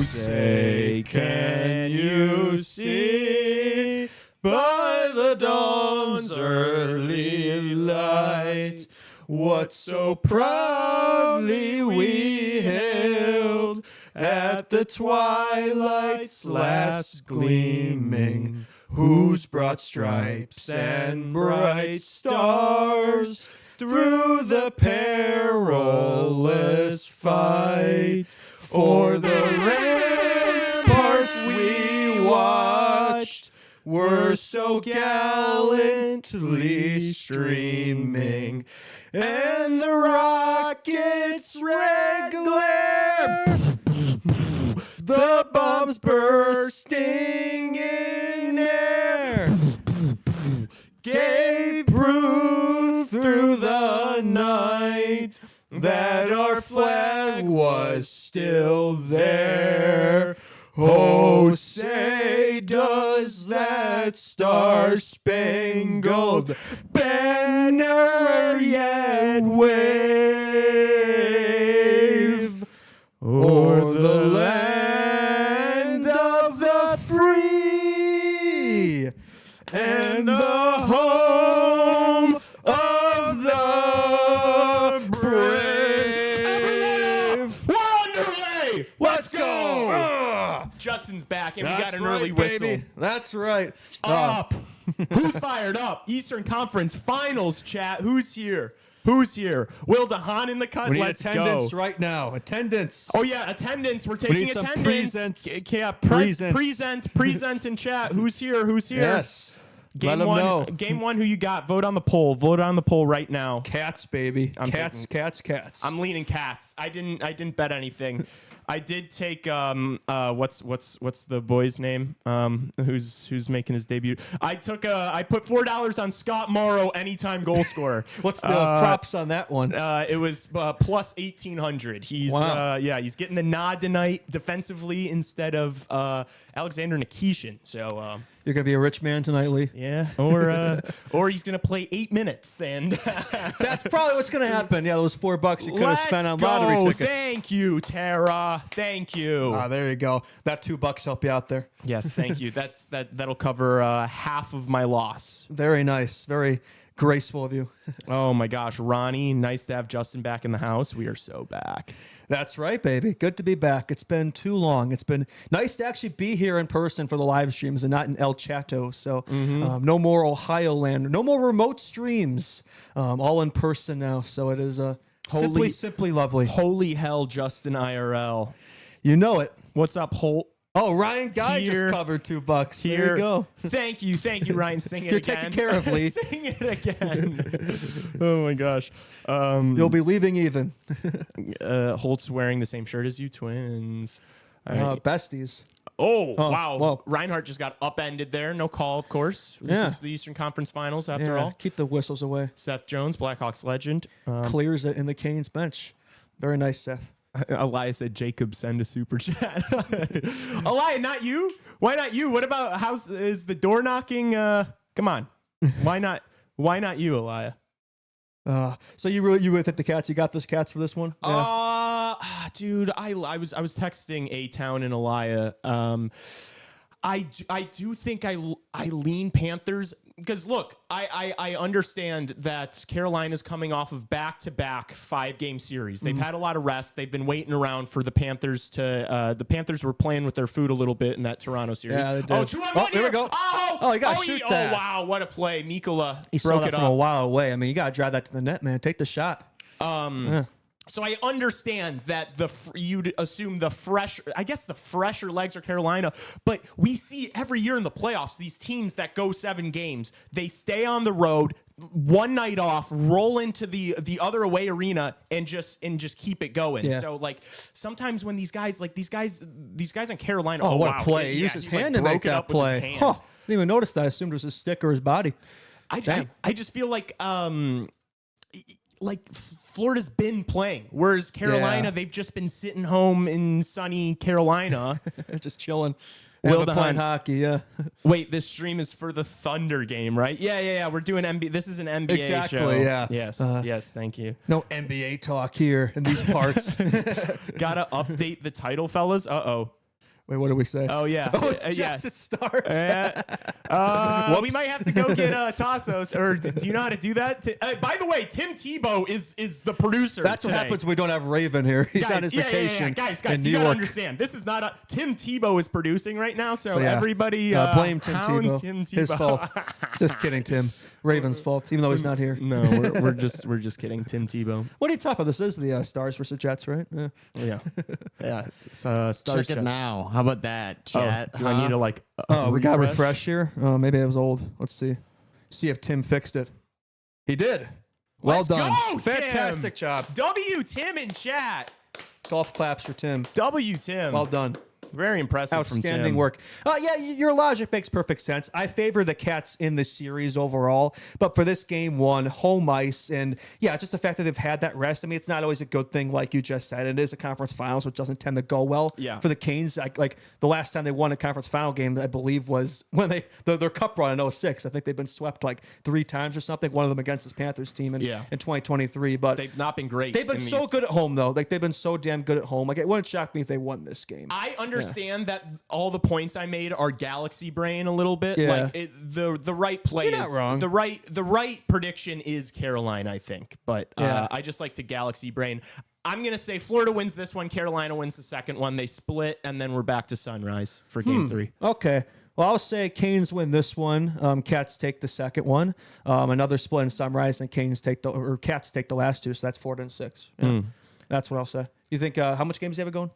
say, can you see by the dawn's early light what so proudly we hailed at the twilight's last gleaming, whose broad stripes and bright stars through the perilous fight for the ramparts we watched were so gallantly streaming, and the rockets' red glare, the bombs bursting in air, gave proof through the night that our flag was still there. Oh, say, does that star-spangled banner yet wave o'er the land of the free and the home of the brave? We're underway! Let's go! Justin's back, and we That's got an right, early whistle. baby. That's right. Up. Who's fired up? Eastern Conference Finals chat. Who's here? Who's here? Will DeHaan in the cut? We need Let's attendance go. right now. Attendance. Oh, yeah, attendance. We're taking need some attendance. presents. Yeah, present in chat. Who's here? Who's here? Yes. Let them know. Game one, who you got? Vote on the poll. Vote on the poll right now. Cats, baby. I'm Cats. I'm leaning cats. I didn't bet anything. I did take what's the boy's name? Who's making his debut? I put $4 on Scott Morrow anytime goal scorer. What's the props on that one? It was plus 1,800. He's he's getting the nod tonight defensively instead of Alexander Nikishin. So You're gonna be a rich man tonight, Lee. yeah, or he's gonna play 8 minutes, and That's probably what's gonna happen. Yeah, those $4 you could have spent on lottery tickets. Thank you, Tara. Thank you. There you go. That $2 help you out there. Yes, thank you. That'll cover half of my loss. Very nice. Very graceful of you. Oh my gosh, Ronnie, nice to have Justin back in the house. We are so back. That's right, baby. Good to be back. It's been too long. It's been nice to actually be here in person for the live streams and not in El Chato. So no more Ohio land. No more remote streams. All in person now. So it is simply lovely. Holy hell, Justin IRL. You know it. What's up, Holt? Oh, Ryan Guy just Here. covered $2. Here. There you go. Thank you, Ryan. Sing it You're again. taken care of, Lee. Sing it again. Oh my gosh. You'll be leaving even. Holt's wearing the same shirt as you twins. Besties. Oh, wow. Well. Reinhardt just got upended there. No call, of course. This is the Eastern Conference Finals after all. Keep the whistles away. Seth Jones, Blackhawks legend. Clears it in the Canes bench. Very nice, Seth. Elias said, Jacob, send a super chat. Elias, not you? Why not you? What about is the door knocking? Come on. Why not you, Elias? So you really think the cats? You got those cats for this one? Yeah. Dude, I was texting A-Town and Elia. I do think I lean Panthers because look, I understand that Carolina's coming off of back-to-back 5-game series. They've had a lot of rest. They've been waiting around for the Panthers to. The Panthers were playing with their food a little bit in that Toronto series. Yeah, they did. Oh, 2-on-1 there we go. Oh, you gotta shoot that. Oh, wow, what a play. Mikola He broke saw it that from a up. while away. I mean, you gotta drive that to the net, man. Take the shot. So I understand that you'd assume the fresher legs are Carolina, but we see every year in the playoffs, these teams that go 7 games, they stay on the road, one night off, roll into the other away arena and just keep it going. Yeah. So like sometimes when these guys in Carolina, Oh, what wow, a play. yeah, He used his he, hand like, to make broke it that up with his play. hand. Huh. Didn't even notice that. I assumed it was his stick or his body. I just feel like Florida's been playing, whereas Carolina, they've just been sitting home in sunny Carolina. Just chilling. Will playing DeHaan. hockey, yeah. Wait, this stream is for the Thunder game, right? Yeah. We're doing NBA. This is an NBA Exactly, show. yeah. Yes, thank you. No NBA talk here in these parts. Gotta update the title, fellas. Uh-oh. Wait, what did we say? Oh, yeah. Oh, it's Jets yes. and Stars. We might have to go get Tassos. Or do you know how to do that? By the way, Tim Tebow is the producer. That's today. what happens when we don't have Raven here. He's on his vacation. Guys, in New you gotta York. understand. This is not Tim Tebow is producing right now, so yeah. everybody blame Tim hound Tebow. Tim Tebow. His fault. Just kidding, Tim. Raven's fault, even though he's not here. No, we're just kidding. Tim Tebow. What are you talking about? This is the Stars versus Jets, right? Yeah. Yeah. It's Stars. Check it Jets. now. How about that, chat? Do I need to like? Oh, we got refresh here. Oh, maybe it was old. Let's see. See if Tim fixed it. He did. Well Let's done. go, Fantastic Tim. job. W Tim in chat. Golf claps for Tim. W Tim. Well done. Very impressive from Tim. Outstanding work. Yeah, your logic makes perfect sense. I favor the Cats in the series overall, but for this game one, home ice, and yeah, just the fact that they've had that rest. I mean, it's not always a good thing, like you just said. It is a conference finals, which doesn't tend to go well for the Canes. Like the last time they won a conference final game, I believe, was when their cup run in 06. I think they've been swept like 3 times or something. One of them against this Panthers team in 2023. But they've not been great. They've been so good at home, though. Like they've been so damn good at home. Like it wouldn't shock me if they won this game. I understand that all the points I made are galaxy brain a little bit. Yeah. Like the right play You're not is wrong. the right prediction is Carolina, I think. But Yeah. I just like to galaxy brain. I'm gonna say Florida wins this one, Carolina wins the second one. They split, and then we're back to Sunrise for game 3. Okay. Well, I'll say Canes win this one. Cats take the second one. Another split in Sunrise, and Cats take the last 2. So that's 4 and 6. Yeah. That's what I'll say. You think how much games do you have it going?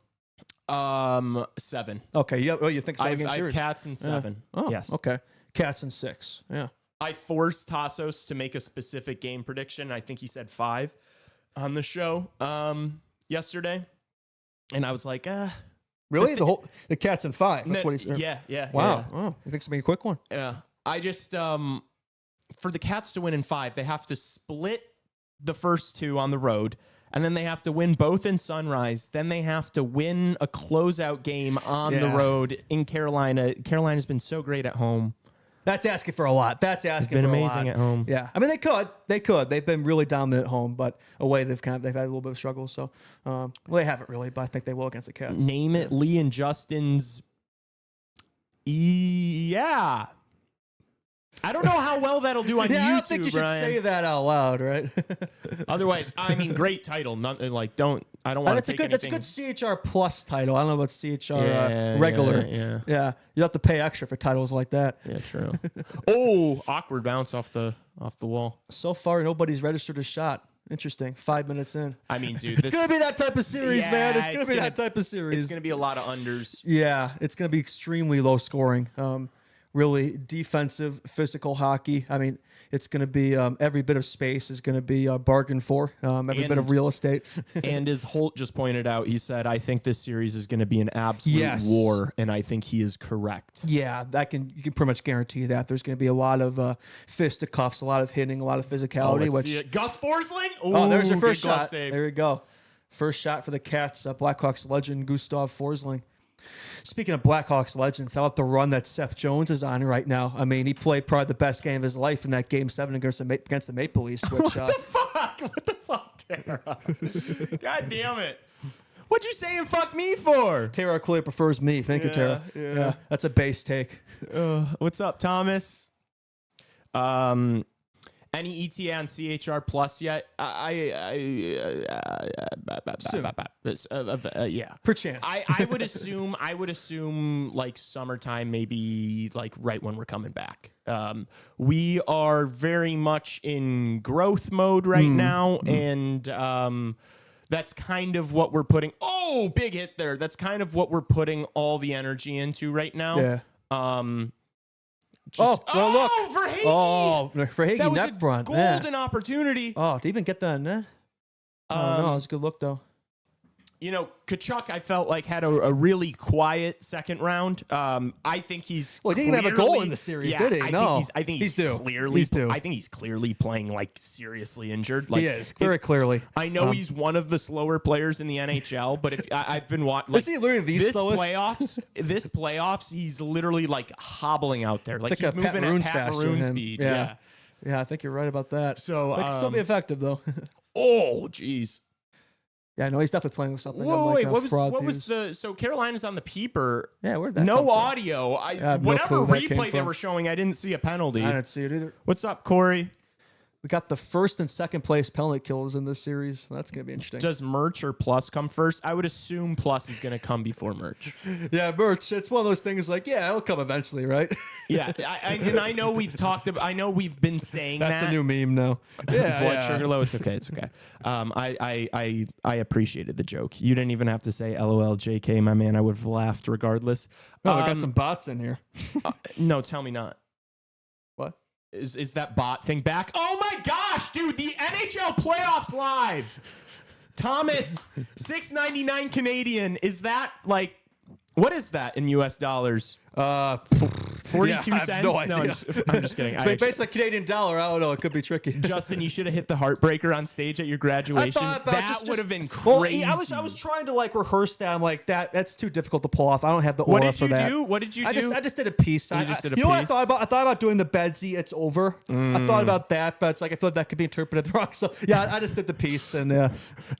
7. Okay. You think 7 game I have series? Cats and 7. Oh, yes. Okay. Cats and 6. Yeah. I forced Tassos to make a specific game prediction. I think he said 5 on the show yesterday, and I was like, Really? The Cats and 5. That's what he said. Yeah. Wow. Oh, you think it's gonna be a quick one? Yeah. I just for the Cats to win in 5, they have to split the first 2 on the road. And then they have to win both in Sunrise. Then they have to win a closeout game on the road in Carolina. Carolina's been so great at home. That's asking for a lot. That's asking Been for amazing a lot. at home. Yeah. I mean, they could. They've been really dominant at home, but away they've had a little bit of struggle. So, well, they haven't really, but I think they will against the Cats. Name it, Lee and Justin's. Yeah. I don't know how well that'll do on YouTube, I don't think you should Brian. say that out loud, right? Otherwise, I mean, great title. I don't want to take anything. That's a good CHR plus title. I don't know about CHR regular. Yeah. You have to pay extra for titles like that. Yeah, true. Oh, awkward bounce off the wall. So far, nobody's registered a shot. Interesting. 5 minutes in. I mean, dude, It's going to be that type of series, man. It's going to be that type of series. It's going to be a lot of unders. Yeah, it's going to be extremely low scoring. Really defensive, physical hockey. I mean, it's going to be every bit of space is going to be bargained for, every bit of real estate. And as Holt just pointed out, he said, I think this series is going to be an absolute war, and I think he is correct. Yeah, you can pretty much guarantee that. There's going to be a lot of fisticuffs, a lot of hitting, a lot of physicality. Let's see it. Gus Forsling? Oh, there's your first good glove shot. save. There you go. First shot for the Cats, Blackhawks legend Gustav Forsling. Speaking of Blackhawks legends, how about the run that Seth Jones is on right now? I mean, he played probably the best game of his life in that Game 7 against the Maple Leafs. Which, What the fuck, Tara? God damn it. What'd you say and fuck me for? Tara clearly prefers me. Thank you, Tara. Yeah, that's a base take. What's up, Thomas? Any ETA on CHR Plus yet? Yeah. Perchance. I would assume like summertime, maybe like right when we're coming back. We are very much in growth mode right now, and that's kind of what we're putting. Oh, big hit there. That's kind of what we're putting all the energy into right now. Yeah. Look. Verhaeghe. Oh, Verhaeghe That was net a front. golden opportunity. Oh, did he even get that in net? No, it was a good look, though. You know, Kachuk, I felt like had a really quiet second round. I think he's Well, he didn't even have a goal in the series, did he? I think he's due. clearly. He's due. I think he's clearly playing like seriously injured. Like, He is very clearly. I know he's one of the slower players in the NHL, but if I've been watching, like, Is he literally the slowest? this playoffs, he's literally like hobbling out there, like I he's think Pat moving Maroon's at Pat faster than Maroon him. speed. Yeah, I think you're right about that. So But it can still be effective, though. oh, geez. Yeah, no, he's definitely playing with something. Whoa, unlike, wait, what fraud was dudes. the? So Carolina's on the peeper. Yeah, where'd that come No from? audio. I have no Whatever clue where that came replay they from. were showing, I didn't see a penalty. I didn't see it either. What's up, Corey? We got the first and second place penalty kills in this series. That's gonna be interesting. Does merch or plus come first? I would assume plus is going to come before merch. Yeah, merch. It's one of those things like, yeah, it'll come eventually, right? Yeah, and I know we've talked about. I know we've been saying That's that. a new meme now. Yeah, Blood yeah. sugar low. It's okay. It's okay. I appreciated the joke. You didn't even have to say LOL, JK, my man. I would have laughed regardless. Oh, we got some bots in here. No, tell me not. What? Is that bot thing back? Oh my gosh, dude! The NHL playoffs live. Thomas, $6.99 Canadian. Is that like? What is that in US dollars? 42 I cents. have no idea. I'm just kidding. But based on the Canadian dollar, I don't know. It could be tricky. Justin, you should have hit the heartbreaker on stage at your graduation. That would have been crazy. Well, I was trying to like rehearse that. I'm like that's too difficult to pull off. I don't have the aura for that. What did you do? I just did a piece. You just did a you know what I piece? thought about? I thought about doing the Bedsy. It's over. I thought about that, but it's like I feel like that could be interpreted wrong. So yeah, I just did the piece, and the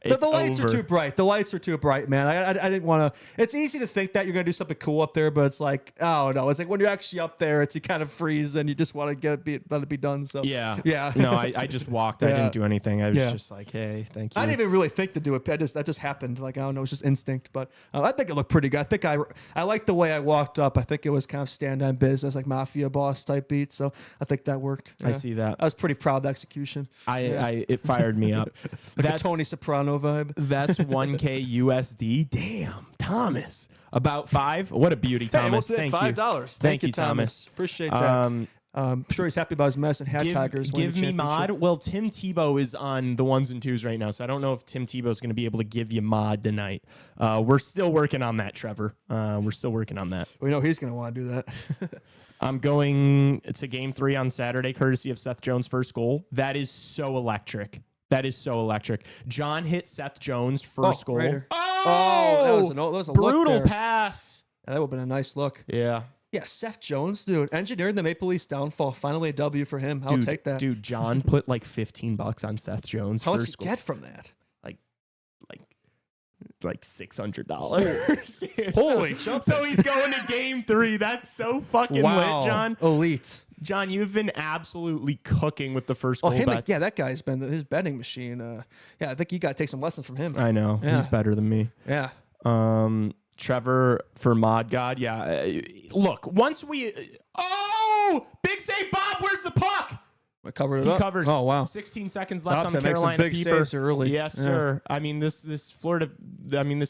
lights are over. too bright. The lights are too bright, man. I didn't want to. It's easy to think that you're gonna do something cool up there, but it's like oh no, it's like when you're actually up there, you kind of freeze and you just want to let it be done. So Yeah. yeah. No, I just walked. I Yeah. didn't do anything. I was Yeah. just like, hey, thank you. I didn't even really think to do it. That just happened. Like I don't know, it was just instinct. But I think it looked pretty good. I think I liked the way I walked up. I think it was kind of stand on business, like mafia boss type beat. So I think that worked. I Yeah. see that. I was pretty proud of the execution. It fired me up. Like a Tony Soprano vibe. That's 1K USD. Damn, Thomas. About 5. What a beauty, Thomas. Thank you. $5. Thank you, Thomas. Appreciate that. I'm sure he's happy about his mess and Tigers. Give me mod. Well, Tim Tebow is on the ones and twos right now, so I don't know if Tim Tebow is going to be able to give you mod tonight. We're still working on that, Trevor. We're still working on that. We know he's going to want to do that. I'm going to Game 3 on Saturday, courtesy of Seth Jones' first goal. That is so electric. That is so electric. John hit Seth Jones' first goal. Right here. Oh, that was a brutal look there. pass. Yeah, that would have been a nice look. Yeah. Yeah, Seth Jones, dude, engineered the Maple Leafs downfall. Finally a W for him. I'll take that. Dude, John put like $15 on Seth Jones' How much first did you goal. get from that? Like $600. Holy So he's going to Game 3. That's so fucking lit, John. Elite. John, you've been absolutely cooking with the first goal bets. Yeah, that guy's been his betting machine. Yeah, I think you got to take some lessons from him. I know. Yeah. He's better than me. Yeah. Trevor for Mod God. Yeah. Look, once we. Oh! Big save, Bob. Where's the puck? I covered it He up. covers. Oh, wow. 16 seconds left Dobson on the makes some Carolina big peeper. saves early. Yes, Yeah. sir. I mean, this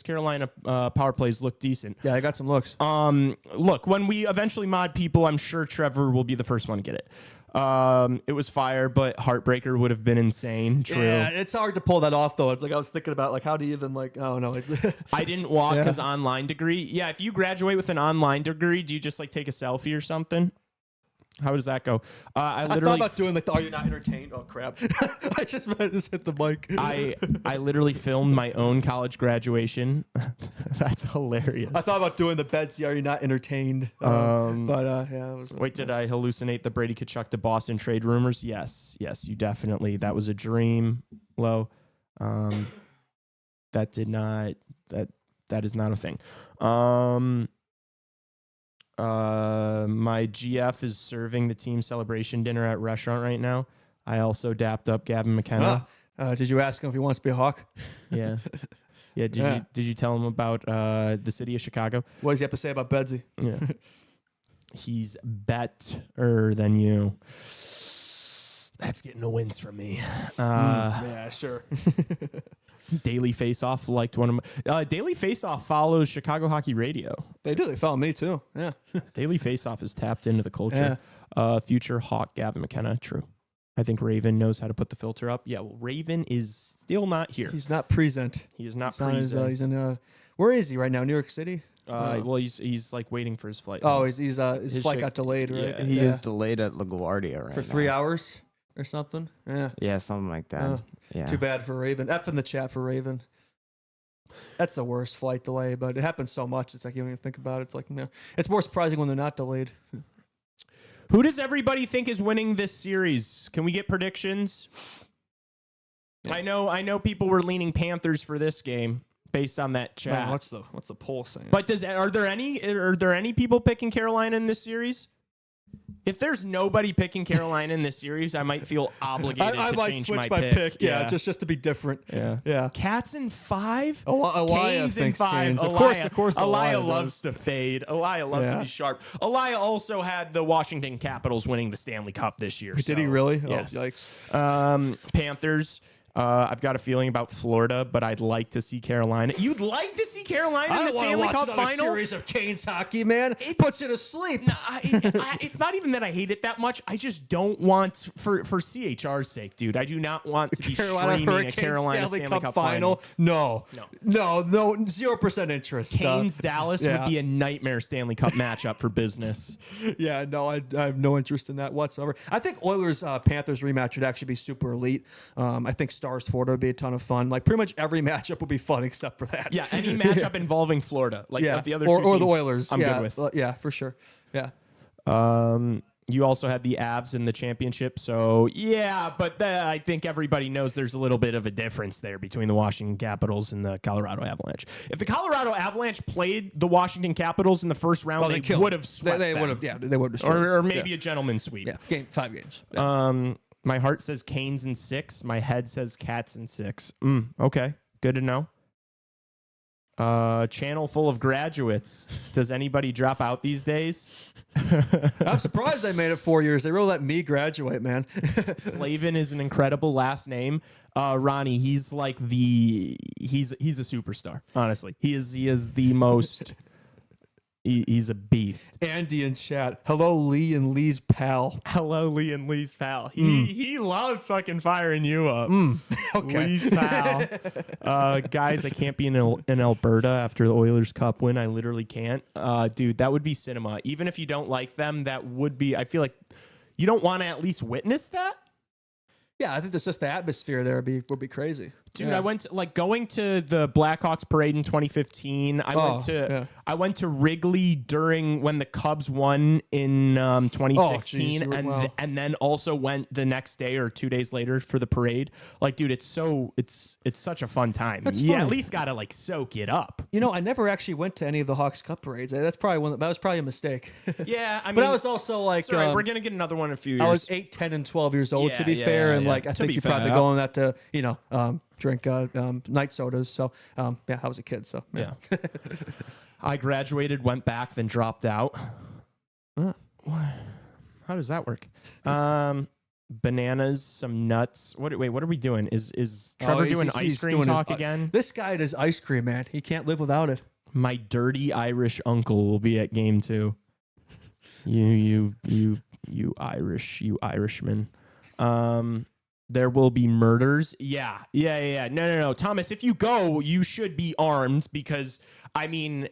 Carolina power plays look decent. Yeah, I got some looks. Look, when we eventually mod people, I'm sure Trevor will be the first one to get it. It was fire, but Heartbreaker would have been insane. True. Yeah, it's hard to pull that off though. It's like I was thinking about like how do you even like I don't know. It's I didn't walk Yeah. because online degree. Yeah, if you graduate with an online degree, do you just like take a selfie or something? How does that go? I I thought literally about doing like the, are you not entertained? Oh crap! I just hit the mic. I literally filmed my own college graduation. That's hilarious. I thought about doing the Betsy. Are you not entertained? But yeah, it was, Wait, did I hallucinate the Brady Tkachuk to Boston trade rumors? Yes, you definitely. That was a dream, Lo. That did not. That is not a thing. My GF is serving the team celebration dinner at restaurant right now. I also dapped up Gavin McKenna. did you ask him if he wants to be a Hawk? Yeah. Yeah. Did you tell him about the city of Chicago? What does he have to say about Bedsy? Yeah. He's better than you. That's getting the wins from me. Yeah, sure. Daily Faceoff liked one of my. Daily Faceoff follows Chicago Hockey Radio. They do. They follow me too. Yeah. Daily Faceoff is tapped into the culture. Future Hawk Gavin McKenna. True. I think Raven knows how to put the filter up. Yeah, well, Raven is still not here. He's not present. He is not He's on his, present. he's in where is he right now? New York City. Well, he's like waiting for his flight. Oh, his flight shit- got delayed, right? yeah. He is delayed at LaGuardia right for now. 3 hours or something. Yeah. Yeah, something like that. Yeah. Too bad for Raven. F in the chat for Raven. That's the worst flight delay, but it happens so much. It's like you don't even think about it. It's like no. It's more surprising when they're not delayed. Who does everybody think is winning this series? Can we get predictions? I know people were leaning Panthers for this game based on that chat. What's the poll saying? But are there any people picking Carolina in this series? If there's nobody picking Carolina in this series, I might feel obligated I to might change switch my pick. Yeah, just to be different. Yeah. Cats in 5? Elia Canes in thinks 5. Canes. Of course, Elia Elia loves to fade. Elia loves to be sharp. Elia also had the Washington Capitals winning the Stanley Cup this year. Did he really? Yes. Oh, yikes. Panthers. I've got a feeling about Florida, but I'd like to see Carolina. You'd like to see Carolina in the Stanley Cup final? Series of Canes hockey, man. It puts you to sleep. No, it's not even that I hate it that much. I just don't want, for CHR's sake, dude. I do not want to be streaming a Carolina Stanley Cup final. No, 0% interest. Canes Dallas would be a nightmare Stanley Cup matchup for business. Yeah, no, I have no interest in that whatsoever. I think Oilers Panthers rematch would actually be super elite. I think Stars Florida would be a ton of fun. Like pretty much every matchup would be fun except for that. Yeah, any matchup involving Florida, like the other or two teams, the Oilers, I'm good with. Yeah, for sure. Yeah. You also had the Avs in the championship, so yeah, but I think everybody knows there's a little bit of a difference there between the Washington Capitals and the Colorado Avalanche. If the Colorado Avalanche played the Washington Capitals in the first round, they would have swept They would have, they would have. Or maybe a gentleman's sweep. Yeah, 5 games. Yeah. My heart says Canes in 6. My head says Cats in 6. Okay, good to know. Channel full of graduates. Does anybody drop out these days? I'm surprised they made it 4 years. They really let me graduate, man. Slavin is an incredible last name. Ronnie, he's like he's a superstar. Honestly, he is the most. He's a beast. Andy in chat. Hello, Lee and Lee's pal. Hello, Lee and Lee's pal. He loves fucking firing you up. Okay. Lee's pal. Guys, I can't be in Alberta after the Oilers Cup win. I literally can't. Dude, that would be cinema. Even if you don't like them, that would be. I feel like you don't want to at least witness that. Yeah, I think it's just the atmosphere there would be crazy. Dude, I went to, going to the Blackhawks parade in 2015. I went to Wrigley during when the Cubs won in 2016, and then also went the next day or 2 days later for the parade. Like, dude, it's such a fun time. You at least gotta soak it up. You know, I never actually went to any of the Hawks Cup parades. That was probably a mistake. Yeah, I mean, but I was also like, all right, we're gonna get another one in a few years. I was 8, 10, and 12 years old to be fair, and I think you probably go on that to drink night sodas. So I was a kid. So yeah. I graduated, went back, then dropped out. How does that work? Bananas, some nuts. Wait, what are we doing? Is Trevor doing ice cream talk again? This guy does ice cream, man. He can't live without it. My dirty Irish uncle will be at game 2. You Irishman. There will be murders. Yeah. No. Thomas, if you go, you should be armed because, I mean,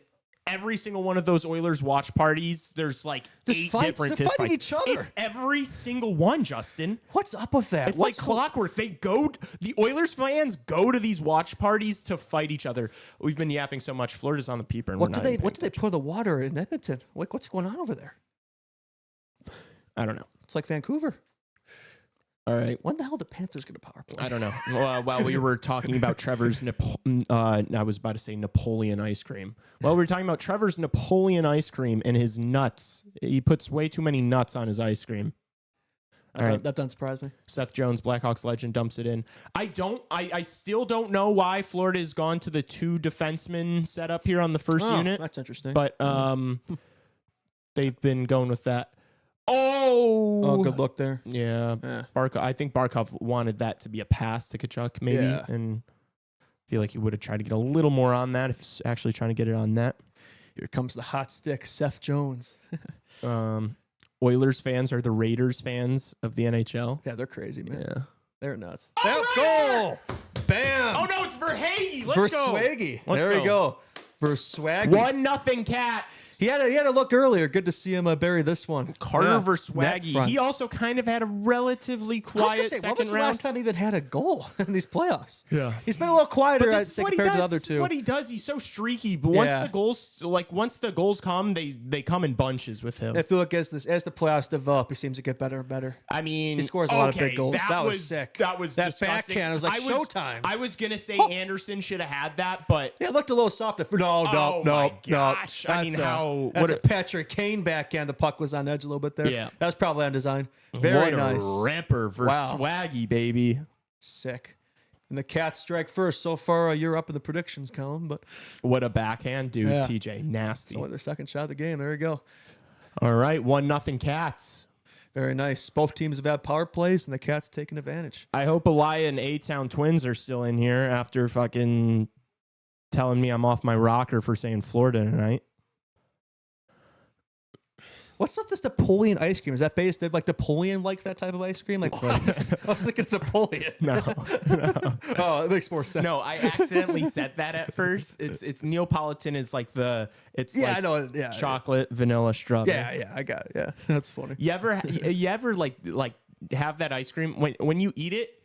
every single one of those Oilers watch parties, there's 8 different fist fights. Each other. It's every single one, Justin. What's up with that? It's like clockwork. The Oilers fans go to these watch parties to fight each other. We've been yapping so much. Florida's on the peeper. And what do they pour the water in Edmonton? What's going on over there? I don't know. It's like Vancouver. All right. When the hell are the Panthers going to power play? I don't know. While we were talking about Trevor's, I was about to say Napoleon ice cream. Well, we were talking about Trevor's Napoleon ice cream and his nuts. He puts way too many nuts on his ice cream. All right. That doesn't surprise me. Seth Jones, Blackhawks legend, dumps it in. I still don't know why Florida has gone to the 2 defensemen setup here on the first unit. That's interesting. But they've been going with that. Oh, good look there. Yeah. I think Barkov wanted that to be a pass to Tkachuk, maybe, and I feel like he would have tried to get a little more on that if he's actually trying to get it on net. Here comes the hot stick, Seth Jones. Oilers fans are the Raiders fans of the NHL. Yeah, they're crazy, man. Yeah. They're nuts. Oh, Goal! Bam! Oh, no, it's Verhaeghe. Let's go. Verhaeghe. There we go. versus Swaggy. 1-0 Cats. He had a look earlier. Good to see him bury this one. Carter versus net Swaggy. front. He also kind of had a relatively I was quiet gonna say, second when was the round. last time he even had a goal in these playoffs? Yeah. He's been a little quieter, But I'd this is say, what he compared to does. the other This is two. what he does. He's so streaky. But once the goals come, they come in bunches with him. I feel like as the playoffs develop, he seems to get better and better. I mean, He scores a lot of big goals. That was sick. That was That disgusting. backhand was like showtime. I was gonna say Anderson should have had that, but Yeah, it looked a little soft. No. my gosh. I mean, That's a Patrick Kane backhand. The puck was on edge a little bit there. Yeah. That was probably on design. Very what nice. a ripper for Wow. Swaggy, baby. Sick. And the Cats strike first. So far, you're up in the predictions column, but What a backhand, dude. Yeah. TJ, nasty. only their second shot of the game. There you go. All right, 1-0 Cats. Very nice. Both teams have had power plays, and the Cats taking advantage. I hope Elia and A-Town Twins are still in here after fucking telling me I'm off my rocker for saying Florida tonight. What's up this Napoleon ice cream? Is that based like Napoleon like that type of ice cream? Like I was thinking Napoleon. No. Oh, it makes more sense. No, I accidentally said that at first. It's Neapolitan is like I know. Yeah, chocolate, vanilla, strawberry. Yeah, I got it. Yeah, that's funny. You ever like have that ice cream when you eat it,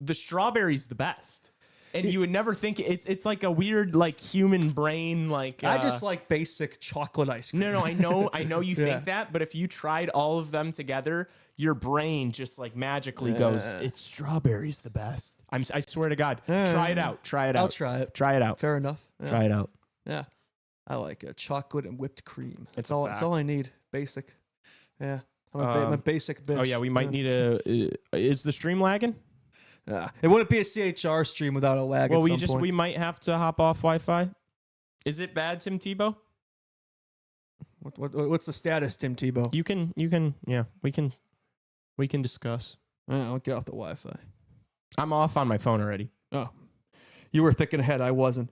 the strawberry's the best. And you would never think it's like a weird like human brain like I just like basic chocolate ice cream. No, I know you think that, but if you tried all of them together, your brain just like magically goes, it's strawberries the best. I swear to God. Try it out. I'll try it. Try it out. Fair enough. Yeah. Try it out. Yeah. I like chocolate and whipped cream. It's That's all I need. Basic. Yeah. I'm a basic bitch. Oh yeah, we might need is the stream lagging? It wouldn't be a CHR stream without a lag. Well, at some point. we might have to hop off Wi-Fi. Is it bad, Tim Tebow? What's the status, Tim Tebow? You can yeah, we can discuss. I'll get off the Wi-Fi. I'm off on my phone already. Oh, you were thinking ahead. I wasn't.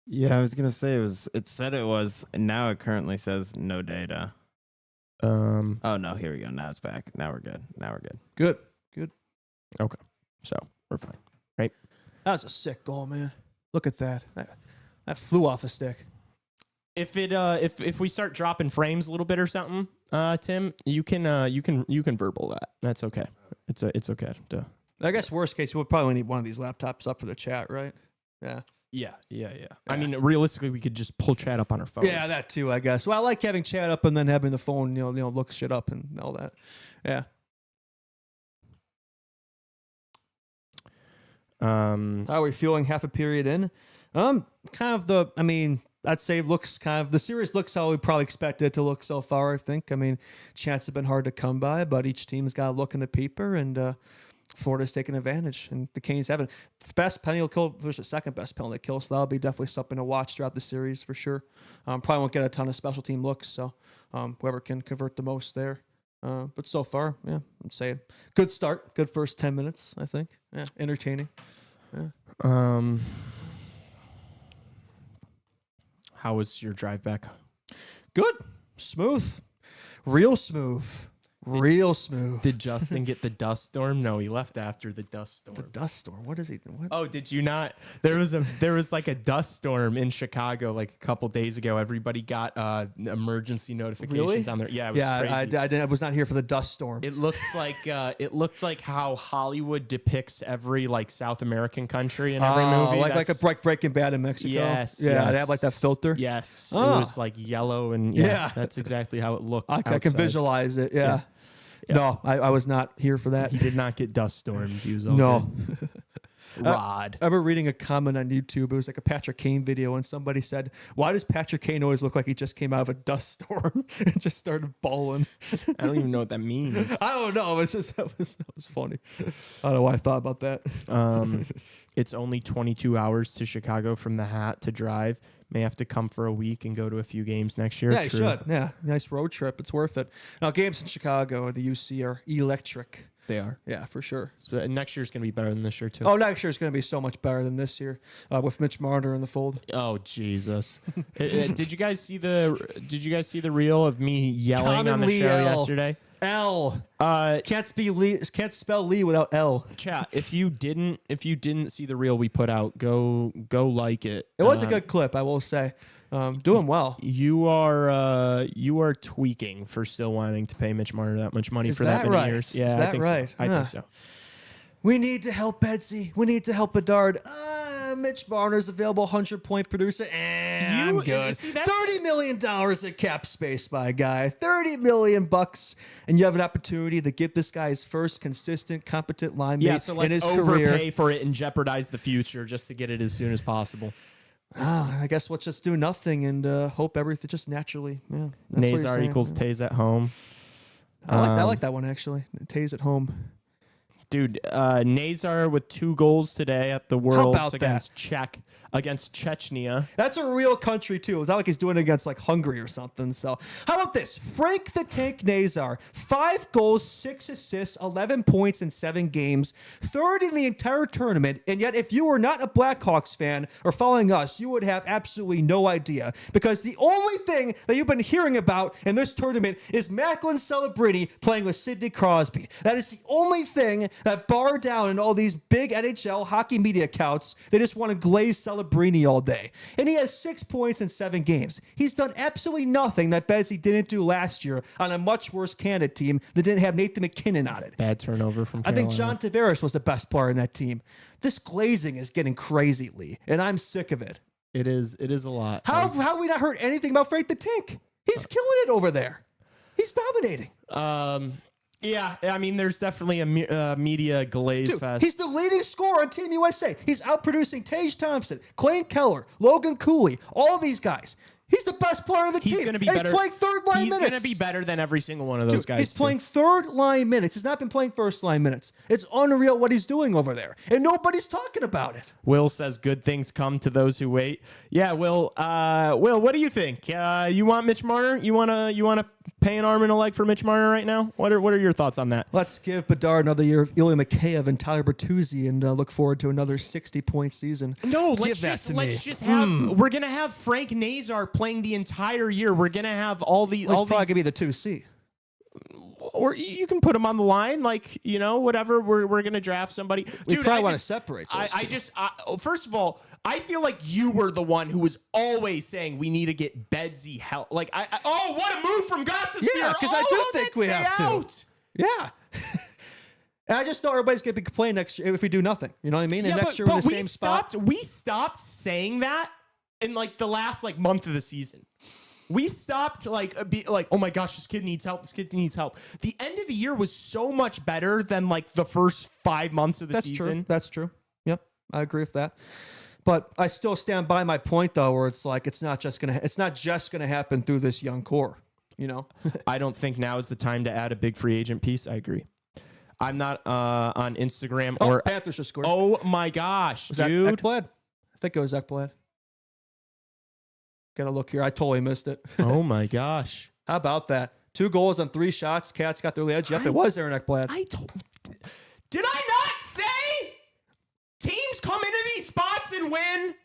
Yeah, I was gonna say it said it was, and now it currently says no data. Oh no, here we go. Now it's back. Now we're good. Good. Okay. So we're fine. Right? That was a sick goal, man. Look at that. That flew off the stick. If if we start dropping frames a little bit or something, Tim, you can verbal that. That's okay. It's okay. Duh. I guess worst case, we'll probably need one of these laptops up for the chat, right? Yeah. Yeah. I mean, realistically, we could just pull chat up on our phones. Yeah, that too, I guess. Well, I like having chat up and then having the phone, look shit up and all that. Yeah. How are we feeling half a period in? I'd say the series looks how we probably expected it to look so far, I think. I mean, chance have been hard to come by, but each team's got a look in the paper, and Florida's taking advantage, and the Canes haven't. Best penalty kill versus second best penalty kill, so that'll be definitely something to watch throughout the series for sure. Probably won't get a ton of special team looks, so whoever can convert the most there. But so far, yeah, I'm saying good start, good first 10 minutes, I think. Yeah, entertaining. Yeah. How was your drive back? Good, smooth, real smooth. Real smooth. Did Justin get the dust storm? No, he left after the dust storm. The dust storm. What is he? What? Oh, did you not? There was like a dust storm in Chicago like a couple days ago. Everybody got emergency notifications on there. Yeah, it was crazy. I was not here for the dust storm. It looked like how Hollywood depicts every like South American country in every movie. Like a Breaking Bad in Mexico. Yes. Yeah, yes. they have like that filter. Yes. Oh. It was like yellow and yeah, that's exactly how it looked. I can visualize it. Yeah. No, I was not here for that. He did not get dust stormed. He was all good. Rod. I remember reading a comment on YouTube. It was like a Patrick Kane video, and somebody said, "Why does Patrick Kane always look like he just came out of a dust storm and just started bawling?" I don't even know what that means. I don't know. It was just that was funny. I don't know why I thought about that. It's only 22 hours to Chicago from the Hat to drive. May have to come for a week and go to a few games next year. Yeah, you True. should. Yeah, nice road trip. It's worth it. Now, games in Chicago or the UC are electric. They are. Yeah, for sure. So next year's going to be better than this year, too. Oh, next year's going to be so much better than this year with Mitch Marner in the fold. Oh, Jesus. Did you guys see the reel of me yelling on the show yesterday? L. Can't spell Lee without L. Chat. If you didn't see the reel we put out, go like it. It was a good clip, I will say. Doing well. You are tweaking for still wanting to pay Mitch Marner that much money Is for that many right? years. Yeah, Is that I think right? so. I think so. We need to help Bedsy. We need to help Bedard. Mitch Marner's available 100-point producer. I'm good. See, that's $30 million in cap space, my guy. $30 million bucks, and you have an opportunity to give this guy his first consistent, competent line mate so in let's his overpay career. for it and jeopardize the future just to get it as soon as possible. I guess let's just do nothing and hope everything just naturally. Yeah, that's what you're Nazar saying. equals Taze at home. I like that one actually. Taze at home. Dude, Nazar with 2 goals today at the Worlds about against Chechnya. That's a real country, too. It's not like he's doing it against, like, Hungary or something. So, how about this? Frank the Tank Nazar, 5 goals, 6 assists, 11 points in 7 games, third in the entire tournament. And yet, if you were not a Blackhawks fan or following us, you would have absolutely no idea. Because the only thing that you've been hearing about in this tournament is Macklin Celebrini playing with Sidney Crosby. That is the only thing that bar down in all these big NHL hockey media accounts. They just want to glaze Celebrini all day. And he has 6 points in 7 games. He's done absolutely nothing that Bedsy didn't do last year on a much worse Canada team that didn't have Nathan McKinnon on it. Bad turnover from I Carolina. think John Tavares was the best player in that team. This glazing is getting crazy, Lee, and I'm sick of it. It is a lot. How have we not heard anything about Frank the Tank? He's killing it over there. He's dominating. Yeah, I mean, there's definitely a media glaze fest. He's the leading scorer on Team USA. He's outproducing Tage Thompson, Clayton Keller, Logan Cooley, all these guys. He's the best player on the team. He's going to be and better. He's playing third line minutes. He's going to be better than every single one of those guys. He's playing third line minutes. He's not been playing first line minutes. It's unreal what he's doing over there, and nobody's talking about it. Will says good things come to those who wait. Yeah, Will. Will, what do you think? You want Mitch Marner? You want to pay an arm and a leg for Mitch Marner right now? What are your thoughts on that? Let's give Bedard another year of Ilya Mikheyev and Tyler Bertuzzi and look forward to another 60-point season. No, let's just have. We're gonna have Frank Nazar playing the entire year. We're gonna have all these. He's probably gonna be the 2C. Or you can put him on the line, like, whatever. We're gonna draft somebody. We Dude, probably want to separate those first of all, I feel like you were the one who was always saying we need to get Bedsy help. Like, what a move from Gossespierre. Yeah, because I do think we have to. Yeah. And I just know everybody's going to be complaining next year if we do nothing. You know what I mean? And next year we're in the same spot. We stopped saying that in like the last month of the season. We stopped be like, oh my gosh, this kid needs help. This kid needs help. The end of the year was so much better than like the first 5 months of the season. That's true. Yep, I agree with that. But I still stand by my point though, where it's like it's not just gonna happen through this young core. I don't think now is the time to add a big free agent piece. I agree. I'm not on Instagram or Panthers just scored. Oh my gosh, was dude! Ekblad? I think it was Ekblad. Gotta look here. I totally missed it. Oh my gosh! How about that? 2 goals on 3 shots. Cats got their edge. Yep, it was Aaron Ekblad. Did I not say teams come into these spots and win?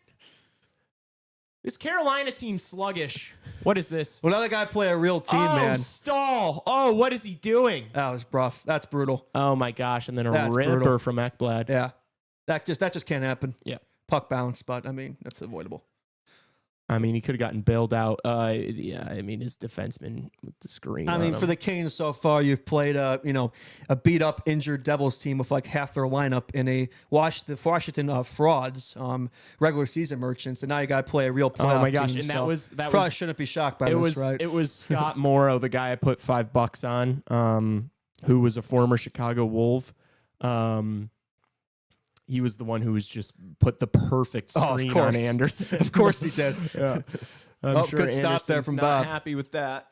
This Carolina team sluggish. What is this? Well, another guy play a real team, man. Stahl. Oh, what is he doing? That was rough. That's brutal. Oh my gosh! And then That's ripper brutal. from Ekblad. Yeah, that just can't happen. Yeah, puck bounce, but I mean that's avoidable. I mean, he could have gotten bailed out. Yeah, I mean, his defenseman with the screen. I mean, for the Canes so far, you've played a beat up, injured Devils team with like half their lineup in the Washington frauds, regular season merchants, and now you got to play a real playoff. Oh my gosh! team, and that probably shouldn't be shocked by this, right? It was Scott Morrow, the guy I put $5 on, who was a former Chicago Wolf. He was the one who was just put the perfect screen on Anderson. Of course he did. Yeah, I'm sure good stop there from not Bob. happy with that.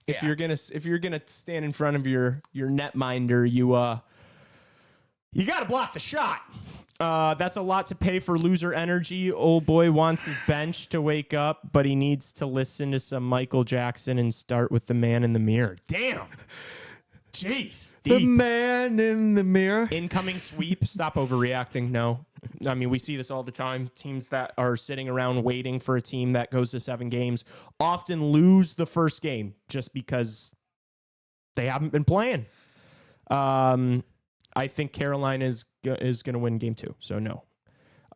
If you're gonna stand in front of your netminder, you got to block the shot. That's a lot to pay for loser energy. Old boy wants his bench to wake up, but he needs to listen to some Michael Jackson and start with the man in the mirror. Damn. Jeez. The man in the mirror. Incoming sweep. Stop overreacting. No. I mean, we see this all the time. Teams that are sitting around waiting for a team that goes to 7 games often lose the first game just because They haven't been playing. I think Carolina is going to win game 2. So no.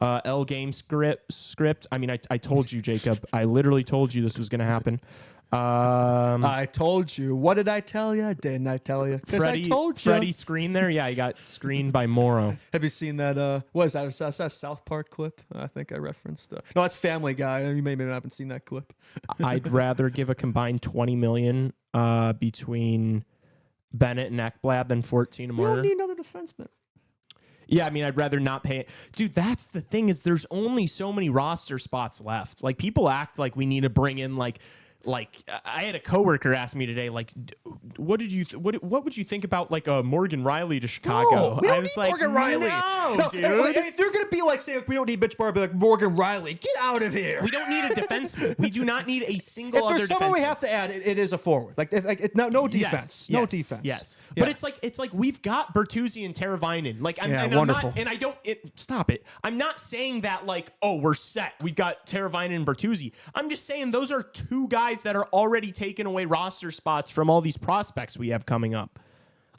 L game script. I mean, I told you, Jacob. I literally told you this was going to happen. I told you. What did I tell you? Didn't I tell you? I told you. Freddie screen there. Yeah, he got screened by Morrow. Have you seen that? What is that? Was that a South Park clip? I think I referenced. No, that's Family Guy. You maybe haven't seen that clip. I'd rather give a combined $20 million between Bennett and Ekblad than 14 to We Marner. don't need another defenseman. Yeah, I mean, I'd rather not pay it. Dude, that's the thing is there's only so many roster spots left. Like, people act like we need to bring in, like I had a coworker ask me today, like, what would you think about like a Morgan Riley to Chicago? No, we don't I was need like, Morgan Riley. no, dude. If they're gonna be like saying we don't need Mitch Marner, be like Morgan Riley, get out of here. We don't need a defenseman. We do not need a single If other there's someone defenseman. we have to add, it is a forward. Like no defense, no defense. Yes, Yeah. but it's like we've got Bertuzzi and Teravainen. Like, wonderful. Stop it. I'm not saying that like, oh, we're set. We've got Teravainen and Bertuzzi. I'm just saying those are two guys that are already taking away roster spots from all these prospects we have coming up.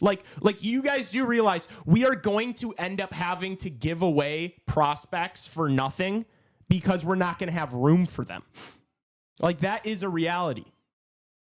Like you guys do realize we are going to end up having to give away prospects for nothing because we're not going to have room for them. Like, that is a reality.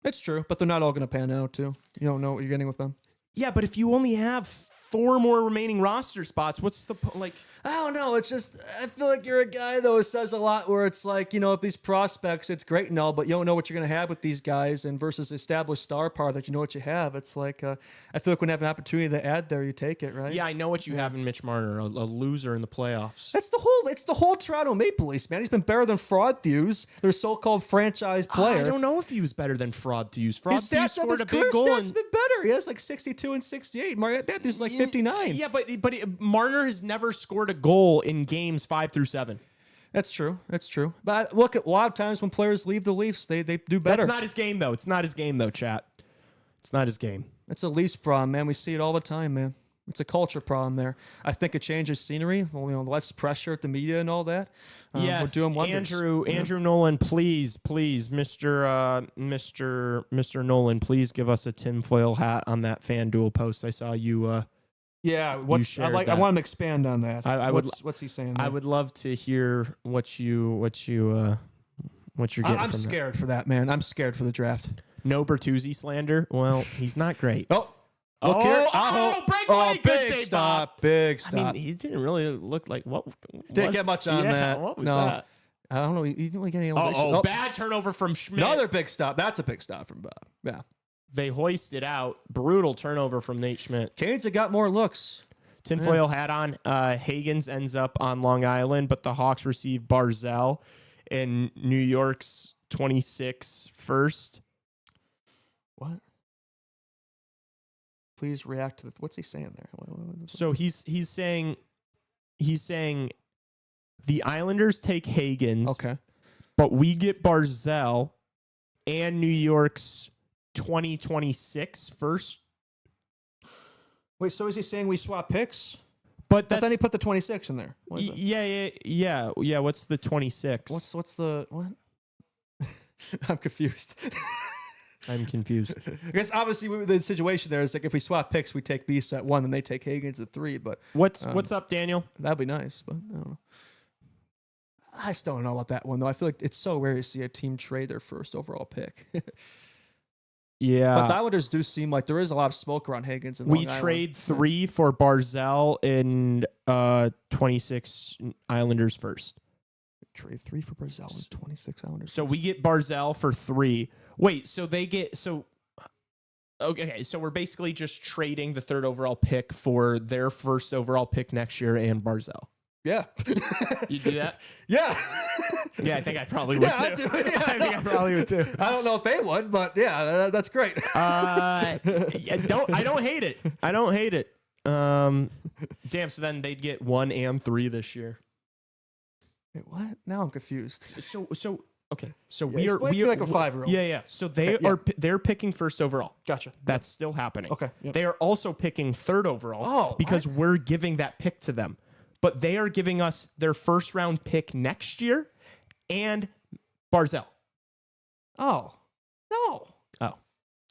It's true, but they're not all going to pan out too. You don't know what you're getting with them. Yeah, but if you only have 4 more remaining roster spots, what's the like? I don't know. It's just, I feel like you're a guy, though, who says a lot where it's like, if these prospects, it's great and all, but you don't know what you're going to have with these guys, and versus established star power that you know what you have. It's like, I feel like when you have an opportunity to add there, you take it, right? Yeah, I know what you have in Mitch Marner, a loser in the playoffs. It's the whole Toronto Maple Leafs, man. He's been better than Fraud Thews, their so-called franchise player. I don't know if he was better than Fraud Thews. Fraud His Thews stats up, scored his a big career goal. stats been better. He has like 62 and 68. Mario Matthews like 59. Yeah, but Marner has never scored a goal in games 5 through 7. That's true. But look, at a lot of times when players leave the Leafs, they do better. That's not his game, though. It's not his game, though, chat. It's not his game. It's a Leafs problem, man. We see it all the time, man. It's a culture problem there. I think a change of scenery, less pressure at the media and all that. Yes, we're doing wonders. Andrew Nolan, please, Mr. Nolan, please give us a tinfoil hat on that FanDuel post. I saw you. Yeah, I want him to expand on that. What's he saying there? I would love to hear what you're getting. I'm scared for that, man. I'm scared for the draft. No Bertuzzi slander. Well, he's not great. Look here. Breakaway. Big stop. Big stop. I mean, he didn't really look like what. Didn't get much on that. What was no. that? I don't know. He didn't really get any Bad turnover from Schmidt. Another big stop. That's a big stop from Bob. Yeah. They hoisted out. Brutal turnover from Nate Schmidt. Canes have got more looks. Tinfoil hat on. Hagens ends up on Long Island, but the Hawks receive Barzell in New York's 26 first. What? Please react to what's he saying there? So he's saying the Islanders take Hagens. Okay. But we get Barzell and New York's 2026 first. Wait, so is he saying we swap picks? But then he put the 26 in there. What is it? Yeah. What's the 26? What's the what? I'm confused. I'm confused. I guess obviously the situation there is like if we swap picks, we take Beast at 1, then they take Hagens at 3. But what's up, Daniel? That'd be nice, but I don't know. I still don't know about that one though. I feel like it's so rare to see a team trade their first overall pick. Yeah, but the Islanders do seem like there is a lot of smoke around Hagens. And we trade 3 for Barzell in 26 Islanders first. Trade 3 for Barzell and 26 Islanders. So we get Barzell for 3. Wait, so they get okay. So we're basically just trading the 3rd overall pick for their 1st overall pick next year and Barzell. Yeah. You do that? Yeah. Yeah, I think I probably would too. I think I probably would too. I don't know if they would, but yeah, that's great. I don't hate it. I don't hate it. Damn, so then they'd get 1 and 3 this year. Wait, what? Now I'm confused. So okay. So Yeah, we are like a 5-year-old. Yeah. So they're picking 1st overall. Gotcha. That's still happening. Okay. Yep. They are also picking 3rd overall because we're giving that pick to them. But they are giving us their 1st round pick next year and Barzell. Oh. No. Oh.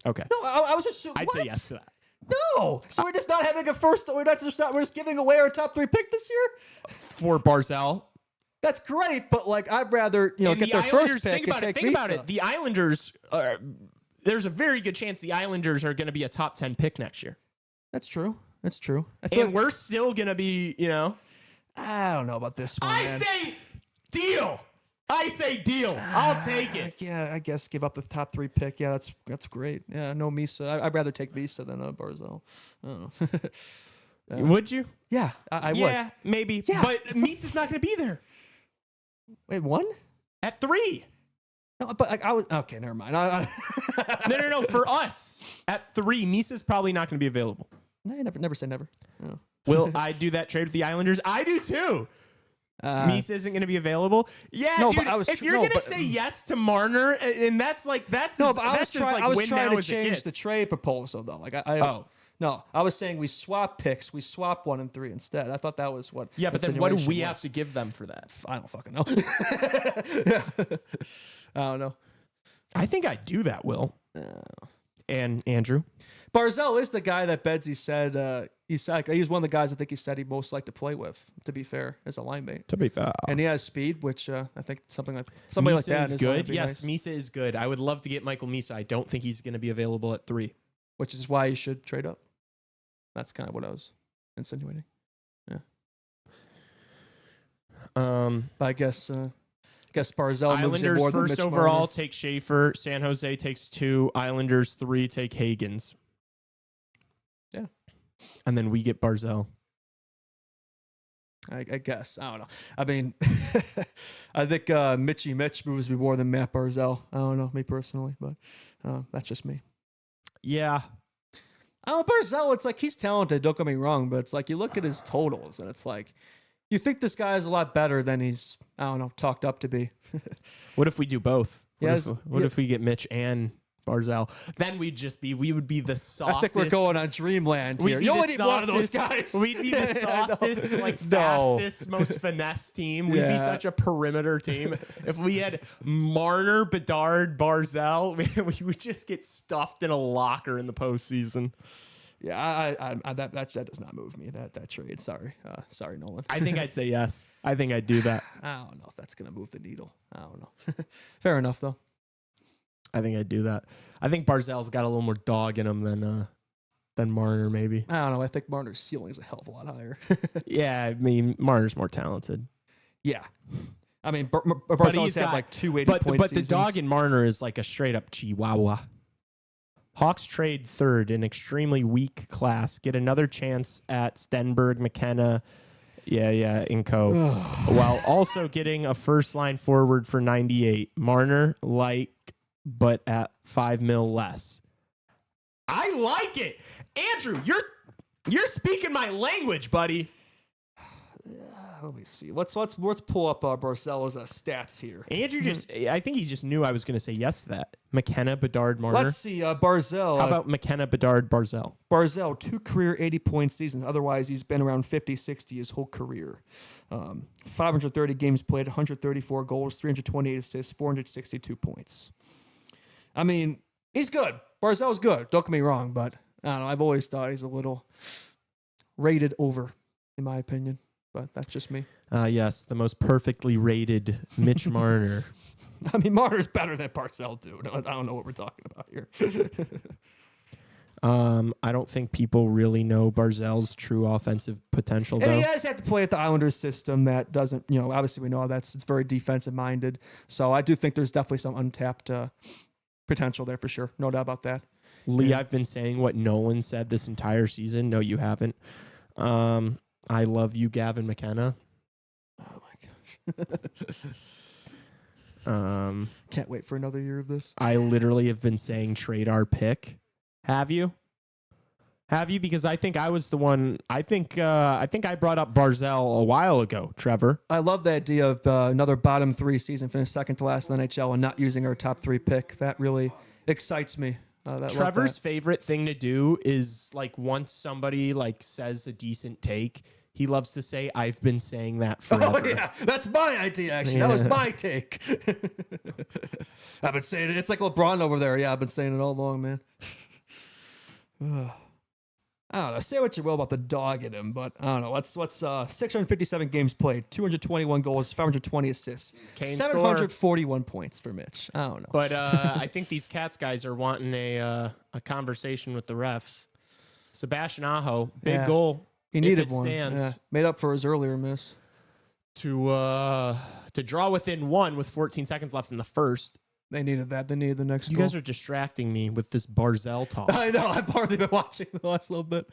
Okay. No, I was just. I'd say yes to that. No. So we're just not having a first. We're just giving away our top 3 pick this year For Barzal. That's great, but like I'd rather get the their Islanders, first pick and take think about Misa. it. The Islanders, there's a very good chance the Islanders are going to be a top 10 pick next year. That's true. That's true. And we're still going to be, I don't know about this one. I man. say deal. I'll take it. Yeah, I guess give up the top 3 pick. Yeah, that's great. Yeah, no Misa. I'd rather take Misa than Barzal. I don't know. Would you? Yeah, I would. Yeah, maybe. Yeah. But Misa's not going to be there. Wait, 1? At 3. No, but like I was okay. Never mind. No. For us, at 3, Misa's probably not going to be available. No, never say never. No. Will I do that trade with the Islanders? I do too. Misa isn't going to be available. Yeah, no, dude, but if you're going to say yes to Marner, and that's no, but I was trying to change the trade proposal though. Like No, I was saying we swap picks. We swap 1 and 3 instead. I thought that was what. Yeah, but then what do we have to give them for that? I don't fucking know. I don't know. I think I do that, Will. And Andrew. Barzal is the guy that Bedsy said he's one of the guys I think he said he'd most like to play with, to be fair, as a line mate. To be fair. And he has speed, which I think somebody like that is good. Yes, nice. Misa is good. I would love to get Michael Misa. I don't think he's going to be available at 3. Which is why you should trade up. That's kind of what I was insinuating. Yeah. But I guess Barzal Islanders first overall take Schaefer. San Jose takes 2. Islanders 3 take Hagens. Yeah. And then we get Barzal. I guess. I don't know. I mean, I think Mitch moves me more than Matt Barzal. I don't know, me personally, but that's just me. Yeah. Barzal, it's like he's talented, don't get me wrong, but it's like you look at his totals and it's like you think this guy is a lot better than he's, talked up to be. What if we do both? What Yeah, if we get Mitch and Barzal? Then we would be the softest. I think we're going on dreamland here. You only need one of those guys. We'd be the softest, fastest, most finesse team. We'd be such a perimeter team. If we had Marner, Bedard, Barzal, we would just get stuffed in a locker in the postseason. Yeah, that does not move me. That trade. Sorry, Nolan. I think I'd say yes. I think I'd do that. I don't know if that's gonna move the needle. I don't know. Fair enough, though. I think I'd do that. I think Barzal's got a little more dog in him than Marner, maybe. I don't know. I think Marner's ceiling is a hell of a lot higher. Yeah, I mean Marner's more talented. Yeah, I mean Barzal's had like 280 points. But the dog in Marner is like a straight up chihuahua. Hawks trade 3rd, an extremely weak class. Get another chance at Stenberg, McKenna, and co. While also getting a first-line forward for 98. Marner, but at $5 million less. I like it. Andrew, you're speaking my language, buddy. Let me see. Let's pull up Barzal's stats here. Andrew I think he just knew I was going to say yes to that. McKenna, Bedard, Marner. Let's see. Barzal. How about McKenna, Bedard, Barzal? Barzal, 2 career 80-point seasons. Otherwise, he's been around 50, 60 his whole career. 530 games played, 134 goals, 328 assists, 462 points. I mean, he's good. Barzal's good. Don't get me wrong, but I don't know. I've always thought he's a little rated over, in my opinion. But that's just me. Yes, the most perfectly rated Mitch Marner. I mean, Marner's better than Barzal, dude. I don't know what we're talking about here. I don't think people really know Barzal's true offensive potential, though. And he has had to play at the Islanders system that doesn't, obviously we know it's very defensive minded. So I do think there's definitely some untapped potential there for sure. No doubt about that. Lee, I've been saying what Nolan said this entire season. No, you haven't. I love you, Gavin McKenna. Oh my gosh. Can't wait for another year of this. I literally have been saying trade our pick. Have you? Because I think I was the one. I think I brought up Barzal a while ago, Trevor. I love the idea of another bottom 3 season, finish second to last in the NHL and not using our top 3 pick. That really excites me. Trevor's favorite thing to do is like once somebody like says a decent take, he loves to say, "I've been saying that forever." Oh yeah, that's my idea. Actually, that was my take. I've been saying it. It's like LeBron over there. Yeah, I've been saying it all along, man. I don't know. Say what you will about the dog in him, but I don't know. What's 657 games played, 221 goals, 520 assists, Kane 741 points for Mitch. I don't know. But I think these Cats guys are wanting a conversation with the refs. Sebastian Aho, big goal. He needed if it one. Stands, yeah. Made up for his earlier miss. To draw within one with 14 seconds left in the first. They needed that. They needed the next You goal. guys are distracting me with this Barzell talk. I know. I've hardly been watching the last little bit.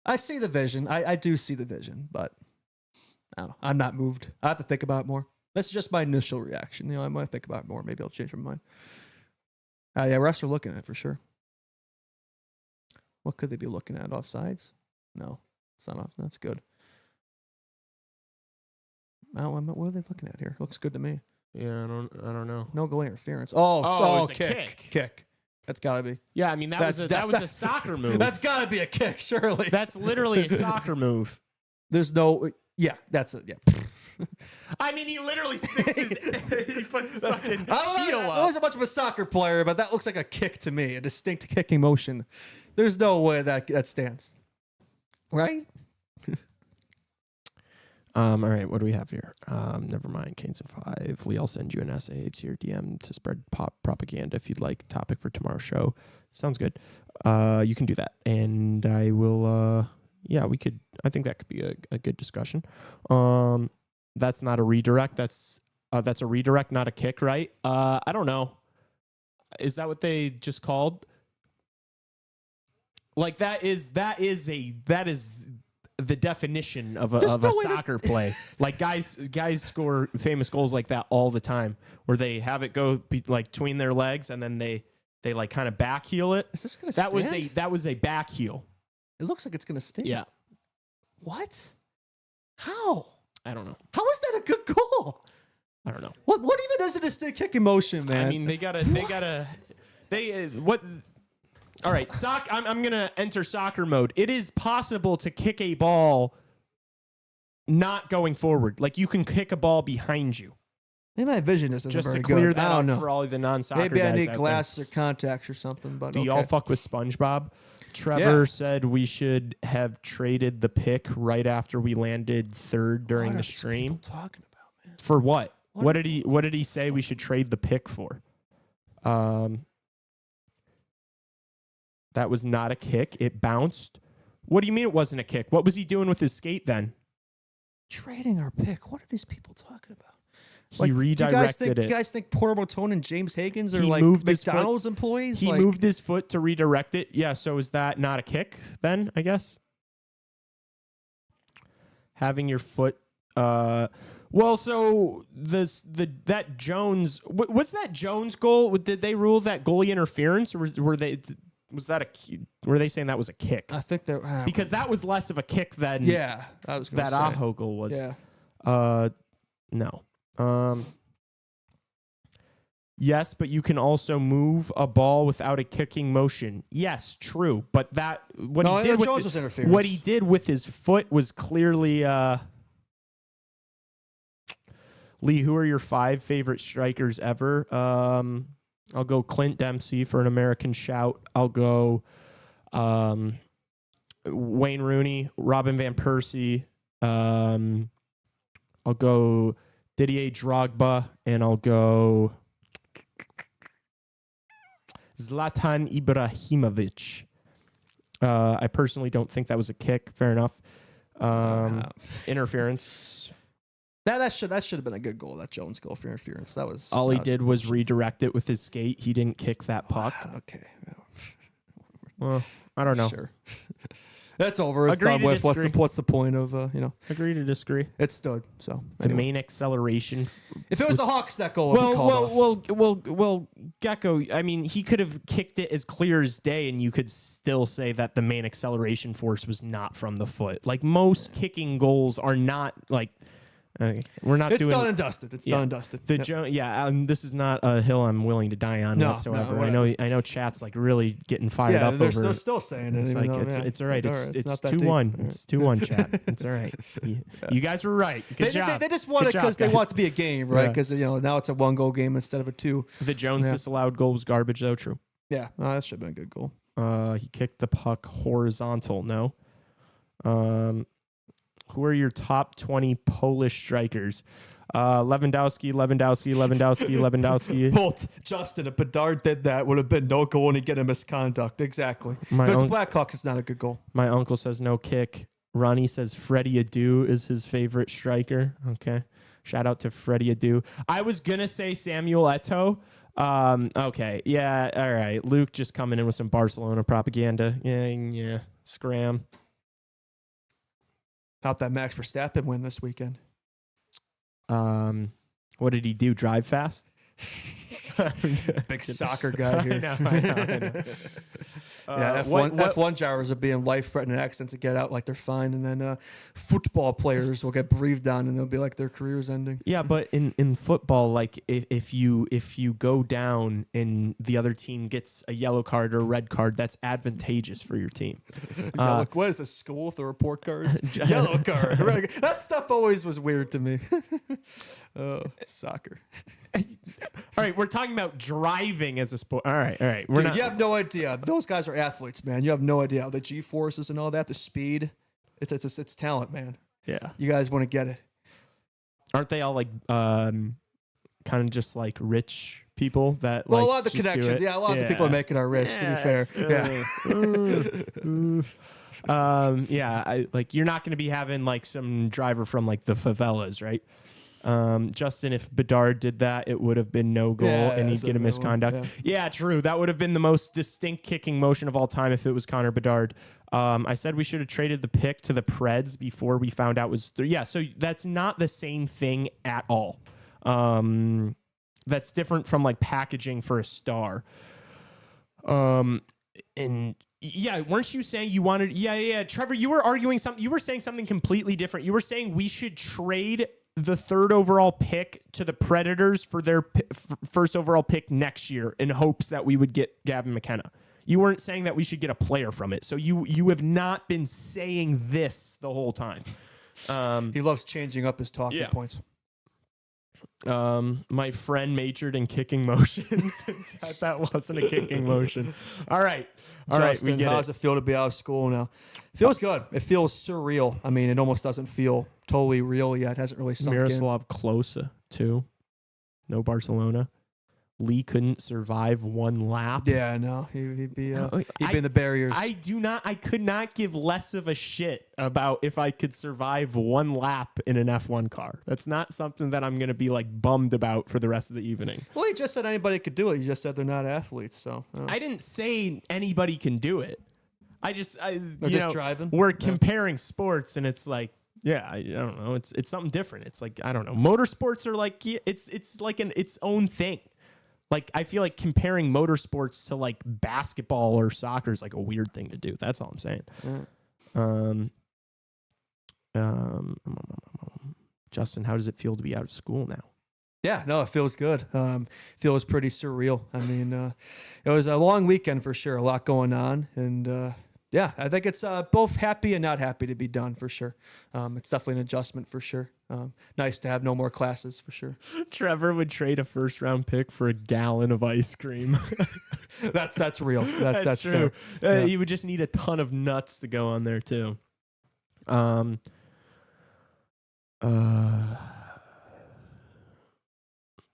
I see the vision. I do see the vision, but I don't know. I'm not moved. I have to think about it more. That's just my initial reaction. I might think about it more. Maybe I'll change my mind. Yeah, refs are looking at it for sure. What could they be looking at? Offsides? No, it's not off. That's good. What are they looking at here? Looks good to me. Yeah, I don't know. No goal interference. It was a Kick. That's gotta be. Yeah, I mean that was a soccer move. That's gotta be a kick, surely. That's literally a soccer move. There's no. Yeah, that's it. Yeah. I mean, he literally sticks his. He puts his fucking heel I up. wasn't much of a soccer player, but that looks like a kick to me. A distinct kicking motion. There's no way that stands. Right. All right, what do we have here? Never mind. Canes in 5. Lee, I'll send you an essay to your DM to spread propaganda if you'd like. Topic for tomorrow's show. Sounds good. You can do that, and I will. We could. I think that could be a good discussion. That's not a redirect. That's a redirect, not a kick, right? I don't know. Is that what they just called? Like that is the definition of a soccer play. Like guys score famous goals like that all the time, where they have it go like between their legs and then they like kind of back heel it. Is this gonna stand? That was a back heel. It looks like it's gonna stand. Yeah. What? How? I don't know. How is that a good goal? I don't know. What even is it a stick kicking motion, man? I mean, what? All right, I'm gonna enter soccer mode. It is possible to kick a ball not going forward. Like you can kick a ball behind you. Maybe my vision isn't just very to clear good. that I up don't know. for all the non-soccer Maybe I guys need glasses or contacts or something. But do y'all fuck with SpongeBob? Trevor said we should have traded the pick right after we landed third during the stream. What are people talking about, man? For what? What did he say we should trade the pick for? That was not a kick. It bounced. What do you mean it wasn't a kick? What was he doing with his skate then? Trading our pick. What are these people talking about? He redirected it. Do you guys think Porter Botone and James Higgins are He like moved his McDonald's employees? He moved his foot to redirect it. Yeah, so is that not a kick then, I guess? Having your foot so that Jones was that Jones goal? Did they rule that goalie interference, or were they saying that was a kick? I think they're because that was less of a kick than that Aho goal was. Yeah. No. Yes, but you can also move a ball without a kicking motion. Yes, true. But what he did with his foot was clearly Lee, who are your 5 favorite strikers ever? I'll go Clint Dempsey for an American shout. I'll go Wayne Rooney, Robin Van Persie. I'll go Didier Drogba, and I'll go Zlatan Ibrahimovic. I personally don't think that was a kick. Fair enough. Interference. That should have been a good goal. That Jones goal for interference. That was all he did was redirect it with his skate. He didn't kick that puck. Okay. Well, I don't know. Sure. That's over. It's done with. What's the point of Agree to disagree. It stood. So the main acceleration. If it was the Hawks that goal, well, Gecko. I mean, he could have kicked it as clear as day, and you could still say that the main acceleration force was not from the foot. Like most kicking goals are not like Okay. We're not It's doing done and dusted. It's done and dusted. the Yep. this is not a hill I'm willing to die on whatsoever. I know chat's like really getting fired up they're over. They're still saying it. It's like it's all right. It's 2-1. It's 2-1, chat. It's all right. You guys were right. Good job. They just want it because they want it to be a game, right? Because now it's a 1-goal game instead of a 2. The Jones disallowed goal was garbage, though. True. Yeah, that should have been a good goal. He kicked the puck horizontal. No. Who are your top 20 Polish strikers? Lewandowski. Bolt, Justin, if Bedard did that, would have been no goal and he'd get a misconduct. Exactly. Because Blackhawks is not a good goal. My uncle says no kick. Ronnie says Freddie Adu is his favorite striker. Okay. Shout out to Freddie Adu. I was going to say Samuel Eto'o. Okay. Yeah. All right. Luke just coming in with some Barcelona propaganda. Yeah. Scram. How'd that Max Verstappen win this weekend? What did he do? Drive fast? Big soccer guy here. I know. F1 drivers are being life-threatening accidents to get out like they're fine, and then football players will get breathed on and they'll be like their career's ending. Yeah, but in football, like if you go down and the other team gets a yellow card or a red card, that's advantageous for your team. What is this, school with the report cards? Yellow card. That stuff always was weird to me. Oh, soccer. All right, we're talking about driving as a sport. All right. Dude, you have no idea. Those guys are athletes, man. You have no idea. The G-forces and all that, the speed. It's talent, man. Yeah. You guys want to get it. Aren't they all like kind of just like rich people that a like lot of the connections. Yeah, a lot of the people making are rich, to be fair. Like you're not going to be having like some driver from like the favelas, right? Justin, if Bedard did that, it would have been no goal and he'd get a misconduct. Yeah, true. That would have been the most distinct kicking motion of all time if it was Connor Bedard. I said we should have traded the pick to the Preds before we found out it was 3. Yeah, so that's not the same thing at all. That's different from like packaging for a star. And yeah, weren't you saying you wanted? Yeah. Trevor, you were arguing something. You were saying something completely different. You were saying we should trade the 3rd overall pick to the Predators for their first overall pick next year in hopes that we would get Gavin McKenna. You weren't saying that we should get a player from it. So you have not been saying this the whole time. He loves changing up his talking points. My friend majored in kicking motions and said that wasn't a kicking motion. All right. Justin, we get how's it feel to be out of school now? Feels good. It feels surreal. I mean, it almost doesn't feel totally real yet. It hasn't really sunk in. Miroslav Klose, too. No Barcelona. Lee couldn't survive 1 lap. Yeah, no. He'd be in the barriers. I could not give less of a shit about if I could survive 1 lap in an F1 car. That's not something that I'm going to be like bummed about for the rest of the evening. Well, he just said anybody could do it. You just said they're not athletes, so. I didn't say anybody can do it. Driving. We're comparing sports, and it's like, yeah, I don't know. It's something different. It's like, I don't know. Motorsports are like, it's like its own thing. Like, I feel like comparing motorsports to like basketball or soccer is like a weird thing to do. That's all I'm saying. Justin, how does it feel to be out of school now? Yeah, no, it feels good. Feels pretty surreal. I mean, it was a long weekend for sure. A lot going on. And yeah, I think it's both happy and not happy to be done for sure. It's definitely an adjustment for sure. Nice to have no more classes for sure. Trevor would trade a 1st-round pick for a gallon of ice cream. That's real. That's true. You would just need a ton of nuts to go on there too.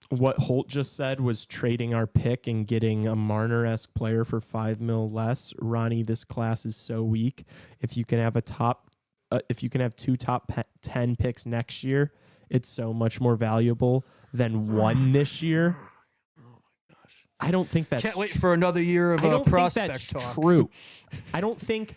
What Holt just said was trading our pick and getting a Marner-esque player for $5 million less. Ronnie, this class is so weak. If you can have two top 10 picks next year, it's so much more valuable than 1 this year. Oh my gosh! I don't think that's. Can't wait for another year of prospect talk. True. I don't think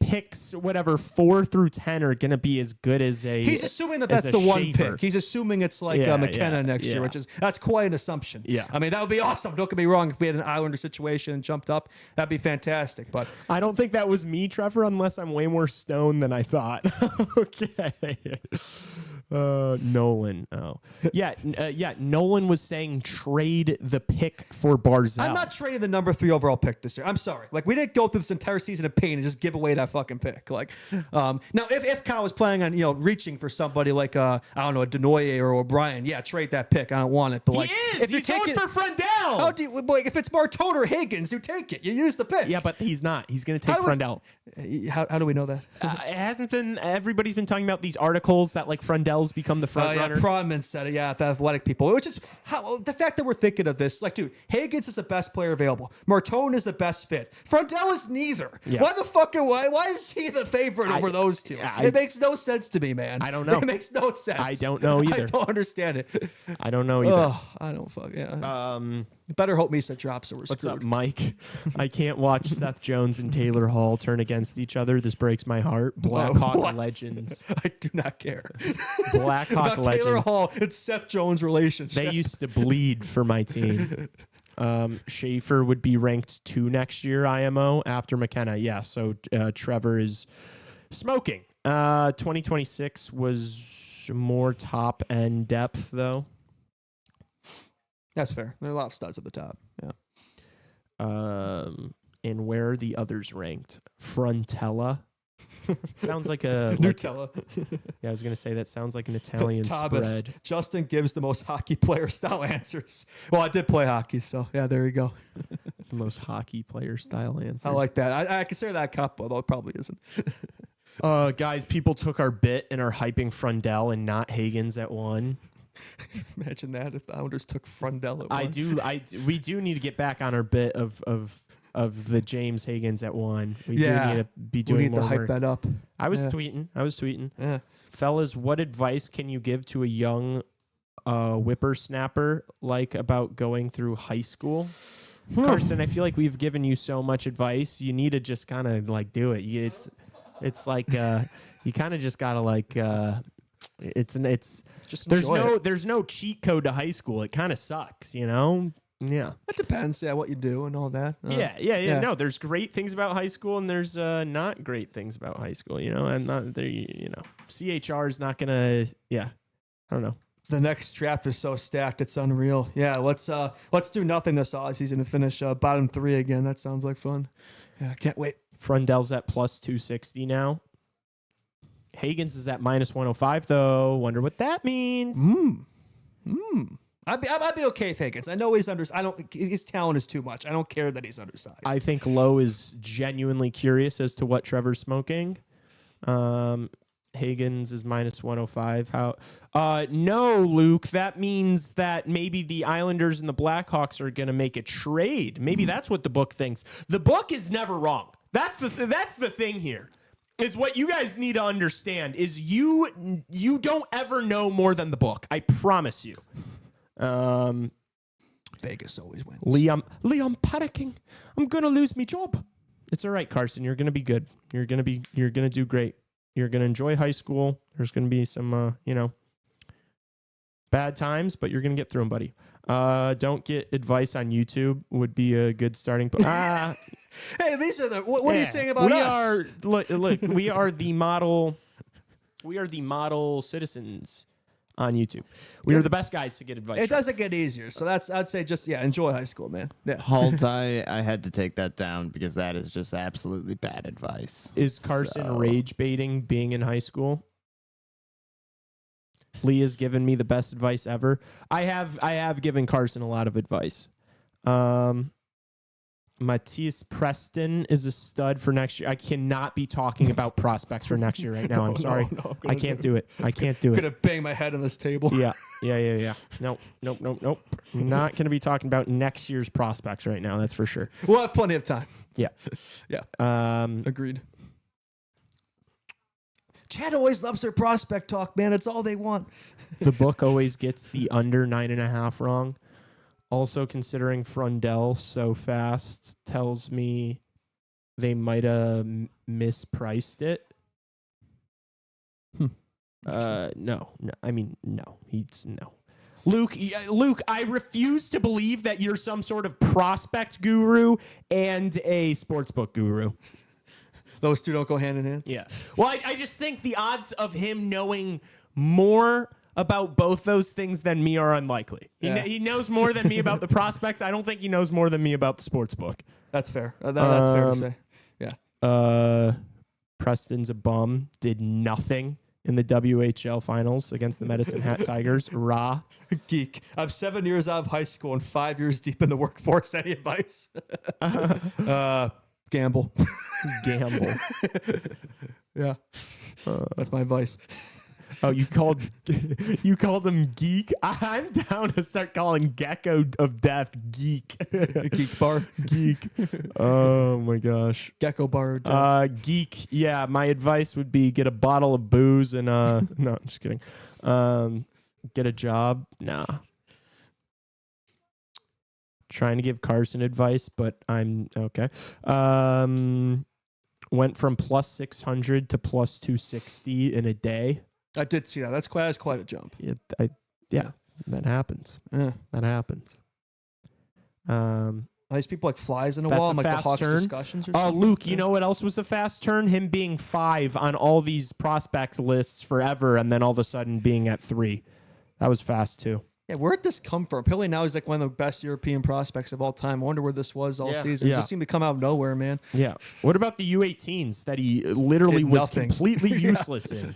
picks 4 through 10 are going to be as good as a. He's assuming that's the one Schaefer. pick. He's assuming it's like McKenna next year, that's quite an assumption. Yeah, I mean that would be awesome. Don't get me wrong. If we had an Islander situation and jumped up, that'd be fantastic. But I don't think that was me, Trevor, unless I'm way more stoned than I thought. Okay. Nolan. Oh, yeah. Nolan was saying trade the pick for Barzell. I'm not trading the number 3 overall pick this year. I'm sorry. Like, we didn't go through this entire season of pain and just give away that fucking pick. Like, now if Kyle was planning on reaching for somebody like I don't know, a Denoye or O'Brien, yeah, trade that pick. I don't want it. But like, if he's going for Frundell. How do you, boy, if it's Martone or Higgins, you take it. You use the pick. Yeah, but he's not. He's going to take Frundell. How do we know that? It hasn't been. Everybody's been talking about these articles that like Frundell's become the front runner. Prodman said it. Yeah, the Athletic people. Which is how the fact that we're thinking of this. Like, dude, Higgins is the best player available. Martone is the best fit. Frundell is neither. Yeah. Why the fuck? Why is he the favorite over those two? It makes no sense to me, man. I don't know. It makes no sense. I don't know either. I don't understand it. I don't know either. Oh, I don't fuck. Yeah. Better hope Misa drops or we're What's screwed. up, Mike? I can't watch Seth Jones and Taylor Hall turn against each other. This breaks my heart. Blackhawk legends. I do not care. Blackhawk about legends. Taylor Hall and Seth Jones' relationship. They used to bleed for my team. Schaefer would be ranked 2 next year, IMO, after McKenna. Yeah, so Trevor is smoking. 2026 was more top end depth, though. That's fair. There are a lot of studs at the top. Yeah. And where are the others ranked? Frontella. Sounds like a Nutella. Yeah, I was gonna say that sounds like an Italian Thomas. spread. Justin gives the most hockey player style answers. Well, I did play hockey, so yeah, there you go. The most hockey player style answers. I like that. I consider that a cup, although it probably isn't. Guys, people took our bit and are hyping Frundell and not Higgins at 1. Imagine that if the Islanders took Frundell at 1. We do need to get back on our bit of the James Higgins at 1. We do need to be doing we need more to hype work. that up. I was tweeting. Yeah. Fellas, what advice can you give to a young whippersnapper like about going through high school? Karsten, I feel like we've given you so much advice. You need to just kind of like do it. It's like you kind of just gotta like it's just there's no cheat code to high school. It kind of sucks, you know. Yeah, it depends. Yeah, what you do and all that. Yeah. No, there's great things about high school and there's not great things about high school. You know, and not there. You know, CHR is not gonna. Yeah, I don't know. The next draft is so stacked, it's unreal. Yeah, let's do nothing this offseason and finish bottom 3 again. That sounds like fun. Yeah, I can't wait. Frundell's at plus 260 now. Higgins is at minus 105 though. Wonder what that means. I'd be okay with Higgins. I know he's his talent is too much. I don't care that he's undersized. I think Lowe is genuinely curious as to what Trevor's smoking. Higgins is minus 105. No, Luke, that means that maybe the Islanders and the Blackhawks are going to make a trade. Maybe that's what the book thinks. The book is never wrong. That's the thing here. Is what you guys need to understand is you don't ever know more than the book. I promise you. Vegas always wins. Liam panicking. I'm gonna lose my job. It's all right, Carson. You're gonna be good. You're gonna do great. You're gonna enjoy high school. There's gonna be some bad times, but you're gonna get through them, buddy. Don't get advice on YouTube would be a good starting point. Hey, these are what are you saying about us? Look, we are the model. We are the model citizens on YouTube. We are the best guys to get advice. It doesn't get easier. So I'd say just enjoy high school, man. Yeah. Halt, I had to take that down because that is just absolutely bad advice. Is Carson rage baiting being in high school? Lee has given me the best advice ever. I have given Carson a lot of advice. Matthias Preston is a stud for next year. I cannot be talking about prospects for next year right now. I'm sorry. I can't do it. I can't do it. I'm going to bang my head on this table. Yeah. Nope. Not going to be talking about next year's prospects right now. That's for sure. We'll have plenty of time. Yeah. Agreed. Chad always loves their prospect talk, man. It's all they want. The book always gets the under 9.5 wrong. Also, considering Frundell so fast tells me they might have mispriced it. No. I mean, no. No. Luke, I refuse to believe that you're some sort of prospect guru and a sportsbook guru. Those two don't go hand in hand? Yeah. Well, I just think the odds of him knowing more about both those things than me are unlikely. He knows more than me about the prospects. I don't think he knows more than me about the sports book. That's fair. That's fair to say. Yeah. Preston's a bum. Did nothing in the WHL finals against the Medicine Hat Tigers. Rah. Geek. I'm 7 years out of high school and 5 years deep in the workforce. Any advice? Gamble. Gamble. Yeah. That's my advice. Oh, you called him geek? I'm down to start calling Gecko of Death geek. Geek bar. Geek. Oh my gosh. Gecko bar. Of death. Geek. Yeah, my advice would be get a bottle of booze and no, I'm just kidding. Get a job. Nah. Trying to give Carson advice, but I'm okay. Went from plus 600 to plus 260 in a day. I did see that. That's quite a jump. Yeah, that happens. Yeah. That happens. These people like flies in a That's wall. a Like the fast Hawks turn. discussions. Or Oh, something? Luke, you know what else was a fast turn? Him being 5 on all these prospect lists forever, and then all of a sudden being at 3. That was fast too. Yeah, where'd this come from? Apparently now he's like one of the best European prospects of all time. I wonder where this was all season. It just seemed to come out of nowhere, man. Yeah. What about the U18s that he literally Did was nothing. completely useless in?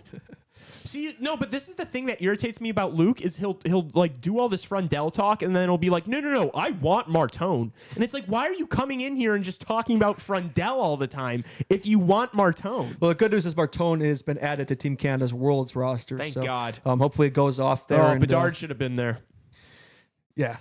See, no, but this is the thing that irritates me about Luke is he'll like do all this Frundell talk and then he'll be like, no, I want Martone. And it's like, why are you coming in here and just talking about Frundell all the time if you want Martone? Well, the good news is Martone has been added to Team Canada's Worlds roster. Thank so, God. Hopefully it goes off there. Oh, Bedard should have been there. Yeah.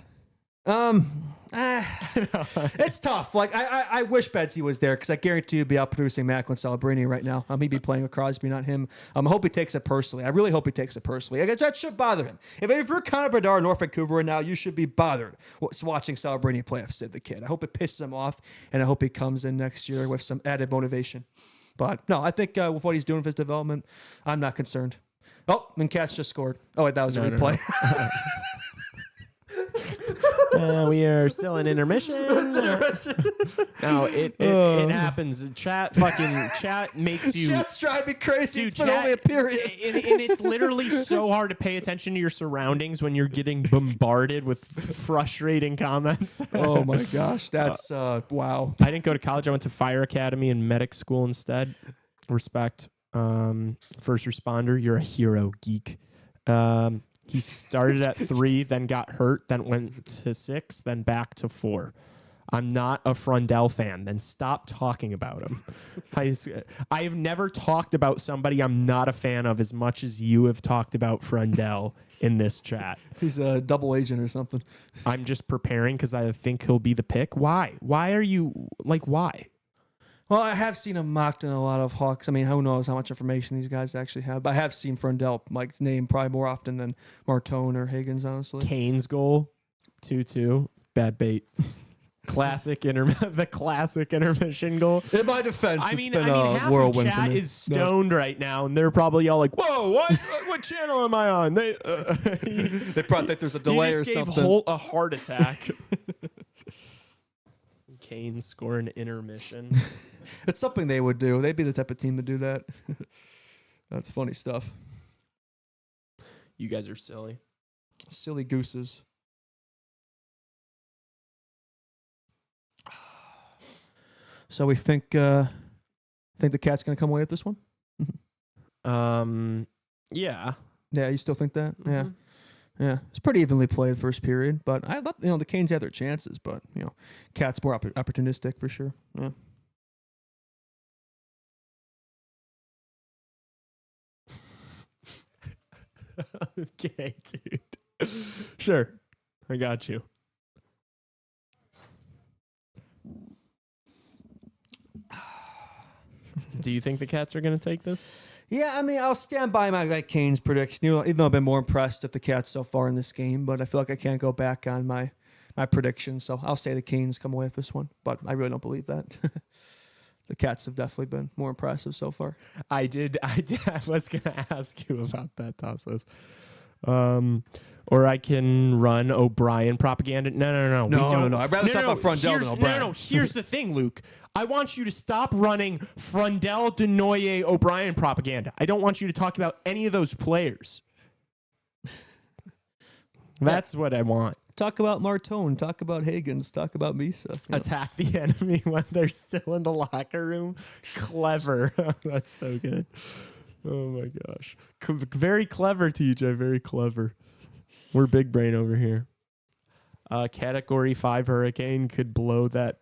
It's tough. Like I wish Betsy was there because I guarantee you'd be out producing Macklin Celebrini right now. He'd be playing with Crosby, not him. I hope he takes it personally. I really hope he takes it personally. I guess that should bother him. If you're Connor Bedard in North Vancouver right now, you should be bothered watching Celebrini play for Sid the Kid. I hope it pisses him off, and I hope he comes in next year with some added motivation. But no, I think with what he's doing with his development, I'm not concerned. Oh, and Cats just scored. Oh, wait, that was a replay. We are still in intermission. No, it happens. Chat makes you. Chat's driving me crazy. Dude, It's been only a period. And it's literally so hard to pay attention to your surroundings when you're getting bombarded with frustrating comments. Oh my gosh, that's wow. I didn't go to college. I went to fire academy and medic school instead. Respect. First responder, you're a hero, geek. He started at 3, then got hurt, then went to 6, then back to 4. I'm not a Frundell fan. Then stop talking about him. I have never talked about somebody I'm not a fan of as much as you have talked about Frundell in this chat. He's a double agent or something. I'm just preparing because I think he'll be the pick. Why? Why are you like, why? Well, I have seen him mocked in a lot of Hawks. I mean, who knows how much information these guys actually have. But I have seen Frundell, Mike's name, probably more often than Martone or Higgins, honestly. Kane's goal, 2-2, bad bait. The classic intermission goal. In my defense, I mean, been half a of whirlwind for chat me. is stoned right now, and they're probably all like, "Whoa, what channel am I on?" They probably think there's a delay you or just gave something. Holt a heart attack. Kane score an intermission. It's something they would do. They'd be the type of team to do that. That's funny stuff. You guys are silly. Silly gooses. So we think the Cat's going to come away with this one? Yeah. Yeah, you still think that? Mm-hmm. Yeah. Yeah, it's pretty evenly played first period, but I thought the Canes had their chances, but Cats more opportunistic for sure. Yeah. Okay, dude. Sure, I got you. Do you think the Cats are going to take this? Yeah, I mean, I'll stand by my Canes prediction, even though I've been more impressed with the Cats so far in this game, but I feel like I can't go back on my prediction, so I'll say the Canes come away with this one, but I really don't believe that. The Cats have definitely been more impressive so far. I was going to ask you about that, Tassos. Or I can run O'Brien propaganda. No. No. I'd rather talk about Frundell than O'Brien. No. Here's the thing, Luke. I want you to stop running Frundell, Denoyer, O'Brien propaganda. I don't want you to talk about any of those players. That's what I want. Talk about Martone. Talk about Higgins. Talk about Misa. Attack the enemy when they're still in the locker room. Clever. That's so good. Oh my gosh. Very clever, TJ. Very clever. We're big brain over here. Category 5 hurricane could blow that.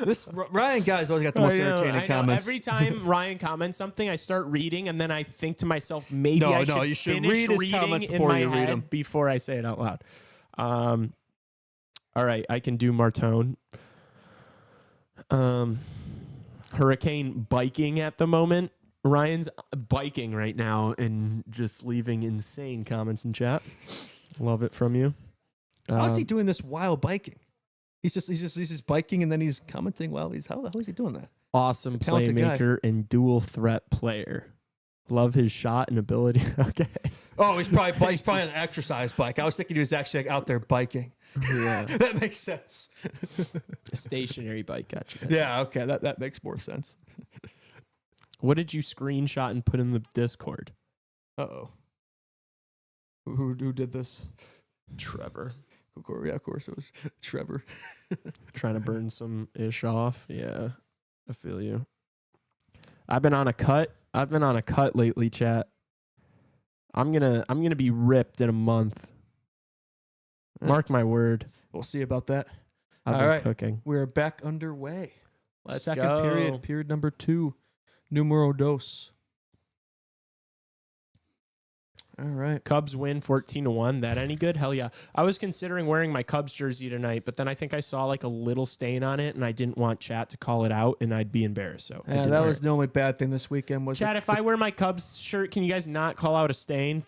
This Ryan guy's always got the most entertaining comments. Every time Ryan comments something, I start reading, and then I think to myself, maybe I should, you should finish read his reading comments in before my you read head them. before I say it out loud. All right, I can do Martone. Hurricane biking at the moment. Ryan's biking right now and just leaving insane comments in chat. Love it from you. How is he doing this while biking? He's just biking and then he's commenting while how is he doing that? Awesome Talented playmaker and dual threat player. Love his shot and ability. Okay. Oh, he's probably on an exercise bike. I was thinking he was actually out there biking. Yeah. That makes sense. A stationary bike. Gotcha. Yeah, okay. That makes more sense. What did you screenshot and put in the Discord? Uh-oh. Who did this? Trevor. Of course it was Trevor. Trying to burn some ish off. Yeah. I feel you. I've been on a cut lately, chat. I'm gonna be ripped in a month. Mark my word. We'll see about that. I've All been right. cooking. We're back underway. Let's Second go. period number 2. Numero dos. All right. Cubs win 14-1. That any good? Hell yeah. I was considering wearing my Cubs jersey tonight, but then I think I saw like a little stain on it, and I didn't want chat to call it out, and I'd be embarrassed. So I Yeah, didn't that wear was it. the only bad thing this weekend. Was Chat, if I wear my Cubs shirt, can you guys not call out a stain?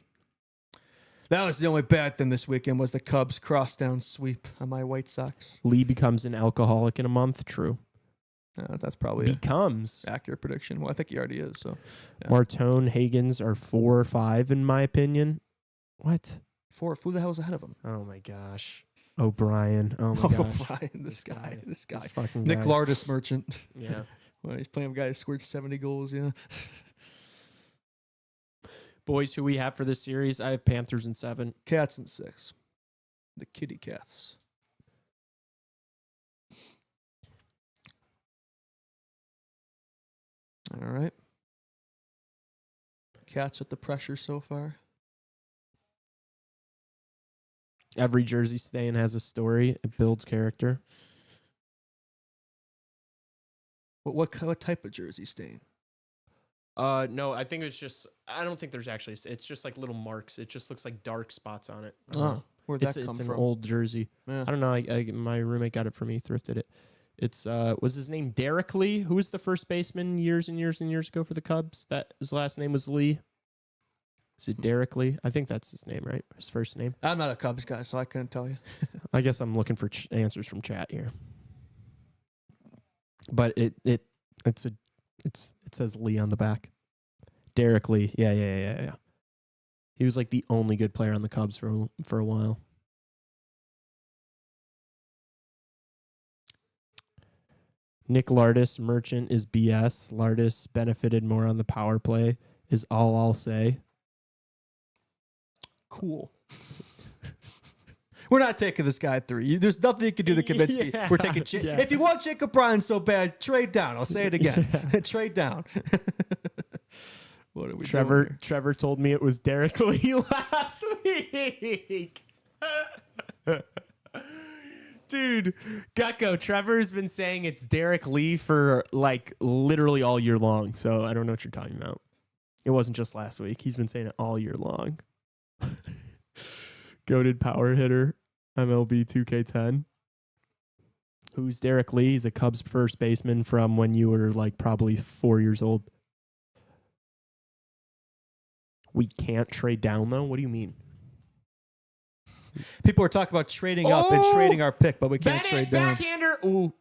That was the only bad thing this weekend was the Cubs cross-down sweep on my White Sox. Lee becomes an alcoholic in a month. True. That's probably Becomes. an accurate prediction. Well, I think he already is. So, yeah. Martone, Higgins are 4 or 5 in my opinion. What? 4. Who the hell's ahead of him? Oh my gosh. O'Brien. Oh my gosh. Brian, this guy. This fucking Nick guy. Lardis merchant. Yeah. Well, he's playing a guy who scored 70 goals. Yeah. Boys, who we have for this series, I have Panthers in 7. Cats in 6. The kitty cats. All right. Cats with the pressure so far. Every jersey stain has a story. It builds character. What type of jersey stain? No, I think it's just. I don't think there's actually. It's just like little marks. It just looks like dark spots on it. Where'd that It's come an from? old jersey. Yeah. I don't know. My roommate got it for me. Thrifted it. It's was his name Derek Lee? Who was the first baseman years and years and years ago for the Cubs? That his last name was Lee. Is it Derek Lee? I think that's his name, right? His first name. I'm not a Cubs guy, so I couldn't tell you. I guess I'm looking for answers from chat here. But it says Lee on the back. Derek Lee. Yeah. He was like the only good player on the Cubs for a while. Nick Lardis, merchant is BS. Lardis benefited more on the power play is all I'll say. Cool. We're not taking this guy at 3. There's nothing you can do to convince me. We're taking. Yeah. If you want Jacob Bryan so bad, trade down. I'll say it again. Trade down. What are we doing here? Trevor told me it was Derek Lee last week. Dude, Gecko, Trevor's been saying it's Derek Lee for like literally all year long. So I don't know what you're talking about. It wasn't just last week. He's been saying it all year long. Goated power hitter, MLB 2K10. Who's Derek Lee? He's a Cubs first baseman from when you were like probably 4 years old. We can't trade down though? What do you mean? People are talking about trading up and trading our pick, but we can't trade down. Backhander. Ooh.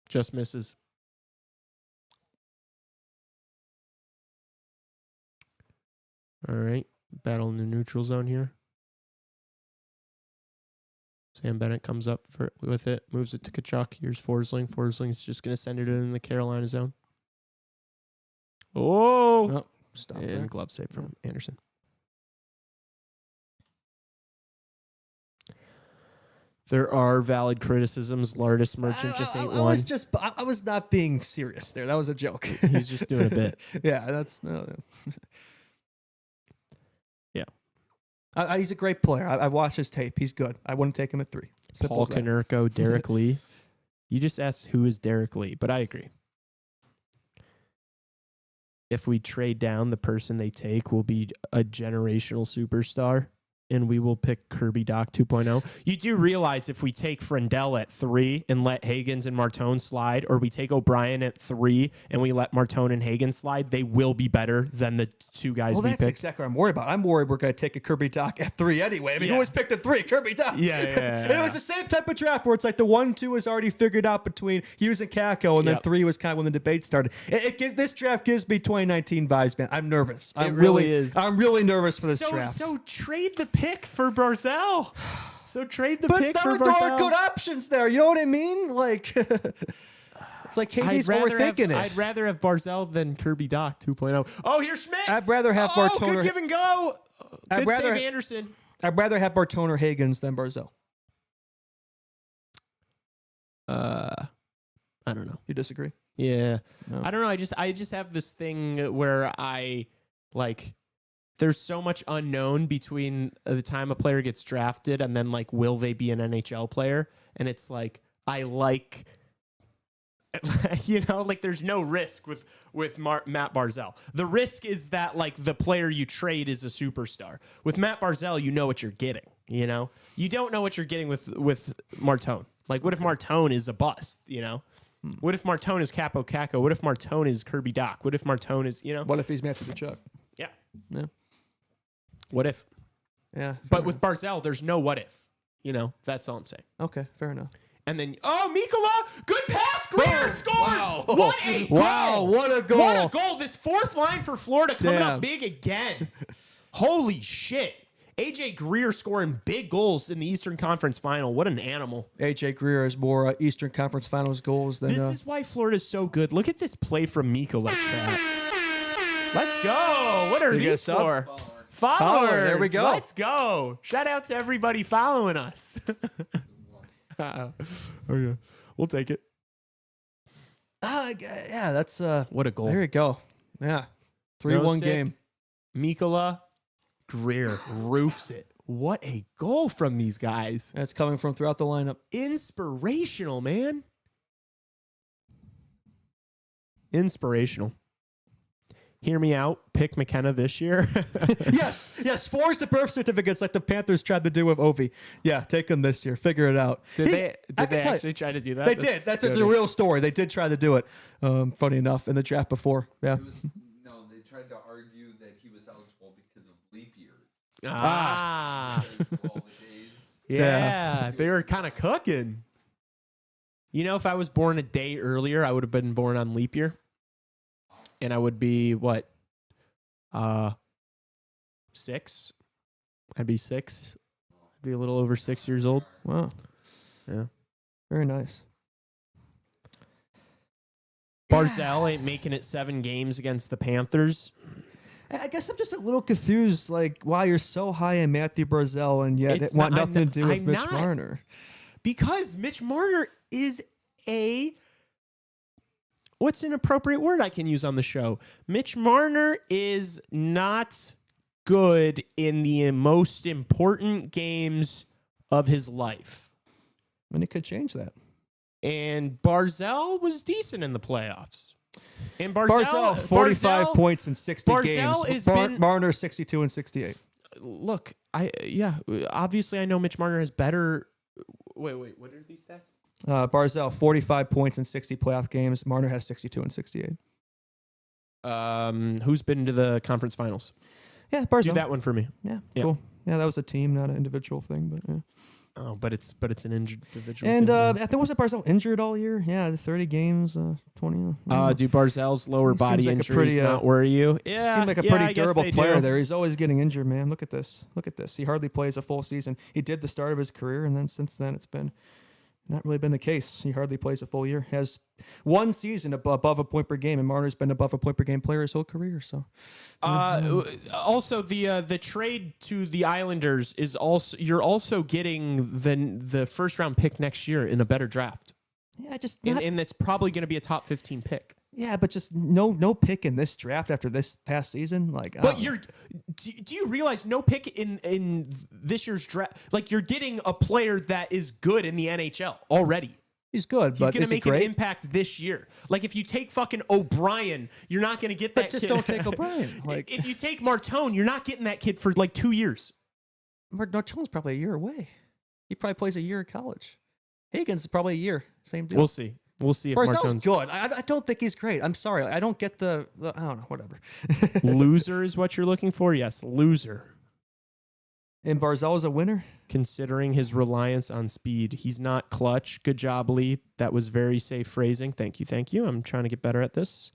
Just misses. All right. Battle in the neutral zone here. Sam Bennett comes up with it, moves it to Kachuk. Here's Forsling. Forsling's just going to send it in the Carolina zone. Oh. Stop And there. glove save from Anderson. There are valid criticisms. Lardis Merchant just ain't one. I was not being serious there. That was a joke. He's just doing a bit. Yeah, that's no. Yeah. He's a great player. I watched his tape. He's good. I wouldn't take him at 3. Simple Paul as that. Konerko, Derek Lee. You just asked who is Derek Lee, but I agree. If we trade down, the person they take will be a generational superstar, and we will pick Kirby Doc 2.0. You do realize if we take Frendell at 3 and let Hagens and Martone slide, or we take O'Brien at 3 and we let Martone and Hagens slide, they will be better than the 2 guys we that's picked. exactly what I'm worried about. I'm worried we're going to take a Kirby Doc at 3 anyway. I mean, who was picked at 3? Kirby Doc. Yeah. And it was the same type of draft where it's like the 1-2 is already figured out between Hughes and Kako, and then 3 was kind of when the debate started. This draft gives me 2019 vibes, man. I'm nervous. It really is. I'm really nervous for this draft. So trade the pick for Barzell. Trade the but pick for there are Barzell. good options there. You know what I mean? Like, it's like KD's overthinking it. I'd rather have Barzell than Kirby Doc 2.0. Oh, here's Schmidt. I'd rather have Bartone. Good give and go. Good save Anderson. I'd rather have Bartone or Hagens than Barzell. I don't know. You disagree? Yeah. No. I don't know. I just have this thing where I like. There's so much unknown between the time a player gets drafted and then like, will they be an NHL player? And it's like, I like, like there's no risk with Matt Barzell. The risk is that like the player you trade is a superstar. With Matt Barzell, you know what you're getting. You don't know what you're getting with Martone. Like, what if Martone is a bust? What if Martone is Capo Caco? What if Martone is Kirby Doc? What if Martone is What if he's Matthew Tkachuk? Yeah. Yeah. What if? Yeah. But with Barzell, there's no what if. That's all I'm saying. Okay, fair enough. And then, Mikkola, good pass, Greer scores. Wow. What a goal. Wow, what a goal. What a goal. This fourth line for Florida coming Damn. up big again. Holy shit. AJ Greer scoring big goals in the Eastern Conference Final. What an animal. AJ Greer has more Eastern Conference Finals goals than... This is why Florida's so good. Look at this play from Mikkola, chat. Let's go. What are these for? Followers. There we go. Let's go. Shout out to everybody following us. Okay. We'll take it. Yeah, that's... What a goal. There you go. Yeah. 3-1 game. Mikkola, Greer roofs it. What a goal from these guys. That's coming from throughout the lineup. Inspirational, man. Inspirational. Hear me out. Pick McKenna this year. Yes. Forge the birth certificates like the Panthers tried to do with Ovi. Yeah, take him this year. Figure it out. Did they actually try to do that? They did. That's a real story. They did try to do it. Funny enough, in the draft before. Yeah. They tried to argue that he was eligible because of leap years. Because of all the days. Yeah, they were kind of cooking. If I was born a day earlier, I would have been born on leap year. And I would be, 6? I'd be 6. I'd be a little over 6 years old. Wow. Yeah. Very nice. Barzell ain't making it 7 games against the Panthers. I guess I'm just a little confused, like, why you're so high in Matthew Barzell and yet want nothing to do with Mitch Marner. Because Mitch Marner is what's an appropriate word I can use on the show? Mitch Marner is not good in the most important games of his life. And it could change that. And Barzell was decent in the playoffs. And Barzell 45 points in 60 Barzell games. has Marner 62 and 68. Look, obviously I know Mitch Marner has better. Wait, what are these stats? Barzell 45 points in 60 playoff games. Marner has 62 and 68. Who's been to the conference finals? Yeah, Barzell. Do that one for me. Yeah, cool. Yeah, that was a team, not an individual thing, but yeah. Oh, but it's an individual. And thing, I think wasn't Barzell injured all year? Yeah, the 30 games, 20. Do Barzell's lower body like injuries not worry you? Yeah, seemed like a pretty durable player there. He's always getting injured, man. Look at this. He hardly plays a full season. He did the start of his career, and then since then it's been Not really been the case. He hardly plays a full year. Has one season above a point per game, and Marner's been above a point per game player his whole career. So, also the trade to the Islanders is also you're also getting the first round pick next year in a better draft. Yeah, just and it's probably going to be a top 15 pick. Yeah, but just no pick in this draft after this past season. Like, but do you realize no pick in this year's draft? Like, you're getting a player that is good in the NHL already. He's good, but he's going to make an impact this year. Like, if you take fucking O'Brien, you're not going to get that. But just kid. don't take O'Brien. Like, if you take Martone, you're not getting that kid for like 2 years. Martone's probably a year away. He probably plays a year in college. Hagen's probably a year. Same deal. We'll see. We'll see if Barzal's Martone's good. I don't think he's great. I'm sorry. I don't get the I don't know. Whatever. Loser is what you're looking for? Yes, loser. And Barzal is a winner? Considering his reliance on speed. He's not clutch. Good job, Lee. That was very safe phrasing. Thank you. Thank you. I'm trying to get better at this.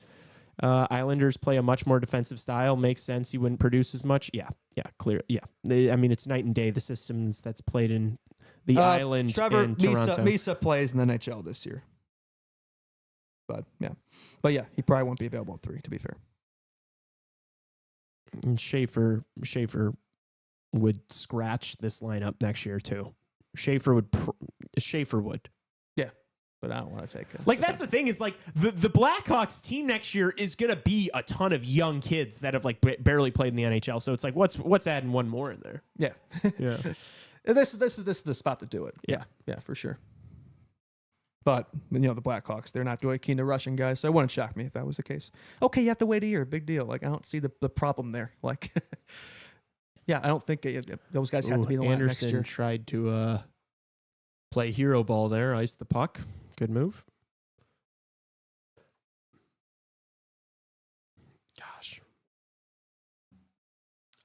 Islanders play a much more defensive style. Makes sense. He wouldn't produce as much. Yeah, clear. Yeah. I mean, it's night and day, the systems that's played in the island Trevor and Toronto. Misa plays in the NHL this year. But yeah, he probably won't be available at 3, to be fair. And Schaefer would scratch this lineup next year too. Schaefer would. Yeah, but I don't want to take it. Like, that's the thing is, like, the Blackhawks team next year is gonna be a ton of young kids that have like barely played in the NHL. So it's like, what's adding one more in there? Yeah, Yeah. This is the spot to do it. Yeah, for sure. But, the Blackhawks, they're not doing keen to rushing guys, so it wouldn't shock me if that was the case. Okay, you have to wait a year. Big deal. Like, I don't see the problem there. Like, yeah, I don't think those guys have to be in the line next year. Anderson tried to play hero ball there, ice the puck. Good move. Gosh.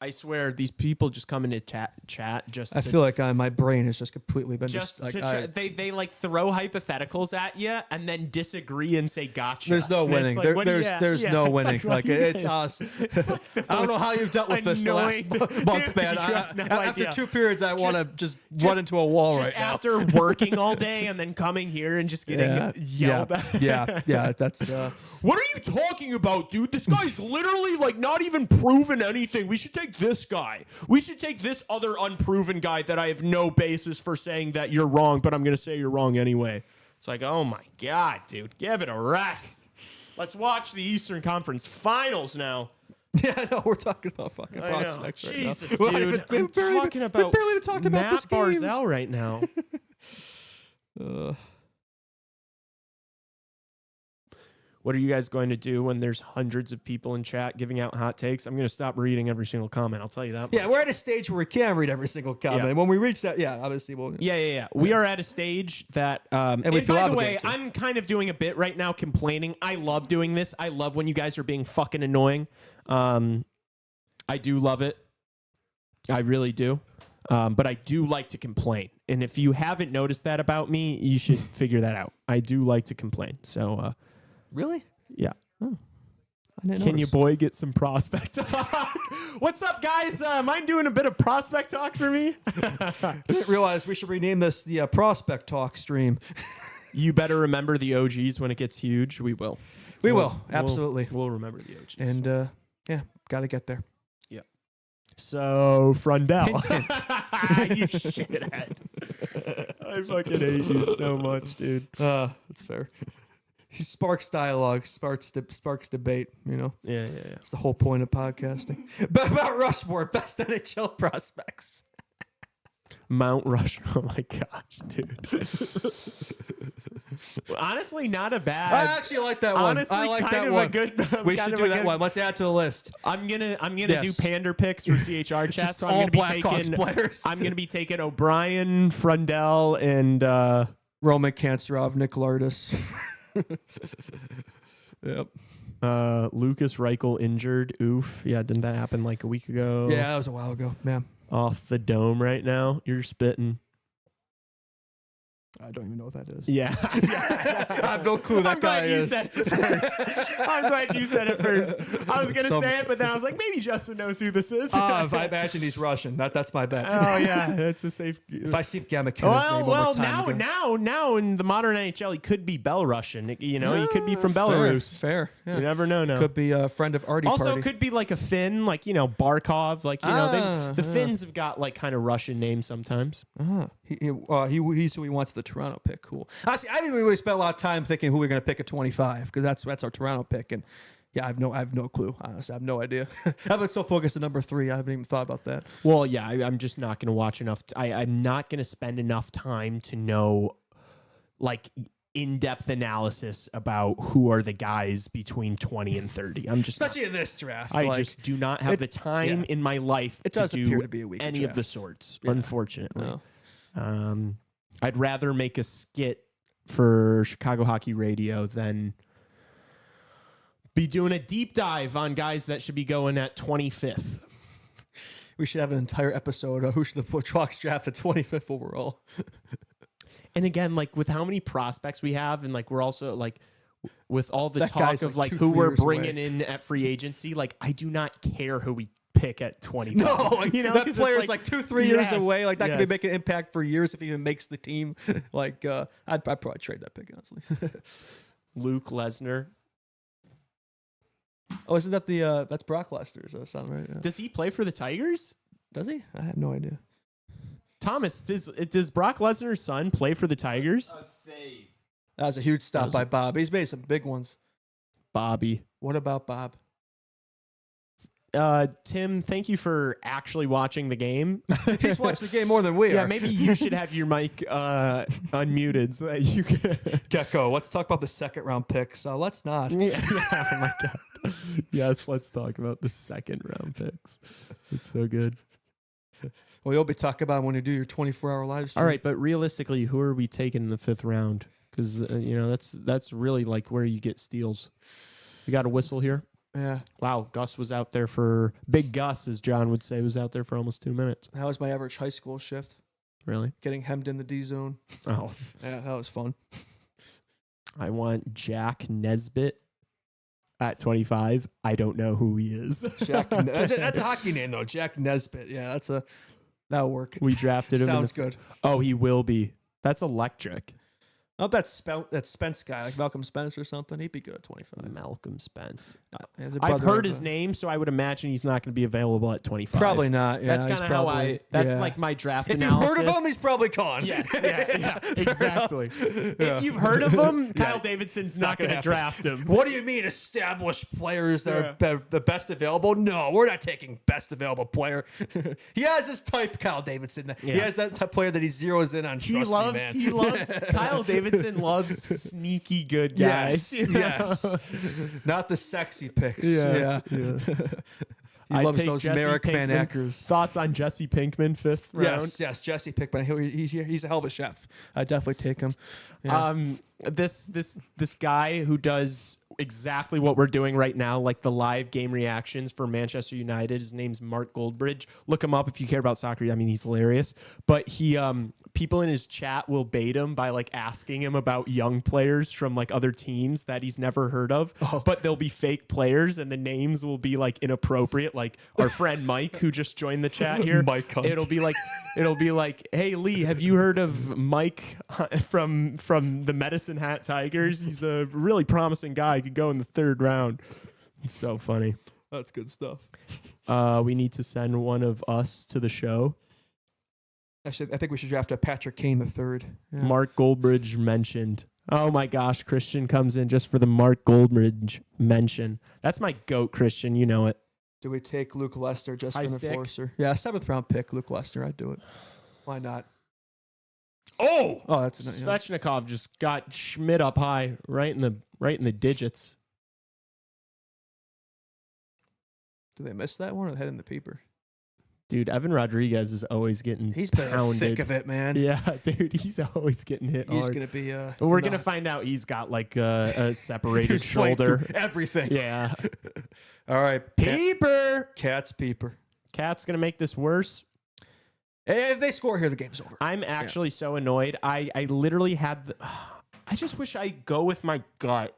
I swear, these people just come into chat just. I feel like my brain has just completely been they like throw hypotheticals at you and then disagree and say gotcha. There's no winning. Like, there's no winning. Like it's us. Like I don't know how you've dealt with this the last month, man. After 2 periods, I want to just run into a wall right now. After working all day and then coming here and just getting yelled at. Yeah. That's. What are you talking about, dude? This guy's literally like not even proven anything. We should take this guy. We should take this other unproven guy that I have no basis for saying that you're wrong, but I'm going to say you're wrong anyway. It's like, oh my God, dude, give it a rest. Let's watch the Eastern Conference Finals now. Yeah, no, we're talking about fucking prospects right Jesus, now. dude. I'm talking about Matt Barzal right now. What are you guys going to do when there's hundreds of people in chat giving out hot takes? I'm going to stop reading every single comment. I'll tell you that. Yeah, we're at a stage where we can't read every single comment. And when we reach that, obviously we'll. Yeah. We are at a stage that. And by the way, I'm kind of doing a bit right now complaining. I love doing this. I love when you guys are being fucking annoying. I do love it. I really do. But I do like to complain. And if you haven't noticed that about me, you should figure that out. I do like to complain. So. Really? Yeah. Oh, Can your boy get some prospect talk? What's up, guys? Mind doing a bit of prospect talk for me? I didn't realize we should rename this the prospect talk stream. You better remember the OGs when it gets huge. We will. We will. Absolutely. We'll remember the OGs. And got to get there. Yeah. So, Frundell. You shithead. I fucking hate you so much, dude. That's fair. He sparks dialogue, sparks debate, Yeah. It's the whole point of podcasting. But about Rushmore, best NHL prospects. Mount Rushmore. Oh, my gosh, dude. Honestly, not a bad. I actually like that one. Honestly, I like kind that of one. a good. We should do that one. Let's add to the list. I'm gonna do pander picks for CHR chat. So I'm gonna be taking players. I'm gonna be taking O'Brien, Frundell, and Roman Kantsarov, Nick Lardis. Yep. Lucas Reichel injured. Oof. Yeah, didn't that happen like a week ago? Yeah, that was a while ago. Man. Off the dome right now. You're spitting. I don't even know what that is. Yeah. I have no clue that guy is. I'm glad you said it first. I was going to say it, but then I was like, maybe Justin knows who this is. If I imagine he's Russian, that's my bet. Oh, yeah. That's a safe. If I see Gamma Kenna's name one more time. Now in the modern NHL, he could be Belarusian. You know, he could be from Belarus. Fair. Yeah. You never know. No. Could be a friend of Artie Also, Party. could be like a Finn, like, you know, Barkov. Like, you know, the Finns have got like kind of Russian names sometimes. He's who he wants the Toronto pick. Cool. Honestly, I didn't really spend a lot of time thinking who we're going to pick at 25 because that's our Toronto pick. And yeah, I have no clue. Honestly, I have no idea. I've been so focused on number 3. I haven't even thought about that. Well, yeah, I'm just not going to watch enough. I'm not going to spend enough time to know like in-depth analysis about who are the guys between 20 and 30. I'm just especially in this draft. I just do not have the time in my life it does to appear do to be a weak any draft. of the sorts, unfortunately. No. I'd rather make a skit for Chicago Hockey Radio than be doing a deep dive on guys that should be going at 25th. We should have an entire episode of who should the Blackhawks draft at 25th overall. And again, like with how many prospects we have, and like we're also like with all the That talk guy's of like like 2-3 who we're years bringing away. in at free agency, like I do not care who we pick at 25. No, you know, that 'cause it's player's like 2-3 years away. Like that could be yes. making an impact for years if he even makes the team. Like I'd probably trade that pick honestly. Luke Lesnar. Oh, isn't that the that's Brock Lesnar? Does that sound right? Yeah. Does he play for the Tigers? Does he? I have no idea. Thomas, does Brock Lesnar's son play for the Tigers? A save. That was a huge stop by Bob. He's made some big ones. Bobby. What about Bob? Tim, thank you for actually watching the game. He's watched the game more than we are. Yeah, maybe you should have your mic unmuted so that you can. Gecko, let's talk about the second round picks. Let's not. Yeah, oh my God. Yes, let's talk about the second round picks. It's so good. Well, you'll be talking about when you do your 24-hour live stream. All right, but realistically, who are we taking in the 5th round? Because you know that's really like where you get steals. We got a whistle here. Yeah. Wow, Gus was out there for Big Gus, as John would say, was out there for almost 2 minutes. That was my average high school shift. Really? Getting hemmed in the D zone. Oh, Yeah, that was fun. I want Jack Nesbitt at 25. I don't know who he is. Jack. That's a hockey name though. Jack Nesbitt. Yeah, that'll work. We drafted him. Sounds good. Oh, he will be. That's electric. Oh, that Spence guy, like Malcolm Spence or something. He'd be good at 25. Malcolm Spence. He has a I've brother heard of his a- name, so I would imagine he's not going to be available at 25. Probably not. Yeah, That's he's kind of how probably- that's yeah. like my draft If you've analysis. heard of him, he's probably gone. Yes, yeah, exactly. Yeah. If you've heard of him, Yeah. Kyle Davidson's not gonna going to happen. draft him. What do you mean established players that are the best available? No, we're not taking best available player. He has his type, Kyle Davidson. He Yeah. has that type player that he zeroes in on. Trust me, man. He loves Kyle Davidson loves sneaky good guys. Yes, you know? yes. Not the sexy picks. Yeah. He I'd loves take those Jesse Merrick Van Pinkman. Ackers. Thoughts on Jesse Pinkman, 5th round? Yes, Jesse Pinkman. He's a hell of a chef. I'd definitely take him. Yeah. This guy who does exactly what we're doing right now, like the live game reactions for Manchester United. His name's Mark Goldbridge. Look him up if you care about soccer. I mean, he's hilarious. But he people in his chat will bait him by like asking him about young players from like other teams that he's never heard of. But they'll be fake players and the names will be like inappropriate. Like our friend Mike, who just joined the chat here. Mike Hunt. It'll be like, hey Lee, have you heard of Mike from the Medicine Hat Tigers? He's a really promising guy. He could go in the 3rd round. It's so funny. That's good stuff. We need to send one of us to the show. I think we should draft a Patrick Kane III. Yeah. Mark Goldbridge mentioned. Oh my gosh, Christian comes in just for the Mark Goldbridge mention. That's my GOAT, Christian. You know it. Do we take Luke Lester just High for the stick? enforcer? Yeah, 7th round pick, Luke Lester. I'd do it. Why not? Oh, That's Svechnikov just got Schmidt up high, right in the digits. Did they miss that one or head in the peeper? Dude, Evan Rodriguez is always getting He's been in the pounded. thick of it, man. Yeah, dude, he's always getting hit He's hard. gonna be. But we're gonna find out he's got like a separated He's playing shoulder. through everything. Yeah, All right, Peeper. Cat's peeper. Cat's gonna make this worse. If they score here, the game's over. I'm actually so annoyed. I literally had I just wish I go with my gut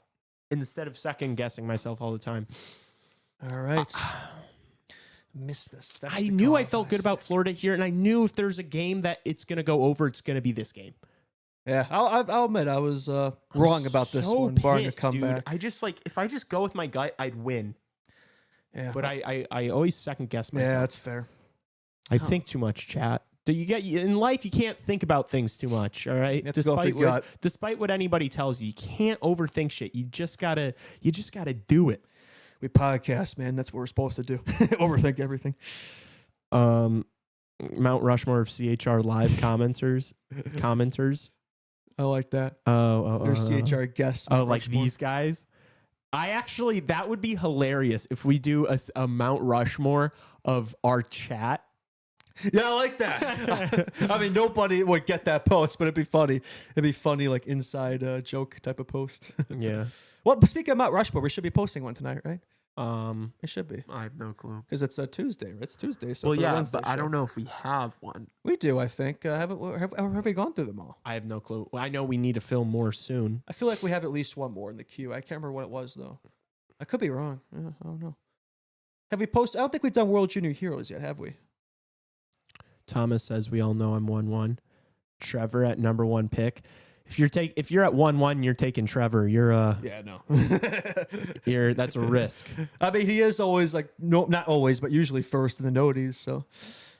instead of second guessing myself all the time. All right. Missed this. I knew I felt good about Florida here, and I knew if there's a game that it's going to go over, it's going to be this game. Yeah, I'll admit I was wrong about this one, barring a comeback. I just if I just go with my gut, I'd win. Yeah, but I always second guess myself. Yeah, that's fair. I think too much, chat. In life, you can't think about things too much. All right, despite what anybody tells you, you can't overthink shit. You just gotta do it. We podcast, man. That's what we're supposed to do. Overthink everything. Mount Rushmore of CHR live commenters. I like that. There's CHR guests. Oh, like these guys. That would be hilarious if we do a Mount Rushmore of our chat. Yeah, I like that. I mean, nobody would get that post, but it'd be funny. It'd be funny, like inside joke type of post. Yeah. Well, but speaking of Mount Rushmore, we should be posting one tonight, right? It should be. I have no clue. Because it's a Tuesday. It's Tuesday. So well, yeah, Wednesday but I don't know if we have one. We do, I think. Have we gone through them all? I have no clue. I know we need to film more soon. I feel like we have at least one more in the queue. I can't remember what it was, though. I could be wrong. Yeah, I don't know. Have we posted? I don't think we've done World Junior Heroes yet, have we? Thomas says we all know I'm 1-1. Trevor at number 1 pick. If you're at 1-1, you're taking Trevor. You're no. That's a risk. I mean, he is always not always, but usually first in the noties. So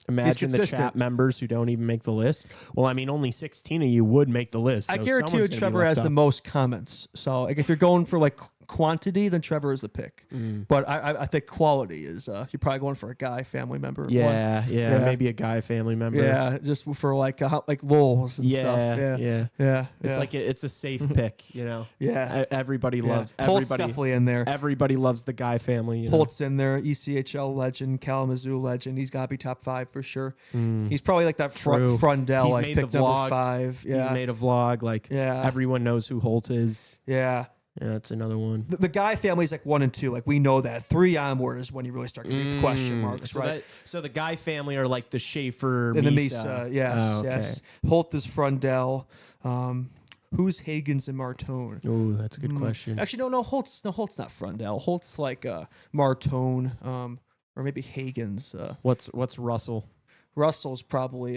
imagine the chat members who don't even make the list. Well, I mean, only 16 of you would make the list. So I guarantee you, Trevor has the most comments. So if you're going for quantity, then Trevor is the pick. But I think quality is you're probably going for a guy family member. Yeah, maybe a guy family member. Yeah, just for like lols and stuff. Yeah. It's a safe pick, you know. Yeah, everybody loves Holt's definitely in there. Everybody loves the guy family. Holt's in there, ECHL legend, Kalamazoo legend. He's got to be top 5 for sure. He's probably like that Frondell. He's made the vlog. 5. Yeah, he's made a vlog. Everyone knows who Holt is. Yeah. Yeah, that's another one. The guy family is 1 and 2. We know that 3 onward is when you really start getting question marks, right? So the guy family are like the Schaefer, and Misa. The Misa, yes, yes. Holt is Frondell. Who's Hagens and Martone? Oh, that's a good question. Actually, no. Holt's not Frondell. Holt's like Martone, or maybe Hagens. What's Russell? Russell's probably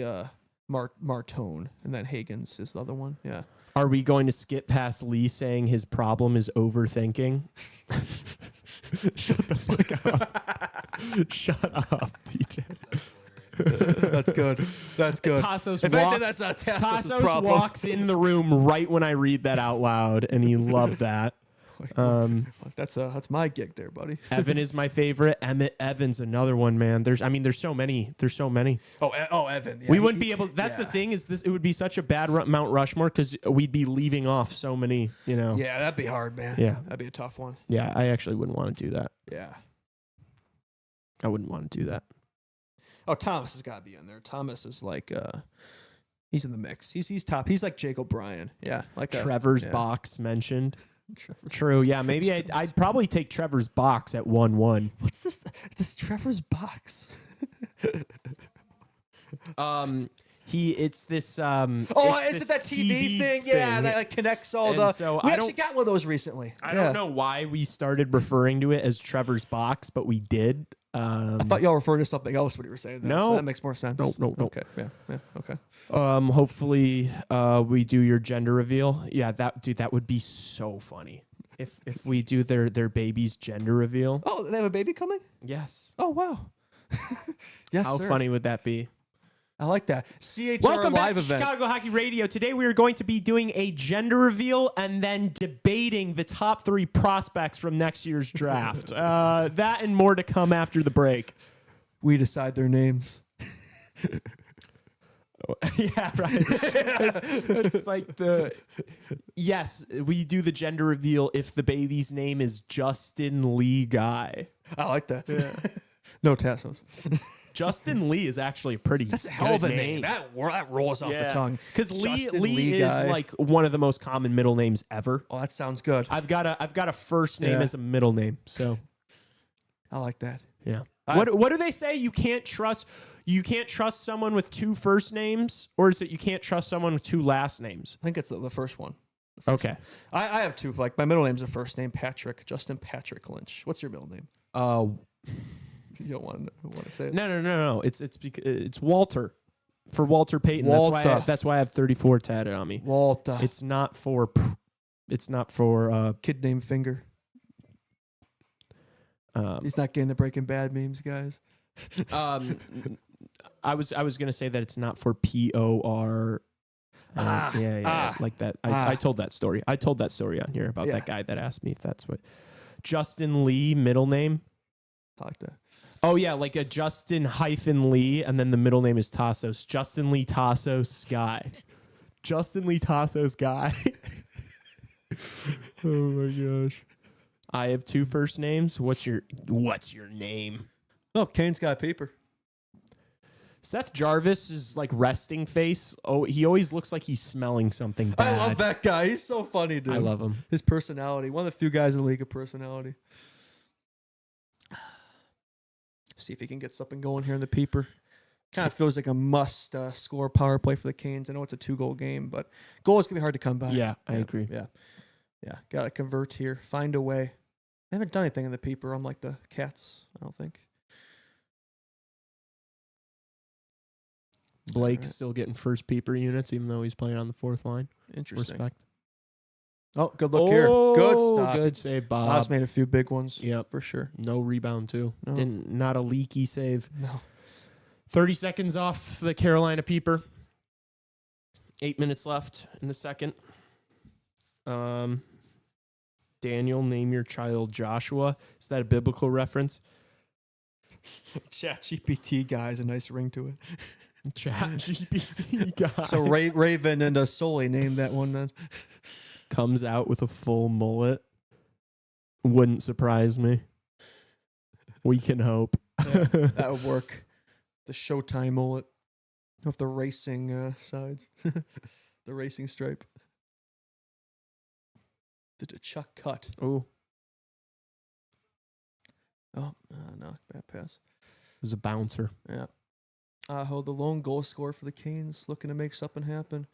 Martone, and then Hagens is the other one. Yeah. Are we going to skip past Lee saying his problem is overthinking? Shut the fuck up. Shut up, DJ. That's good. That's good. Tassos walks in the room right when I read that out loud, and he loved that. That's my gig there, buddy. Evan is my favorite. Evan's another one, man. There's so many. Oh, Evan. Yeah, we wouldn't be able. That's the thing is this. It would be such a bad Mount Rushmore because we'd be leaving off so many. You know. Yeah, that'd be hard, man. Yeah, that'd be a tough one. Yeah, I actually wouldn't want to do that. Yeah, I wouldn't want to do that. Oh, Thomas has got to be in there. Thomas is he's in the mix. He's top. He's like Jake O'Brien. Yeah, Trevor's box mentioned. True. Yeah, maybe I'd probably take Trevor's box at 1-1. What's this? This Trevor's box. It's this. Is it that TV thing? Yeah, that connects all the. So we actually got one of those recently. I don't know why we started referring to it as Trevor's box, but we did. I thought y'all referred to something else when you were saying that. No, so that makes more sense. No. Okay. Yeah. Okay. Hopefully, we do your gender reveal. Yeah, that would be so funny if we do their baby's gender reveal. Oh, they have a baby coming? Yes. Oh wow. Yes. How funny would that be? I like that. CHR Welcome live back to event. Chicago Hockey Radio. Today we are going to be doing a gender reveal and then debating the top 3 prospects from next year's draft. That and more to come after the break. We decide their names. Yeah, right. It's like yes, we do the gender reveal if the baby's name is Justin Lee Guy. I like that. Yeah. No Tassos. Justin Lee is actually a pretty That's a hell of a name. That rolls off the tongue. Because Lee is like one of the most common middle names ever. Oh, that sounds good. I've got a first name as a middle name, so I like that. Yeah. What do they say? You can't trust you can't trust someone with 2 first names, or is it you can't trust someone with 2 last names? I think it's the first one. Okay. I have 2. Like my middle name's a first name, Patrick, Justin Patrick Lynch. What's your middle name? You don't want to say it. No. It's Walter, for Walter Payton. Walter. That's why I have 34 tatted on me. Walter. It's not for Kid named Finger. He's not getting the Breaking Bad memes, guys. I was gonna say that it's not for POR. Like that. I told that story. I told that story on here about that guy that asked me if that's what Justin Lee middle name. I like that. Oh yeah, like a Justin -Lee, and then the middle name is Tassos. Justin Lee Tassos guy. Justin Lee Tassos guy. Oh my gosh. I have 2 first names. What's your name? Oh, Kane's got a paper. Seth Jarvis' like resting face. Oh, he always looks like he's smelling something bad. I love that guy. He's so funny, dude. I love him. His personality. One of the few guys in the league of personality. See if he can get something going here in the peeper. Kind of feels like a must score power play for the Canes. I know it's a 2-goal game, but goals can be hard to come by. Yeah, I agree. Yeah. Got to convert here. Find a way. I haven't done anything in the peeper unlike the Cats, I don't think. Blake's still getting first peeper units, even though he's playing on the 4th line. Interesting. Respect. Oh, good look here. Good stop. Good save, Bob. Bob's made a few big ones. Yep. For sure. No rebound, too. No. Not a leaky save. No. 30 seconds off the Carolina peeper. 8 minutes left in the second. Daniel, name your child Joshua. Is that a biblical reference? ChatGPT guy has a nice ring to it. ChatGPT guy. So Raven and Sully named that one then. Comes out with a full mullet. Wouldn't surprise me. We can hope. Yeah, that would work. The Showtime mullet. With the racing sides. The racing stripe. Did a Chuck cut. Oh. Oh, no. Bad pass. It was a bouncer. Yeah. Aho, the lone goal scorer for the Canes, looking to make something happen.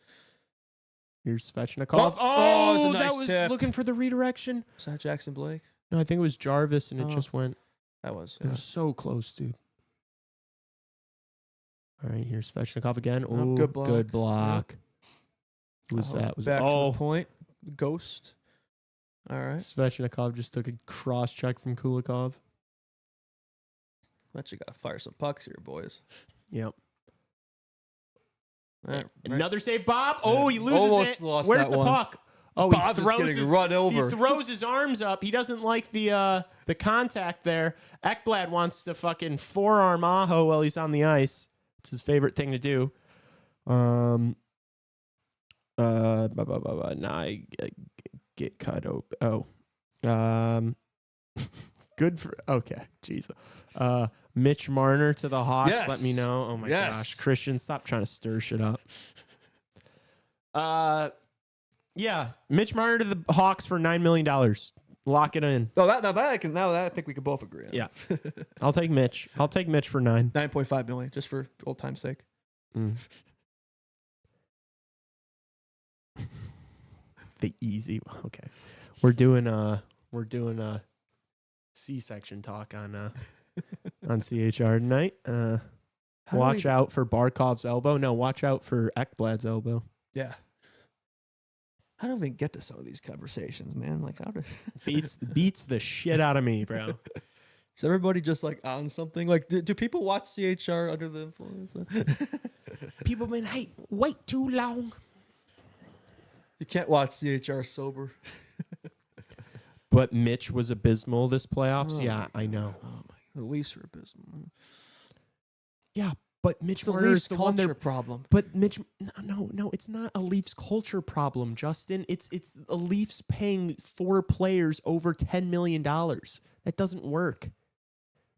Here's Svechnikov. Oh, it was a nice that was tip. looking for the redirection. Was that Jackson Blake? No, I think it was Jarvis, and it just went. That was. It was so close, dude. All right, here's Svechnikov again. Oh, good block. Good block. Who was that? Was back it? to the point. The ghost. All right. Svechnikov just took a cross check from Kulikov. But you got to fire some pucks here, boys. Yep. Right. Another save, Bob. Oh, he loses Almost it. lost Where's that the one. puck? Oh, Bob he is throws getting run over. He throws his arms up. He doesn't like the contact there. Ekblad wants to fucking forearm Aho while he's on the ice. It's his favorite thing to do. Nah, I get cut open. Oh. Good for okay, Jesus. Mitch Marner to the Hawks. Yes. Let me know. Oh my gosh, Christian, stop trying to stir shit up. Yeah, Mitch Marner to the Hawks for $9 million. Lock it in. Oh, that I think we could both agree on. Yeah, I'll take Mitch. I'll take Mitch for 9. 9.5 million, just for old time's sake. The easy. Okay, we're doing a C-section talk on CHR tonight. Watch out for Barkov's elbow. No, watch out for Ekblad's elbow. Yeah. How do we get to some of these conversations, man? Like, how do beats the shit out of me, bro. Is everybody just like on something? Like, do people watch CHR under the influence? People been wait too long. You can't watch CHR sober. But Mitch was abysmal this playoffs. Yeah, I know. Oh my! The Leafs are abysmal. Yeah, but Mitch It's a Marner is Leafs the one culture that problem. But Mitch, no, it's not a Leafs culture problem, Justin. It's a Leafs paying 4 players over $10 million. That doesn't work,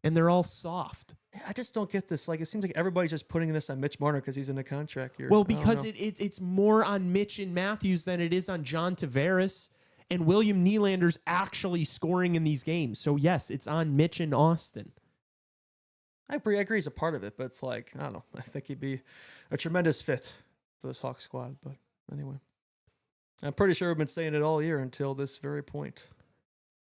and they're all soft. I just don't get this. Like, it seems like everybody's just putting this on Mitch Marner because he's in a contract here. Well, because it's more on Mitch and Matthews than it is on John Tavares and William Nylander's actually scoring in these games. So yes, it's on Mitch and Austin. I agree he's a part of it, but it's like, I don't know. I think he'd be a tremendous fit for this Hawk squad. But anyway, I'm pretty sure we've been saying it all year until this very point.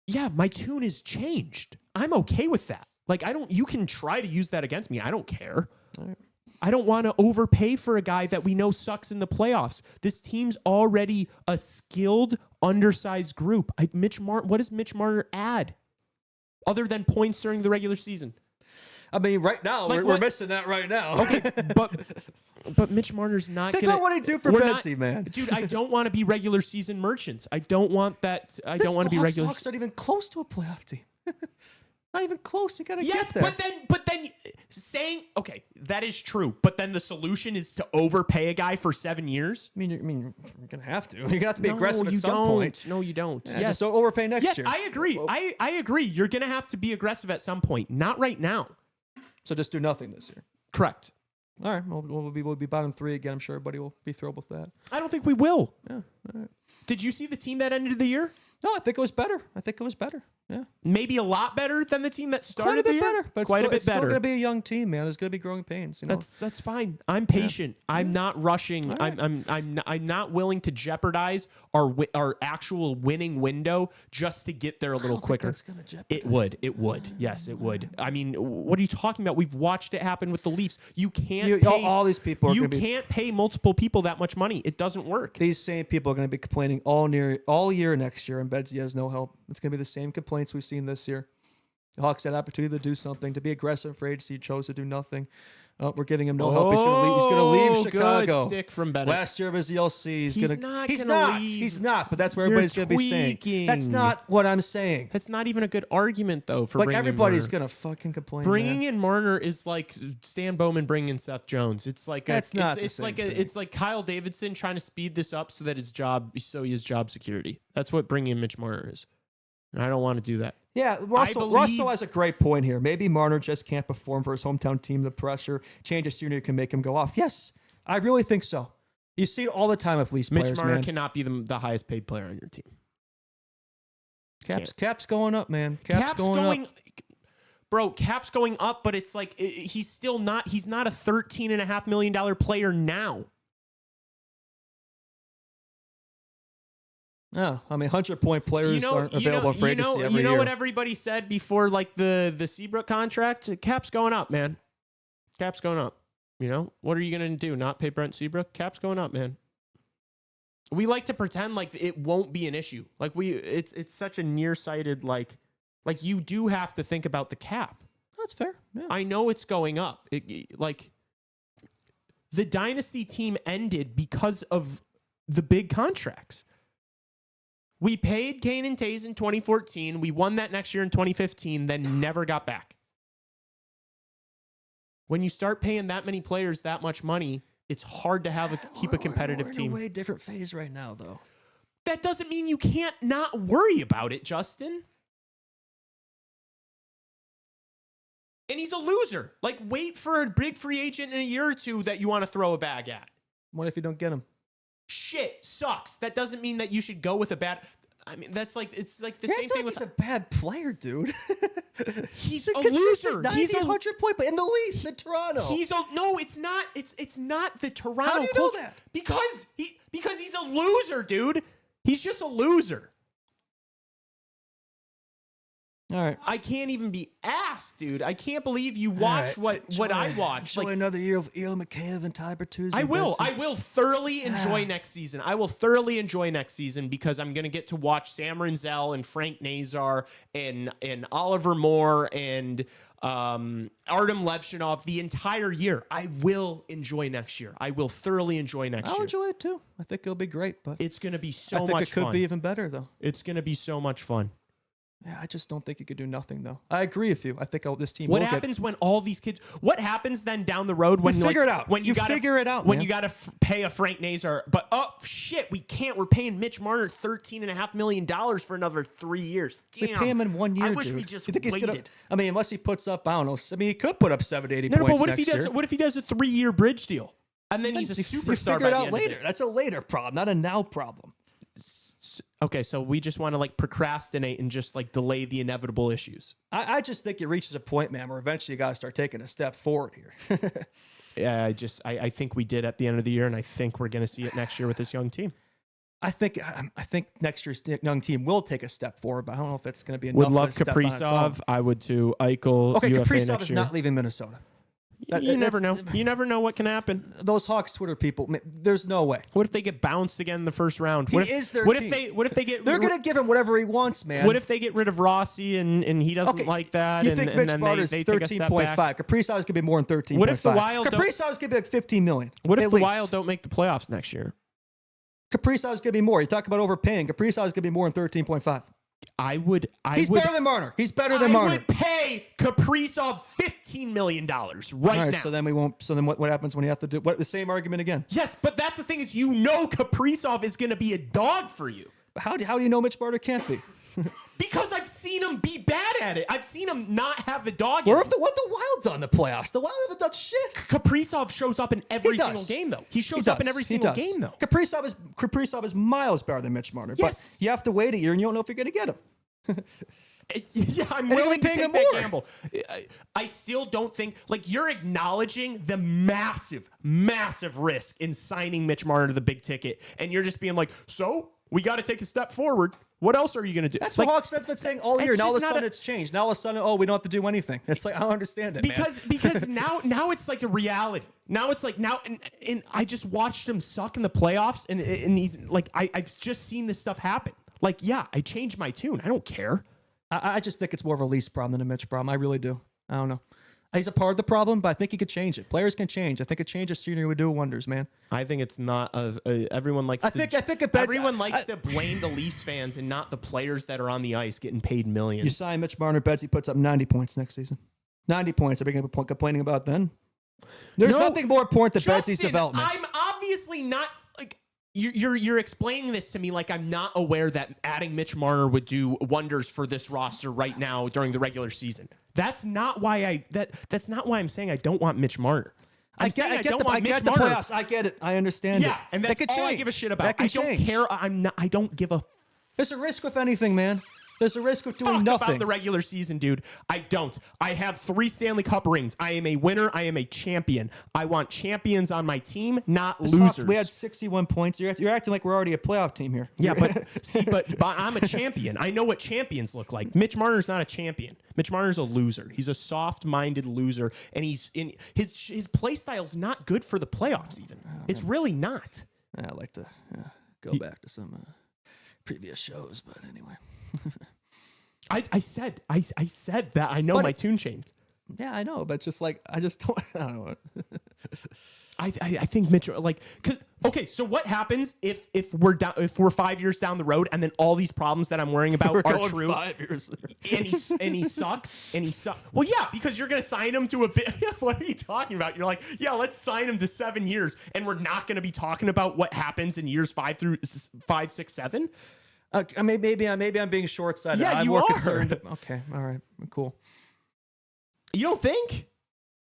Yeah, my tune has changed. I'm okay with that. Like, you can try to use that against me. I don't care. All right. I don't want to overpay for a guy that we know sucks in the playoffs. This team's already a skilled, undersized group. What does Mitch Marner add other than points during the regular season? I mean, right now, we're missing that right now. Okay, but Mitch Marner's not Think going to... about what he do for Betsy, man. Dude, I don't want to be regular season merchants. I don't want that. I don't want to be regular... Hawks aren't even close to a playoff team. Not even close. You got to get there. but then saying... Okay, that is true. But then the solution is to overpay a guy for 7 years? I mean, you're going to have to. You're going to have to be aggressive at some point. No, you don't. Yeah, just don't overpay next year. Yes, I agree. I agree. You're going to have to be aggressive at some point. Not right now. So just do nothing this year. Correct. All right. We'll be bottom 3 again. I'm sure everybody will be thrilled with that. I don't think we will. Yeah. All right. Did you see the team that ended the year? No, I think it was better. Yeah. Maybe a lot better than the team that started the year. Better, but quite a bit it's still better. going to be a young team, man. There's going to be growing pains. You know? That's fine. I'm patient. Yeah. I'm not rushing. Right. I'm not willing to jeopardize our actual winning window just to get there a little quicker. That's going to jeopardize. It would. Yes, it would. I mean, what are you talking about? We've watched it happen with the Leafs. You can't pay all these people. You can't pay multiple people that much money. It doesn't work. These same people are going to be complaining all year next year, and Bedsy has no help. It's going to be the same complaints we've seen this year. The Hawks had opportunity to do something, to be aggressive for agency, chose to do nothing. We're giving him no help. He's going to leave Chicago. Good stick from Bennett. Last year of his ELC. He's not. He's not. But that's where everybody's going to be saying. That's not what I'm saying. That's not even a good argument, though. For like bringing everybody's going to fucking complain. Bringing in Marner is like Stan Bowman bringing in Seth Jones. It's like it's like Kyle Davidson trying to speed this up so that he has job security. That's what bringing in Mitch Marner is. And I don't want to do that. Yeah, Russell has a great point here. Maybe Marner just can't perform for his hometown team. The pressure, change of scenery can make him go off. Yes, I really think so. You see it all the time with Leafs players, Mitch Marner man. Cannot be the highest paid player on your team. Cap's going up, man. Cap's going up. Bro, Cap's going up, but it's like he's not a $13.5 million player now. No, I mean 100-point players aren't available for agency every year. You know what everybody said before, like the Seabrook contract? Cap's going up, man. Cap's going up. You know what are you gonna do? Not pay Brent Seabrook? Cap's going up, man. We like to pretend like it won't be an issue. Like it's such a nearsighted like you do have to think about the cap. That's fair. Yeah. I know it's going up. Like the dynasty team ended because of the big contracts. We paid Kane and Tays in 2014. We won that next year in 2015, then never got back. When you start paying that many players that much money, it's hard to keep a competitive team. We're in a way different phase right now, though. That doesn't mean you can't not worry about it, Justin. And he's a loser. Like, wait for a big free agent in a year or two that you want to throw a bag at. What if you don't get him? Shit sucks. That doesn't mean that you should go with a bad. I mean, it's like the same thing with. He's a bad player, dude. He's a loser. He's a 100-point player in the Leafs in Toronto. No. It's not. It's not the Toronto. How do you know that? Because he's a loser, dude. He's just a loser. All right. I can't even be asked, dude. I can't believe you watched what I watched. Enjoy another year of Eel McCabe and Ty Bertuzzi. I will thoroughly enjoy next season. I will thoroughly enjoy next season because I'm going to get to watch Sam Renzel and Frank Nazar and Oliver Moore and Artem Levshinov the entire year. I will enjoy next year. I will thoroughly enjoy next year. I'll enjoy it too. I think it'll be great, but it's going to be so much fun. I think it could be even better, though. It's going to be so much fun. Yeah, I just don't think you could do nothing, though. I agree with you. I think this team. What happens when all these kids? What happens then down the road when you figure it out? When you figure it out, when you got to pay a Frank Nazar, but shit, we can't. We're paying Mitch Marner $13.5 million for another 3 years. Damn. We pay him in 1 year. I wish we just waited. I mean, unless he puts up, I don't know. I mean, he could put up 70-80 No, points. but what next if he does? year. What if he does a 3-year bridge deal? And then he's a superstar. You figure it out later. That's a later problem, not a now problem. Okay, so we just want to like procrastinate and just like delay the inevitable issues. I just think it reaches a point, man, where eventually you got to start taking a step forward here. Yeah, I think we did at the end of the year, and I think we're going to see it next year with this young team. I think next year's young team will take a step forward, but I don't know if it's going to be enough. Would love to step on its own. Kaprizov. I would too. Eichel. Okay, UFA Kaprizov next is year. not leaving Minnesota. You never know. You never know what can happen. Those Hawks Twitter people, there's no way. What if they get bounced again in the first round? He What if, is their what team. If they get? They're going to give him whatever he wants, man. What if they get rid of Rossi and he doesn't like that? You and, think and Mitch then Marner's they take a step 13.5? back? Kaprizov is going to be more than 13.5. What if the Wild don't- Kaprizov is going to be like 15 million. What if at the least. Wild don't make the playoffs next year? Kaprizov is going to be more. You talk about overpaying. Kaprizov is going to be more than 13.5. He's better than Marner. He's better than Marner. I would pay Kaprizov $15 million right All right, now. so then we won't. So then what happens when you have to do the same argument again? Yes, but that's the thing is Kaprizov is going to be a dog for you. How do you know Mitch Marner can't be? Because I've seen him be bad at it. I've seen him not have the dog. What the Wild done in the playoffs? The Wild haven't done shit. Kaprizov shows up in every single game, though. He shows up in every single game, though. Kaprizov is miles better than Mitch Marner. Yes. But you have to wait a year, and you don't know if you're going to get him. Yeah, I'm you're willing to paying take him that more. gamble. I still don't think, like, you're acknowledging the massive, massive risk in signing Mitch Marner to the big ticket, and you're just being like, so we got to take a step forward. What else are you going to do? That's like, what Hawks fans been saying all year. it's Now all of a just not sudden a- it's changed. Now all of a sudden, we don't have to do anything. It's like I don't understand it, because now it's like a reality. Now it's like and I just watched him suck in the playoffs, and he's like I've just seen this stuff happen. Like, yeah, I changed my tune. I don't care. I just think it's more of a Leafs problem than a Mitch problem. I really do. I don't know. He's a part of the problem, but I think he could change it. Players can change. I think a change of scenery would do wonders, man. I think it's not. Everyone likes. I think everyone likes to blame the Leafs fans and not the players that are on the ice getting paid millions. You sign Mitch Marner, bets he puts up 90 points next season. 90 points. Are we going to be complaining about then? There's nothing more important than Betsy's development. I'm obviously not like you're explaining this to me like I'm not aware that adding Mitch Marner would do wonders for this roster right now during the regular season. That's not why that's not why I'm saying I don't want Mitch Marner. I get the playoffs. I get it. I understand it. Yeah, and that's all I give a shit about. I don't care. I don't give a. There's a risk with anything, man. There's a risk with doing Fuck nothing. about the regular season, dude. I don't. I have 3 Stanley Cup rings. I am a winner. I am a champion. I want champions on my team, not losers. We had 61 points. You're acting like we're already a playoff team here. Yeah, but but I'm a champion. I know what champions look like. Mitch Marner's not a champion. Mitch Marner's a loser. He's a soft-minded loser, and he's in his play style's not good for the playoffs. Even it's really not. I'd like to go back to some previous shows, but anyway. I said that I know my tune changed. Yeah, I know, but just like I don't know. I think Mitch okay. So what happens if we're 5 years down the road and then all these problems that I'm worrying about are true? 5 years. and he sucks. Well, yeah, because you're gonna sign him to a bit. What are you talking about? You're like, yeah, let's sign him to 7 years, and we're not gonna be talking about what happens in years 5 through 5, 6, 7. Maybe I'm being short-sighted. Yeah, I'm you more are. concerned. Okay, all right, cool. You don't think?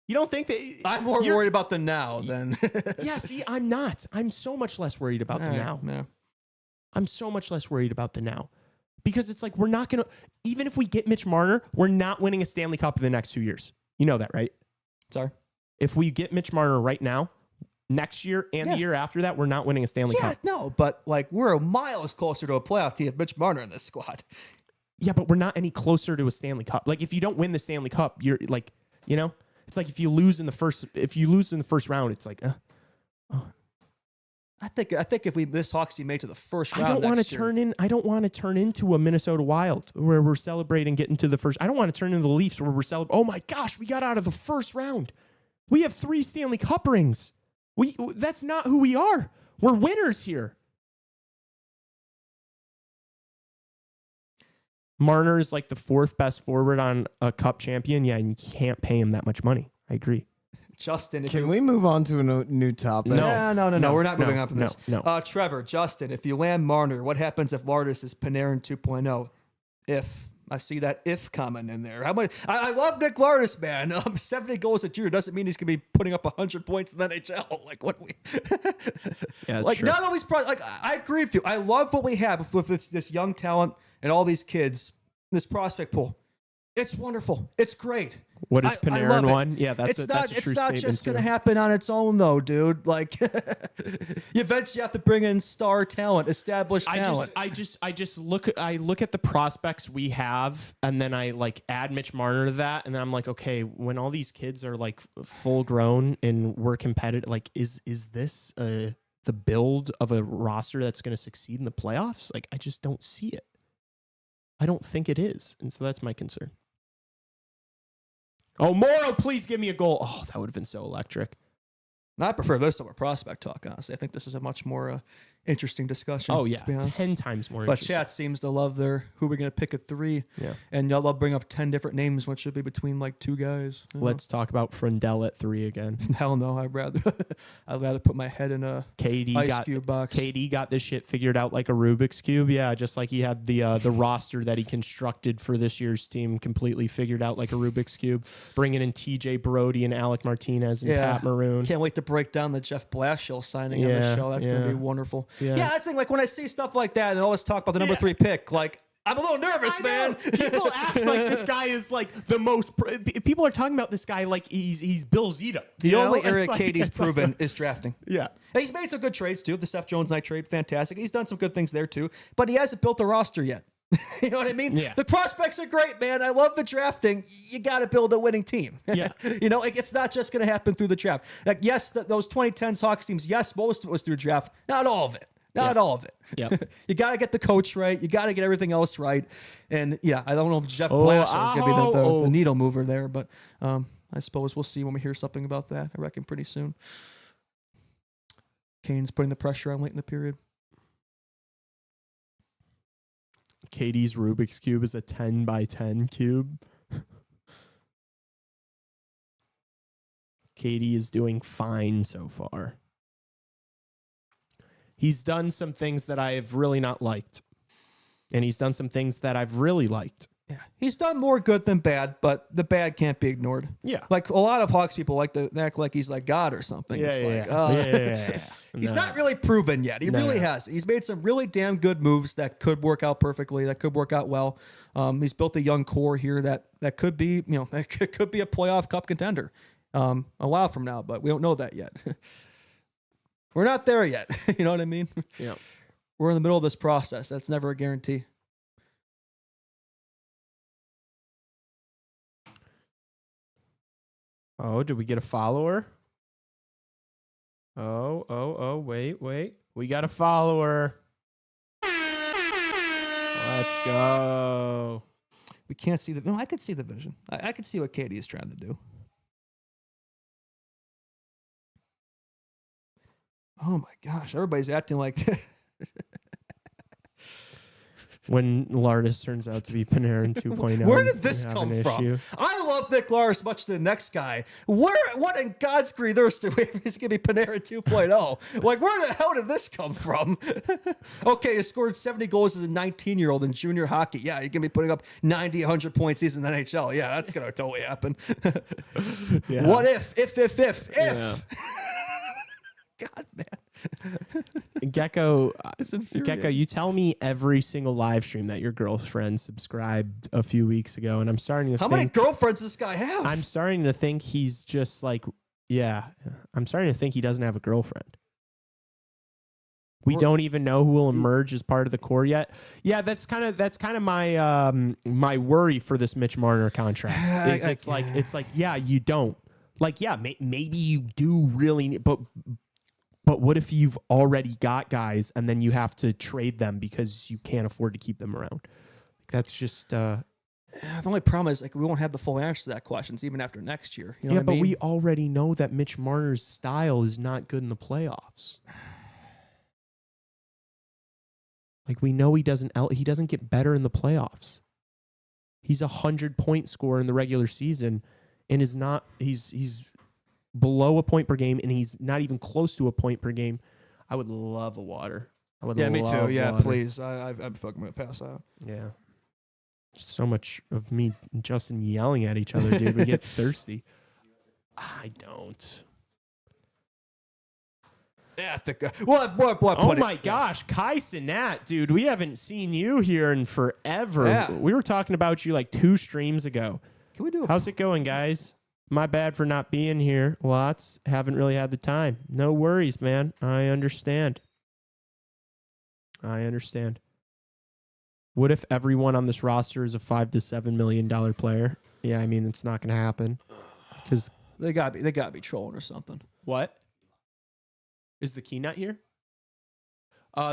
You don't think that I'm more worried about the now than. Yeah, see, I'm not. I'm so much less worried about the now. Yeah. I'm so much less worried about the now. Because it's like we're not going to, even if we get Mitch Marner, we're not winning a Stanley Cup in the next 2 years. You know that, right? Sorry? If we get Mitch Marner right now, next year and the year after that, we're not winning a Stanley Cup. No, but like we're miles closer to a playoff team with Mitch Marner in this squad. Yeah, but we're not any closer to a Stanley Cup. Like if you don't win the Stanley Cup, you're like, you know, it's like if you lose in the first round, it's like, I think if this Hawks team made it to the first round, I don't want to turn into a Minnesota Wild where we're celebrating getting to the first. I don't want to turn into the Leafs where we're celebrating. Oh my gosh, we got out of the first round. We have 3 Stanley Cup rings. That's not who we are. We're winners here. Marner is like the 4th best forward on a cup champion. Yeah, and you can't pay him that much money. I agree. Justin, Can we move on to a new topic? No. We're not moving on from this. No. Trevor, Justin, if you land Marner, what happens if Vardis is Panarin 2.0? If I see that if comment in there. How many? I love Nick Lardis, man. 70 goals at junior doesn't mean he's gonna be putting up 100 points in the NHL. Like what we? Yeah, like true. not always. Like I agree with you. I love what we have with this young talent and all these kids. This prospect pool. It's wonderful. It's great. What is I Panarin love it. one? Yeah, that's a true It's not statement just going to too. happen on its own, though, dude. Like, eventually you have to bring in star talent, established talent. I just look at the prospects we have, and then I like add Mitch Marner to that, and then I'm like, okay, when all these kids are like full grown and we're competitive, like, is this the build of a roster that's going to succeed in the playoffs? Like, I just don't see it. I don't think it is, and so that's my concern. Oh, Morrow, please give me a goal. Oh, that would have been so electric. I prefer this over prospect talk, honestly. I think this is a much more interesting discussion. Oh, yeah, to be honest. 10 times more But interesting. chat seems to love their who we're going to pick at 3. Yeah. And y'all love bring up 10 different names, which should be between like 2 guys. You know? Let's talk about Frundell at 3 again. Hell no, I'd rather put my head in a ice cube box. KD got this shit figured out like a Rubik's Cube. Yeah, just like he had the roster that he constructed for this year's team completely figured out like a Rubik's Cube. Bringing in TJ Brody and Alec Martinez and Pat Maroon. Can't wait to break down the Jeff Blashill signing on the show. That's going to be wonderful. Yeah. That's the thing. Like when I see stuff like that and always talk about the number 3 pick, like I'm a little nervous, man. People act like this guy is like the most. People are talking about this guy like he's Bill Zito. The only area It's like- Katie's it's like- proven is drafting. Yeah. And he's made some good trades too. The Seth Jones night trade, fantastic. He's done some good things there too, but he hasn't built a roster yet. You know what I mean? Yeah. The prospects are great, man. I love the drafting. You got to build a winning team. Yeah. You know, like it's not just going to happen through the draft. Like, yes, those 2010s Hawks teams, yes, most of it was through draft. Not all of it. Not all of it. Yep. You got to get the coach right. You got to get everything else right. And yeah, I don't know if Jeff Blashill is going to be the needle mover there, but I suppose we'll see when we hear something about that. I reckon pretty soon. Kane's putting the pressure on late in the period. Katie's Rubik's Cube is a 10 by 10 cube. Katie is doing fine so far. He's done some things that I have really not liked. And he's done some things that I've really liked. Yeah, he's done more good than bad, but the bad can't be ignored. Yeah. Like a lot of Hawks people like to act like he's like God or something. He's not really proven yet. He really has. He's made some really damn good moves that could work out perfectly, that could work out well. He's built a young core here that could be, you know, that could be a playoff cup contender a while from now, but we don't know that yet. We're not there yet. You know what I mean? Yeah. We're in the middle of this process. That's never a guarantee. Oh, did we get a follower? Wait. We got a follower. Let's go. We can't see the... No, I could see the vision. I could see what Katie is trying to do. Oh my gosh, everybody's acting like... When Lardis turns out to be Panarin 2.0. Where did this we have come an from? issue. I love Nick Lardis much to the next guy. What in God's green earth is going to be Panarin 2.0? Like, where the hell did this come from? Okay, he scored 70 goals as a 19-year-old in junior hockey. Yeah, you're going to be putting up 90, 100 points in the NHL. Yeah, that's going to totally happen. Yeah. What if? Yeah. God, man. Gecko, It's infuriating. Gecko, you tell me every single live stream that your girlfriend subscribed a few weeks ago, and I'm starting to How think... many girlfriends does this guy have? I'm starting to think he's just like... Yeah, I'm starting to think he doesn't have a girlfriend. We don't even know who will emerge as part of the core yet. Yeah, that's kind of my my worry for this Mitch Marner contract. Is it's like yeah, you don't. Like, yeah, maybe you do really need, but what if you've already got guys and then you have to trade them because you can't afford to keep them around? That's just the only problem is like we won't have the full answers to that questions even after next year. You know what I but mean? we already know that Mitch Marner's style is not good in the playoffs. Like, we know he doesn't get better in the playoffs. He's 100-point scorer in the regular season and is not he's below a point per game, and he's not even close to a point per game. I would love a water. Yeah, me too. Yeah, water. please. I'm fucking gonna pass out. Yeah. So much of me and Justin yelling at each other, dude. We get thirsty. I don't. Yeah, I think. What? Oh my gosh, Kai Sinat, dude. We haven't seen you here in forever. Yeah. We were talking about you like 2 streams ago. Can we do? How's it going, guys? My bad for not being here. Lots. Haven't really had the time. No worries, man. I understand. What if everyone on this roster is a $5 to $7 million player? Yeah, I mean it's not going to happen. Because They got to be trolling or something. what is the key nut here?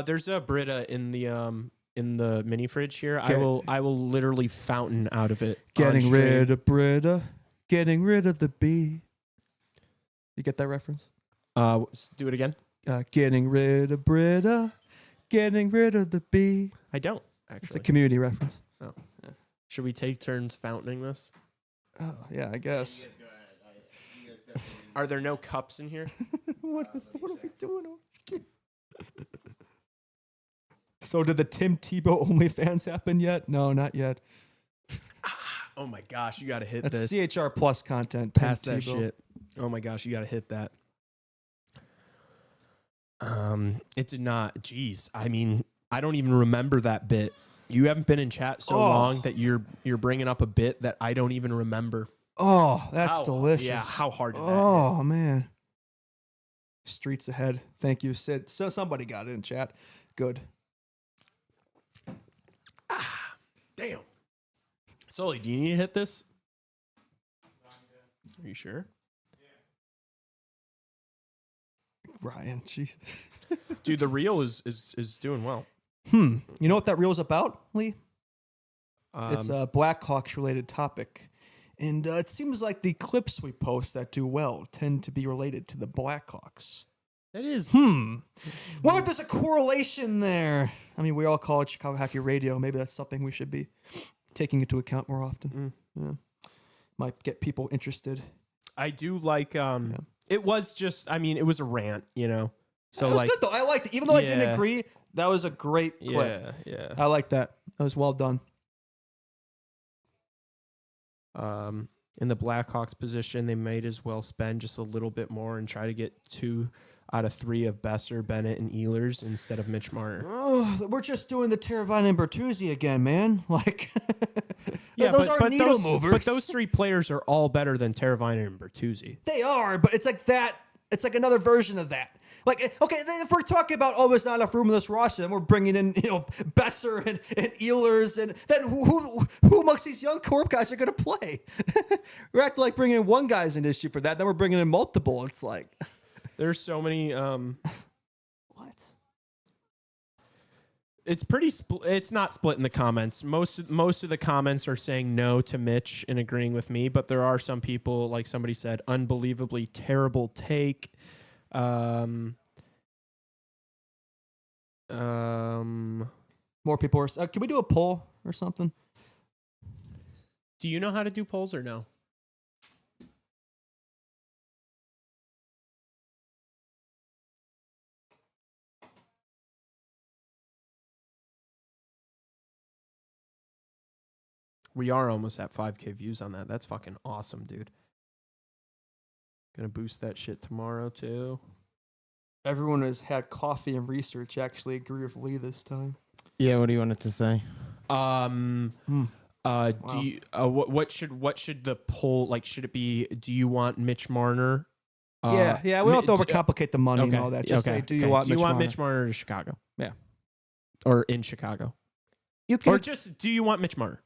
There's a Brita in the mini fridge here. I will literally fountain out of it. Getting rid of Brita, getting rid of the bee. You get that reference? Do it again. Getting rid of Brita, getting rid of the bee. I don't It's a actually. community reference. Should we take turns fountaining this? Oh yeah, I guess. Are there no cups in here? What are we doing? So did the Tim Tebow OnlyFans happen yet? No, not yet. Oh my gosh, you got to hit That's this. CHR Plus content. Tim Pass that Tebow. shit. Oh my gosh, you got to hit that. It did not. Jeez, I mean, I don't even remember that bit. You haven't been in chat so long that you're bringing up a bit that I don't even remember. Oh, that's delicious. Yeah, how hard did that Oh hit? man. Streets ahead. Thank you, Sid. So somebody got it in chat. Good. Damn. Sully, do you need to hit this? Are you sure? Ryan, jeez. Dude, the reel is doing well. You know what that reel's about, Lee? Um, It's a Blackhawks related topic. And it seems like the clips we post that do well tend to be related to the Blackhawks. That is. What if there's a correlation there? I mean, we all call it Chicago Hockey Radio. Maybe that's something we should be taking into account more often. Yeah. Might get people interested. I do like. It was just. I mean, it was a rant, you know. So It was like, good though. I liked it. Even though I didn't Yeah. agree, that was a great clip. yeah. I like that. That was well done. In the Blackhawks position, they might as well spend just a little bit more and try to get 2 out of 3 of Besser, Bennett, and Ehlers instead of Mitch Marner. Oh, we're just doing the Teravainen and Bertuzzi again, man. Like, Yeah, those aren't needle those, movers. but those 3 players are all better than Teravainen and Bertuzzi. They are, but it's like that. It's like another version of that. Like, okay, then if we're talking about, there's not enough room in this roster, then we're bringing in, Besser and Ehlers, and then who amongst these young corp guys are going to play? We're acting like bringing in one guy's an issue for that. Then we're bringing in multiple. It's like, There's so many. what? It's pretty. It's not split in the comments. Most of the comments are saying no to Mitch and agreeing with me, but there are some people, like somebody said, unbelievably terrible take. More people are. Can we do a poll or something? Do you know how to do polls or no? We are almost at 5K views on that. That's fucking awesome, dude. Gonna boost that shit tomorrow too. Everyone has had coffee and research actually agree with Lee this time. Yeah, what do you want it to say? Do you what should the poll like? Should it be? Do you want Mitch Marner? We don't have to overcomplicate the money and all that. Just say, do you want Mitch Marner to Chicago? Yeah. Or in Chicago? You can, Or just do you want Mitch Marner?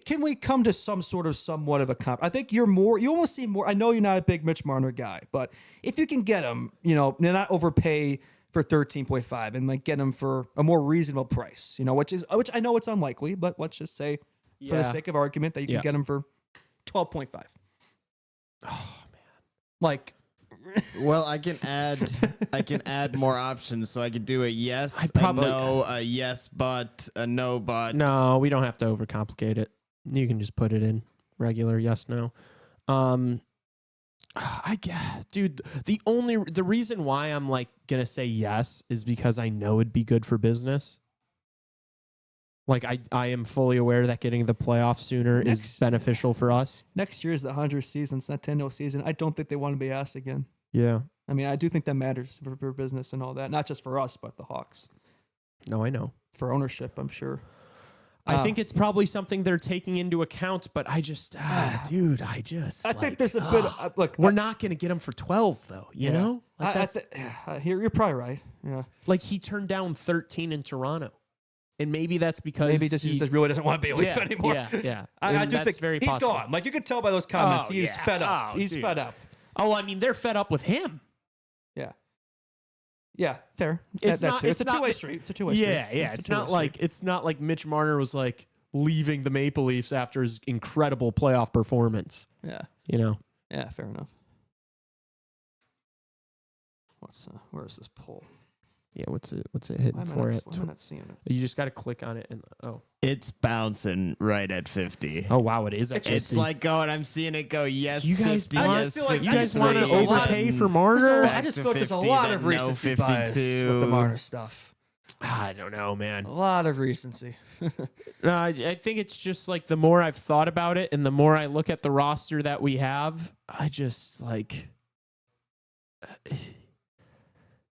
can we come to somewhat of a comp? I think you almost seem more. I know you're not a big Mitch Marner guy, but if you can get him, not overpay for 13.5 and like get him for a more reasonable price, which I know it's unlikely, but let's just say for the sake of argument that you can get him for 12.5. Oh man. Like, Well, I can add more options, so I could do a yes, a no, a yes but, a no but. No, we don't have to overcomplicate it. You can just put it in regular yes no. I guess, dude, the reason why I'm like gonna say yes is because I know it'd be good for business. Like I am fully aware that getting the playoffs sooner is beneficial for us. Next year is the 100th season, Centennial season. I don't think they want to be asked again. Yeah. I mean, I do think that matters for business and all that. Not just for us, but the Hawks. No, I know. For ownership, I'm sure. I think it's probably something they're taking into account, but I just, dude, I think there's a bit. Look, we're not going to get him for 12, though. You know, like you're probably right. Yeah, like he turned down 13 in Toronto, and maybe that's because he just really doesn't want to be a Leaf anymore. Yeah. I do think very he's possible. gone. Like you could tell by those comments, he's fed up. Oh, he's dude. fed up. Oh, I mean, they're fed up with him. Yeah. Yeah, fair. It's a two-way not, street. It's a two-way street. Yeah. It's not like Mitch Marner was like leaving the Maple Leafs after his incredible playoff performance. Yeah. You know. Yeah, fair enough. Where is this poll? Yeah, what's it hitting for it? Why am I not seeing it? You just got to click on it and It's bouncing right at 50. Oh wow, it is at 50. It's like going. I'm seeing it go. Yes, You guys- 50. I yes, just feel like- 50, I You just guys want to there's a lot overpay of- for Marner? I just feel like there's a 50, lot but of no recency bias 52. with the Marner stuff. I don't know, man. A lot of recency. I think it's just like the more I've thought about it and the more I look at the roster that we have, I just like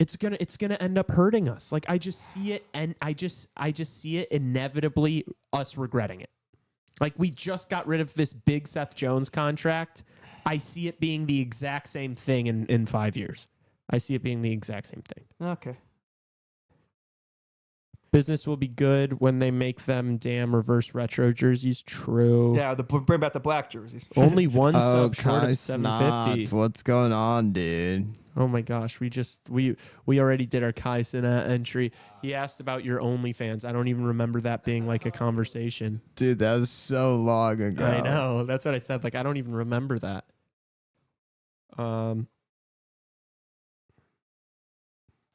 it's gonna end up hurting us. Like I just see it, and I just see it inevitably us regretting it. Like we just got rid of this big Seth Jones contract. I see it being the exact same thing in 5 years. I see it being the exact same thing. Okay. Business will be good when they make them damn reverse retro jerseys. True. Yeah, bring back the black jerseys. Only one Oh, sub short Kai of 750. Snot. What's going on, dude? Oh my gosh, we already did our Kai Cenat entry. He asked about your OnlyFans. I don't even remember that being like a conversation. Dude, that was so long ago. I know. That's what I said. Like I don't even remember that.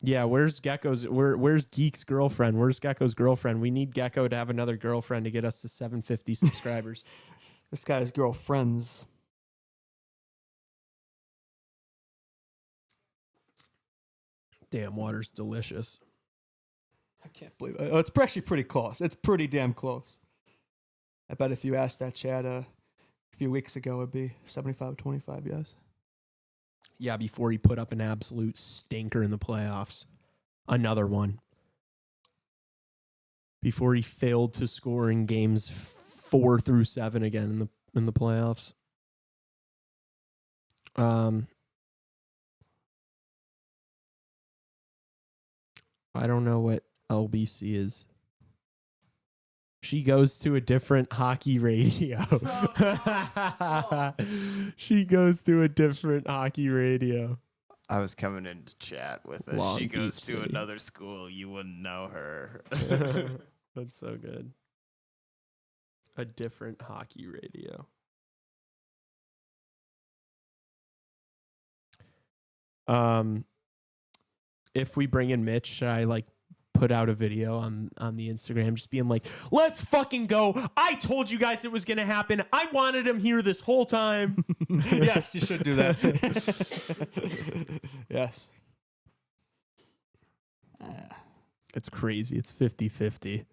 Yeah, where's Geek's girlfriend? Where's Gecko's girlfriend? We need Gecko to have another girlfriend to get us to 750 subscribers. This guy's girlfriends. Damn, water's delicious. I can't believe it. It's actually pretty close. It's pretty damn close. I bet if you asked that Chad a few weeks ago, it'd be 75-25, yes. Yeah, before he put up an absolute stinker in the playoffs. Another one. Before he failed to score in games 4 through 7 again in the playoffs. I don't know what LBC is. She goes to a different hockey radio. She goes to a different hockey radio. I was coming into chat with it. Long She goes Beach to City. another school. You wouldn't know her. That's so good. A different hockey radio. If we bring in Mitch, should I like put out a video on the Instagram just being like, let's fucking go. I told you guys it was going to happen. I wanted him here this whole time. Yes, you should do that. Yes. It's crazy. It's 50-50.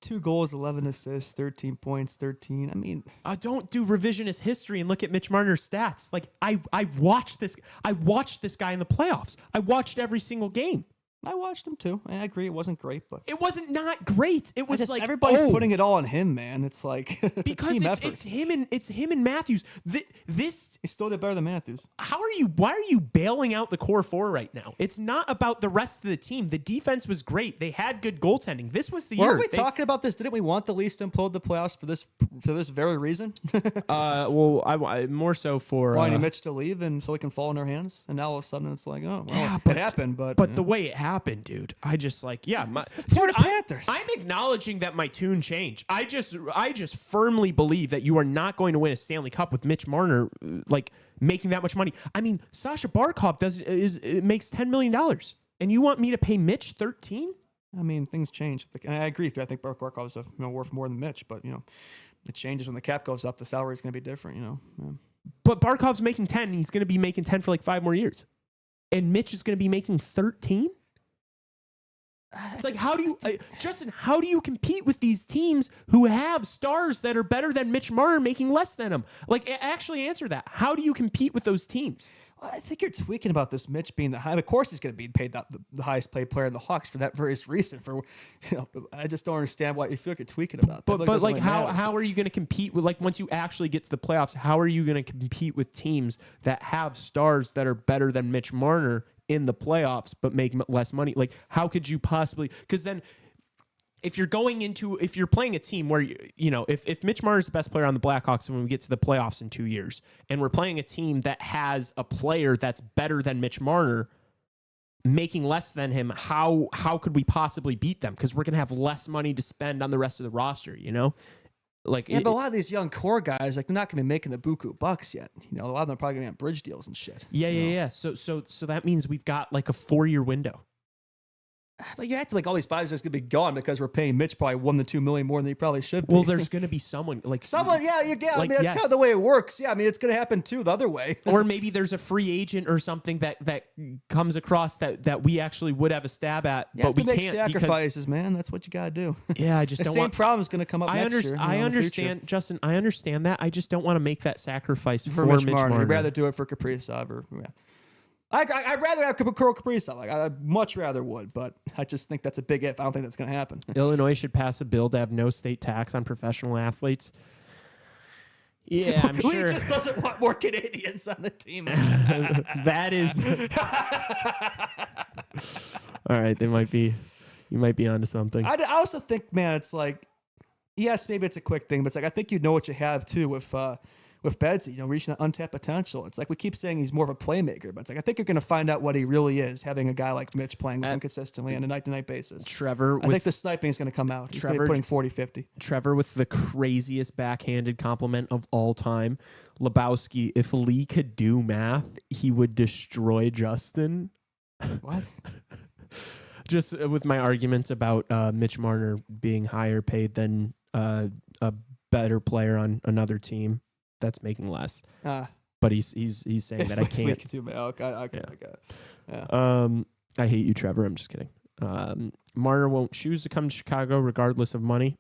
2 goals, 11 assists, 13 points, 13. I mean, Don't do revisionist history and look at Mitch Marner's stats. Like I watched this guy in the playoffs. I watched every single game. I watched him too. I agree, it wasn't great, but It wasn't not great. It was like everybody's putting it all on him, man. It's like it's because a team it's effort. him and Matthews. This He still did better than Matthews. why are you bailing out the core 4 right now? It's not about the rest of the team. The defense was great. They had good goaltending. This was the year. Weren't we talking about this? Didn't we want the Leafs to implode the playoffs for this very reason? Well, I more so for Wanting Mitch to leave and so he can fall in our hands. And now all of a sudden it's like, oh, well, Yeah, it happened, but the way it happened, dude, I just like, yeah, the Florida Panthers. I'm acknowledging that my tune changed. I just firmly believe that you are not going to win a Stanley Cup with Mitch Marner like making that much money. I mean, Sasha Barkov makes $10 million, and you want me to pay Mitch 13? I mean, things change. And I agree with you. I think Barkov's worth more than Mitch, but it changes when the cap goes up. The salary is going to be different. Yeah. But Barkov's making 10. And he's going to be making 10 for like 5 more years, and Mitch is going to be making 13. It's like, how do you, Justin, how do you compete with these teams who have stars that are better than Mitch Marner making less than him? Like, actually answer that. How do you compete with those teams? Well, I think you're tweaking about this Mitch being the high. Of course, he's going to be paid the highest paid player in the Hawks for that various reason. I just don't understand why you feel like you're tweaking about that. But like, how are you going to compete with, like, once you actually get to the playoffs, how are you going to compete with teams that have stars that are better than Mitch Marner in the playoffs but make less money? Like, how could you possibly? Because then, if you're playing a team where if Mitch Marner is the best player on the Blackhawks when we get to the playoffs in 2 years, and we're playing a team that has a player that's better than Mitch Marner making less than him, how could we possibly beat them? Because we're gonna have less money to spend on the rest of the roster, Like, but a lot of these young core guys, like, they're not going to be making the buku bucks yet. A lot of them are probably going to be on bridge deals and shit. Yeah. So that means we've got like a 4-year window. But you're acting like all these guys are just going to be gone because we're paying Mitch probably $1 to $2 million more than he probably should be. Well, there's going to be someone like yeah. I mean, that's kind of the way it works. Yeah, I mean, it's going to happen too the other way. Or maybe there's a free agent or something that comes across that we actually would have a stab at, but we make can't. Sacrifices, man. That's what you got to do. Yeah, I just don't want. The same problem is going to come up next year. I understand, Justin. I understand that. I just don't want to make that sacrifice for Mitch Marner. Marner. You'd rather do it for Kaprizov or. Yeah. I'd rather have Kirill Kaprizov. Like, I much rather would, but I just think that's a big if. I don't think that's going to happen. Illinois should pass a bill to have no state tax on professional athletes. Yeah, I'm sure. He just doesn't want more Canadians on the team. That is. All right, you might be onto something. I also think, man, it's like, yes, maybe it's a quick thing, but it's like I think you know what you have too with Bedsy, reaching that untapped potential. It's like we keep saying he's more of a playmaker, but it's like I think you're going to find out what he really is, having a guy like Mitch playing with him consistently on a night-to-night basis. I think the sniping is going to come out. He's going to be putting 40-50. Trevor with the craziest backhanded compliment of all time. Lebowski, if Lee could do math, he would destroy Justin. What? Just with my arguments about Mitch Marner being higher paid than a better player on another team that's making less. But he's saying that I can't. I hate you, Trevor. I'm just kidding. Marner won't choose to come to Chicago regardless of money.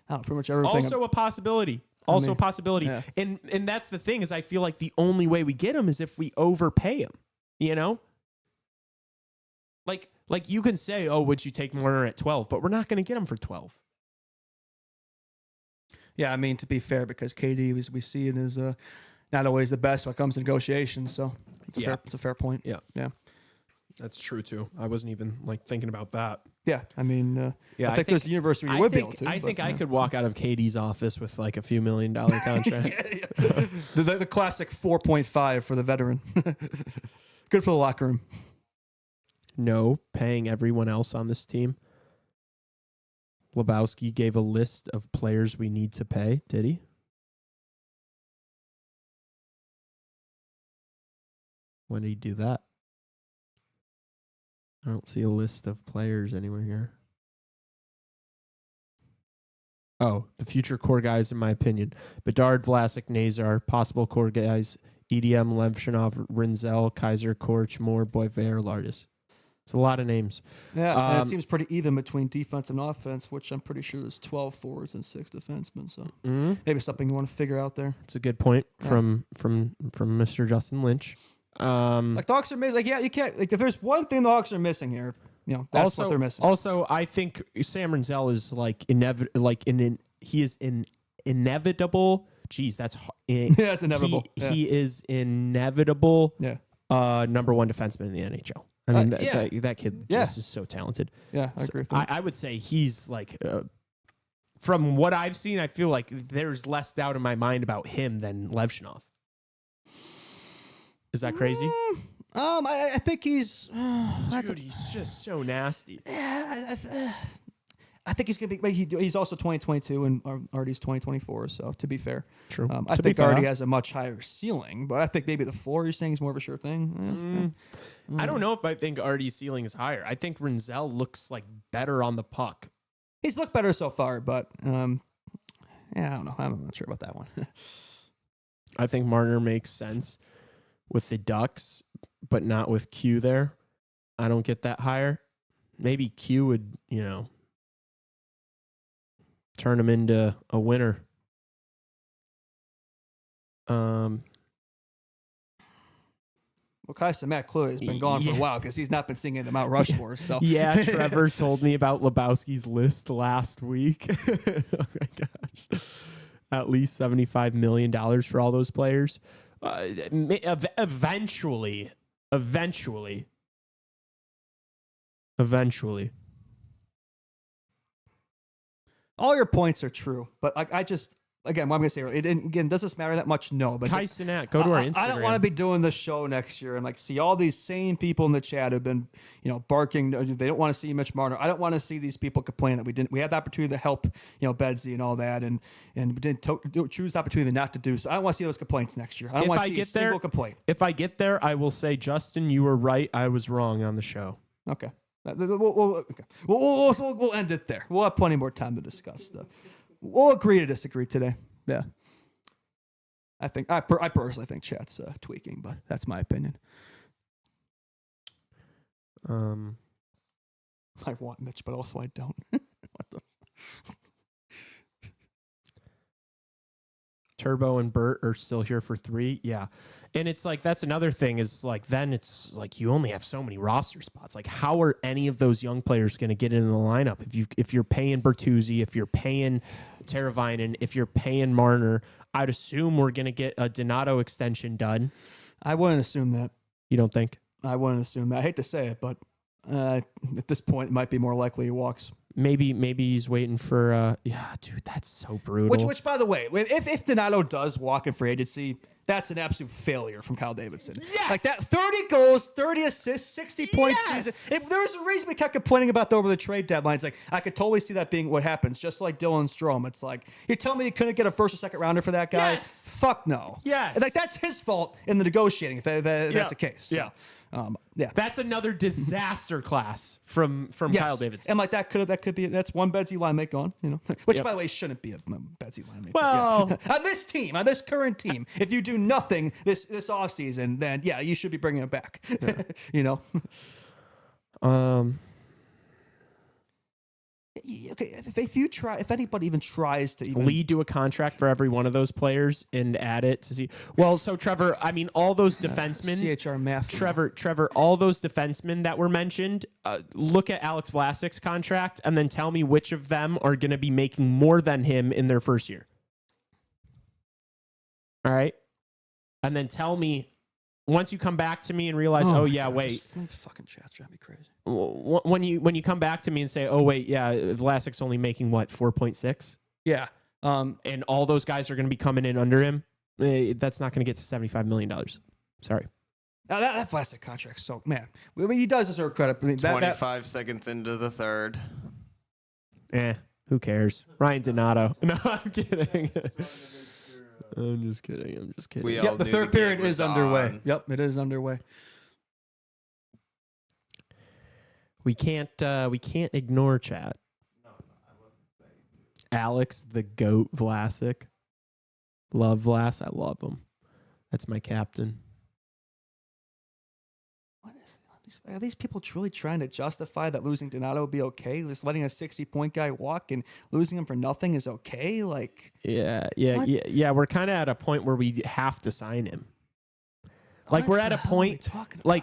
Pretty much everything. Also a possibility. A possibility. Yeah. And that's the thing is I feel like the only way we get him is if we overpay him. Like you can say, oh, would you take Marner at 12? But we're not going to get him for 12. Yeah, I mean, to be fair, because KD, we see it as not always the best when it comes to negotiations. So it's a fair point. Yeah. That's true, too. I wasn't even thinking about that. Yeah, I mean, I think there's a universe where you would be able to. I think I could walk out of KD's office with a few $1 million contract. The classic 4.5 for the veteran. Good for the locker room. No, paying everyone else on this team. Lebowski gave a list of players we need to pay. Did he? When did he do that? I don't see a list of players anywhere here. Oh, the future core guys, in my opinion. Bedard, Vlasic, Nazar. Possible core guys. EDM, Levshinov, Rinzel, Kaiser, Korch, Moore, Boisvert, Lardis. It's a lot of names. Yeah, and it seems pretty even between defense and offense, which I'm pretty sure there's 12 forwards and 6 defensemen. So maybe something you want to figure out there. It's a good point from Mr. Justin Lynch. Like the Hawks are missing. Like, yeah, you can't. Like, if there's one thing the Hawks are missing here, that's what they're missing. Also, I think Sam Rinzel is he is inevitable. Jeez, that's it's inevitable. He is inevitable. Yeah. Number one defenseman in the NHL. I mean, that kid just is so talented. Yeah, I agree with that. I would say he's from what I've seen, I feel like there's less doubt in my mind about him than Levshinov. Is that crazy? I think he's... Dude, he's just so nasty. Yeah, I think he's going to be... He's also 2022 and Artie's 2024, so to be fair. True. I think Artie has a much higher ceiling, but I think maybe the floor you're saying is more of a sure thing. I don't know if I think Artie's ceiling is higher. I think Rinzel looks better on the puck. He's looked better so far, but I don't know. I'm not sure about that one. I think Marner makes sense with the Ducks, but not with Q there. I don't get that higher. Maybe Q would, turn him into a winner. Well, Kai Samet clearly has been gone for a while because he's not been singing the Mount Rushmore. So yeah, Trevor told me about Lebowski's list last week. Oh my gosh, at least $75 million for all those players. Eventually. All your points are true, but I just. Again, what I'm going to say, does this matter that much? No. But Kai Sinet, go to our Instagram. I don't want to be doing this show next year and see all these sane people in the chat who've been, barking. They don't want to see Mitch Marner. I don't want to see these people complain that we had the opportunity to help, Bedsy and all that, and we didn't choose the opportunity not to do so. I don't want to see those complaints next year. I don't want to see a single complaint. If I get there, I will say, Justin, you were right. I was wrong on the show. Okay. We'll end it there. We'll have plenty more time to discuss stuff. We'll agree to disagree today. Yeah. I personally think chat's tweaking, but that's my opinion. I want Mitch, but also I don't. What the? Turbo and Bert are still here for 3. Yeah. And it's that's another thing is then it's you only have so many roster spots. How are any of those young players going to get into the lineup? If you're paying Bertuzzi, if you're paying Teravainen, if you're paying Marner, I'd assume we're going to get a Donato extension done. I wouldn't assume that. You don't think? I wouldn't assume that. I hate to say it, but at this point, it might be more likely he walks. Maybe he's waiting for dude, that's so brutal. Which by the way, if Donato does walk in free agency, that's an absolute failure from Kyle Davidson. Yes! That 30 goals, 30 assists, 60 point season. If there was a reason we kept complaining about over the trade deadlines, I could totally see that being what happens, just like Dylan Strome. It's you're telling me you couldn't get a first or second rounder for that guy? Yes. Fuck no. Yes. That's his fault in the negotiating, if that's the case. So, yeah. That's another disaster class from Kyle Davidson. And that's one Bedsy line mate gone, which by the way shouldn't be a Bedsy line mate. Well, on this current team, if you do nothing this offseason, then you should be bringing it back. Okay, if anybody even tries to lead to a contract for every one of those players and add it to see. Well, so Trevor, all those defensemen, CHR math. Trevor, all those defensemen that were mentioned, look at Alex Vlasic's contract and then tell me which of them are going to be making more than him in their first year. All right. And then tell me, once you come back to me and realize, wait. This fucking chat's driving me crazy. When you come back to me and say, Vlasic's only making what, 4.6? Yeah. And all those guys are going to be coming in under him. That's not going to get to $75 million. Sorry. Now that Vlasic contract, so man, he does deserve credit. 25 seconds into the third. Who cares? Ryan Donato. No, I'm kidding. I'm just kidding. The third period is underway. Yep, it is underway. We can't ignore chat. No, I wasn't saying. Alex the Goat Vlasic. Love Vlas. I love him. That's my captain. Are these people truly trying to justify that losing Donato would be okay? Just letting a 60-point guy walk and losing him for nothing is okay? Yeah. We're kind of at a point where we have to sign him. We're at a point,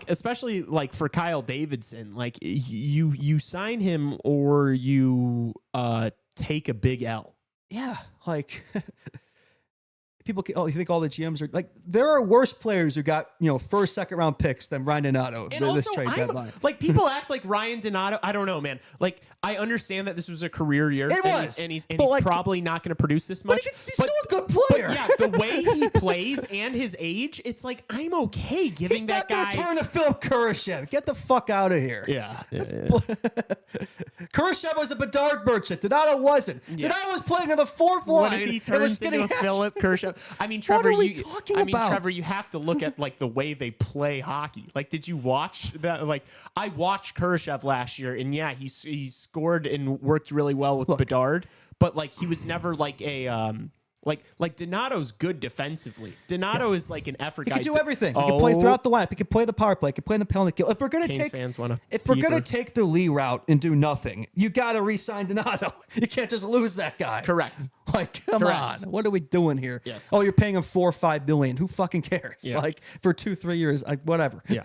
especially for Kyle Davidson, you sign him or you take a big L. Yeah, people, you think all the GMs are there are worse players who got first, second round picks than Ryan Donato and this trade deadline. People act like Ryan Donato. I don't know, man. I understand that this was a career year. And he's probably not going to produce this much. But he's still a good player. But the way he plays and his age, it's I'm okay giving that guy. He's not going to turn to Philip Kurashev. Get the fuck out of here. Yeah. Kurashev was a Bedard merchant. Donato wasn't. Donato was playing on the fourth line. What if he turns into a Philip Kurashev? Trevor, what are we talking about? Trevor, you have to look at the way they play hockey. Did you watch that? I watched Kurashev last year, and he scored and worked really well with Bedard, but he was never Like Donato's good defensively. Donato is like an effort He guy. can do everything. He can play throughout the lineup. He can play the power play. He can play in the penalty kill. If we're gonna Canes fans wanna take the Lee route and do nothing, you gotta re-sign Donato. You can't just lose that guy. Correct. Like, come Correct. on. What are we doing here? Yes. Oh, you're paying him $4 or $5 million. Who fucking cares? Yeah. Like for 2-3 years, whatever. Yeah.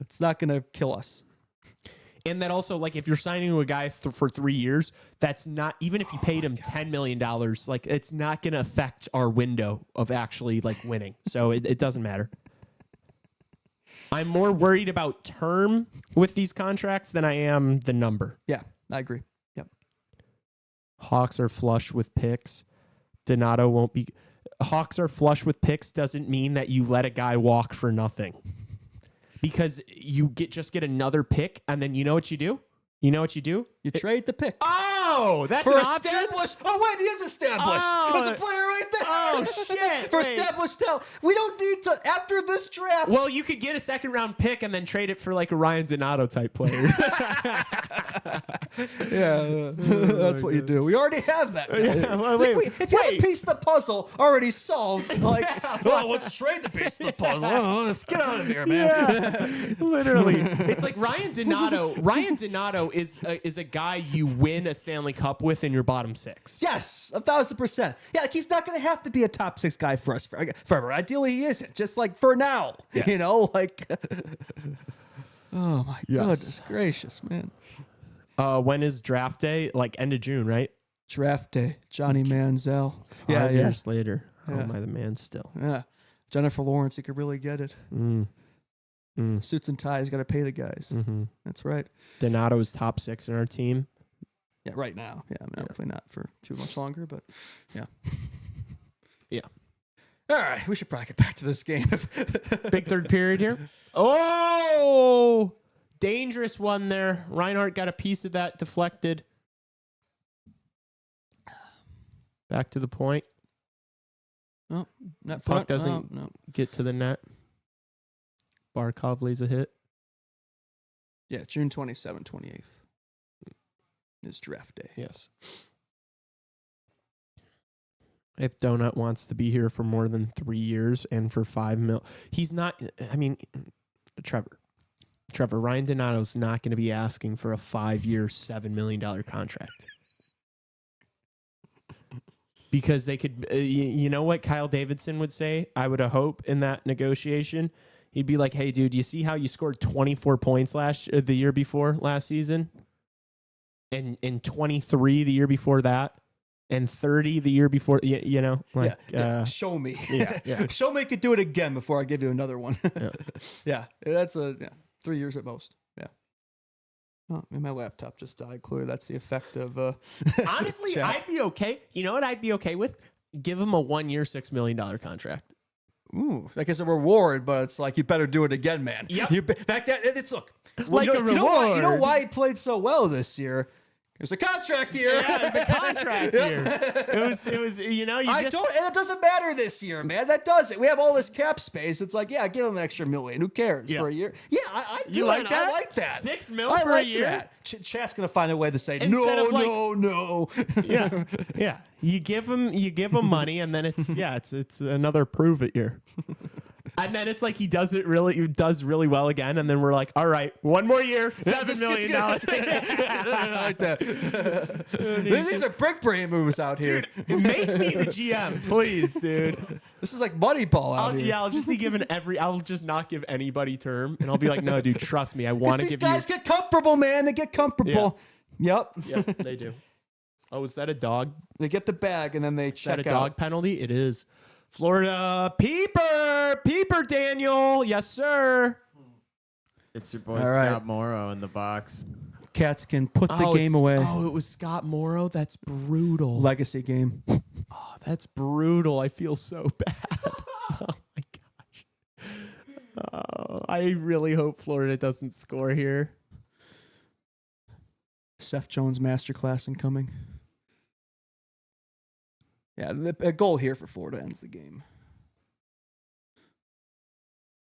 It's not gonna kill us. And that also, like, if you're signing to a guy for 3 years, that's not, even if you paid him $10 million, like, it's not going to affect our window of actually, like, winning. So it doesn't matter. I'm more worried about term with these contracts than I am the number. Yeah, I agree. Yep. Hawks are flush with picks. Donato won't be. Hawks are flush with picks doesn't mean that you let a guy walk for nothing. Because you just get another pick, and then you know what you do? You know what you do? You trade the pick. Oh, that's For an option? established. Oh, wait, he is established. Oh. There's a player right there. Oh, shit. For Wait. established talent. We don't need to, after this draft. Well, you could get a second-round pick and then trade it for like a Ryan Donato type player. Yeah, that's what you do. We already have that. Yeah, well, If you have a piece of the puzzle already solved, like, well, let's trade the piece of the puzzle. Oh, let's get out of here, man. Yeah, literally. It's like Ryan Donato. Ryan Donato is a guy you win a Stanley Cup with in your bottom six. Yes, 1,000%. Yeah, like he's not going to have to be a top 6 guy for us forever. Ideally, he isn't. Just like for now, Yes. you know, like. Oh my Yes. goodness gracious, man! When is draft day? Like end of June, right? Draft day, Johnny Manziel. 5 years later. How Yeah. am I the man still? Yeah. Jennifer Lawrence, he could really get it. Suits and ties, got to pay the guys. Mm-hmm. That's right. Donato is top 6 in our team. Yeah, right now. Yeah, I mean, hopefully not for too much longer, but yeah. Yeah. All right, we should probably get back to this game. Big third period here. Oh, dangerous one there. Reinhardt got a piece of that deflected. Back to the point. Oh, not Puck front. doesn't No. get to the net. Barkov lays a hit. Yeah, June 27th, 28th is draft day. Yes. If Donut wants to be here for more than 3 years and for $5 million, he's not. I mean, Trevor, Ryan Donato's not going to be asking for a 5-year, $7 million contract. Because they could, you know what Kyle Davidson would say? I would hope in that negotiation, he'd be like, "Hey, dude, you see how you scored 24 points the year before last season, and 23 the year before that, and 30 the year before, you know, like, show me. Yeah. Show me you could do it again before I give you another one. Yeah. That's 3 years at most. Yeah. Oh, and my laptop just died. Clearly, that's the effect of. Honestly, chat. I'd be okay. You know what I'd be okay with? Give him a 1-year, $6 million contract. Ooh, like it's a reward, but it's like you better do it again, man. Yep. Back that it's look Like you know, a reward. You know why he played so well this year? There's a contract year. Yeah, it's a contract year. It was. You know, And it doesn't matter this year, man. That doesn't. We have all this cap space. It's like, yeah, give him an extra $1 million. Who cares Yeah. for a year? Yeah, I do. You like that? I like that. $6 million I for like a year? that. Chat's gonna find a way to say Instead no, of like- no. Yeah, yeah. You give him money, and then it's another prove it year. And then it's like he does really well again, and then we're like, all right, one more year, $7 million. I like that. These are brick brain moves out here. Dude, make me the GM, please, dude. This is like Moneyball out here. I'll just be given I'll just not give anybody term, and I'll be like, no, dude, trust me, I want to These give you. guys get comfortable, man. They get comfortable. Yep. Yeah, they do. Oh, is that a dog? They get the bag and then they Is that check a out. dog penalty? It is. Florida Peeper Daniel, yes sir. It's your boy All right. Scott Morrow in the box. Cats can put the game it's- away. Oh, it was Scott Morrow. That's brutal. Legacy game. Oh, that's brutal. I feel so bad. Oh my gosh. Oh, I really hope Florida doesn't score here. Seth Jones masterclass incoming. Yeah, a goal here for Florida ends the game.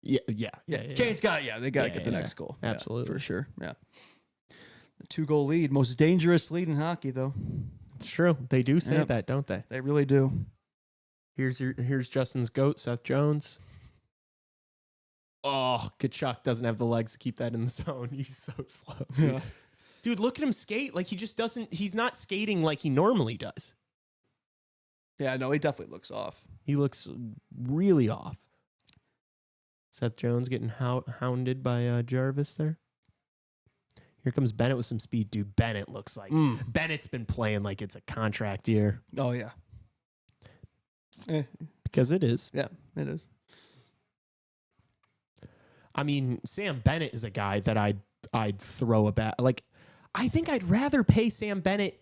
Yeah. Canes got they got to Yeah, get the yeah. next goal. Yeah, Absolutely. for sure. Yeah. The 2-goal lead, most dangerous lead in hockey, though. It's true. They do say Yep. that, don't they? They really do. Here's Justin's GOAT, Seth Jones. Oh, Kachuk doesn't have the legs to keep that in the zone. He's so slow. Yeah. Dude, look at him skate. Like, he just doesn't, he's not skating like he normally does. Yeah, no, he definitely looks off. He looks really off. Seth Jones getting hounded by Jarvis there. Here comes Bennett with some speed. Dude, Bennett looks like Bennett's been playing like it's a contract year. Oh, yeah. Because it is. Yeah, it is. I mean, Sam Bennett is a guy that I'd throw a bat. Like, I think I'd rather pay Sam Bennett.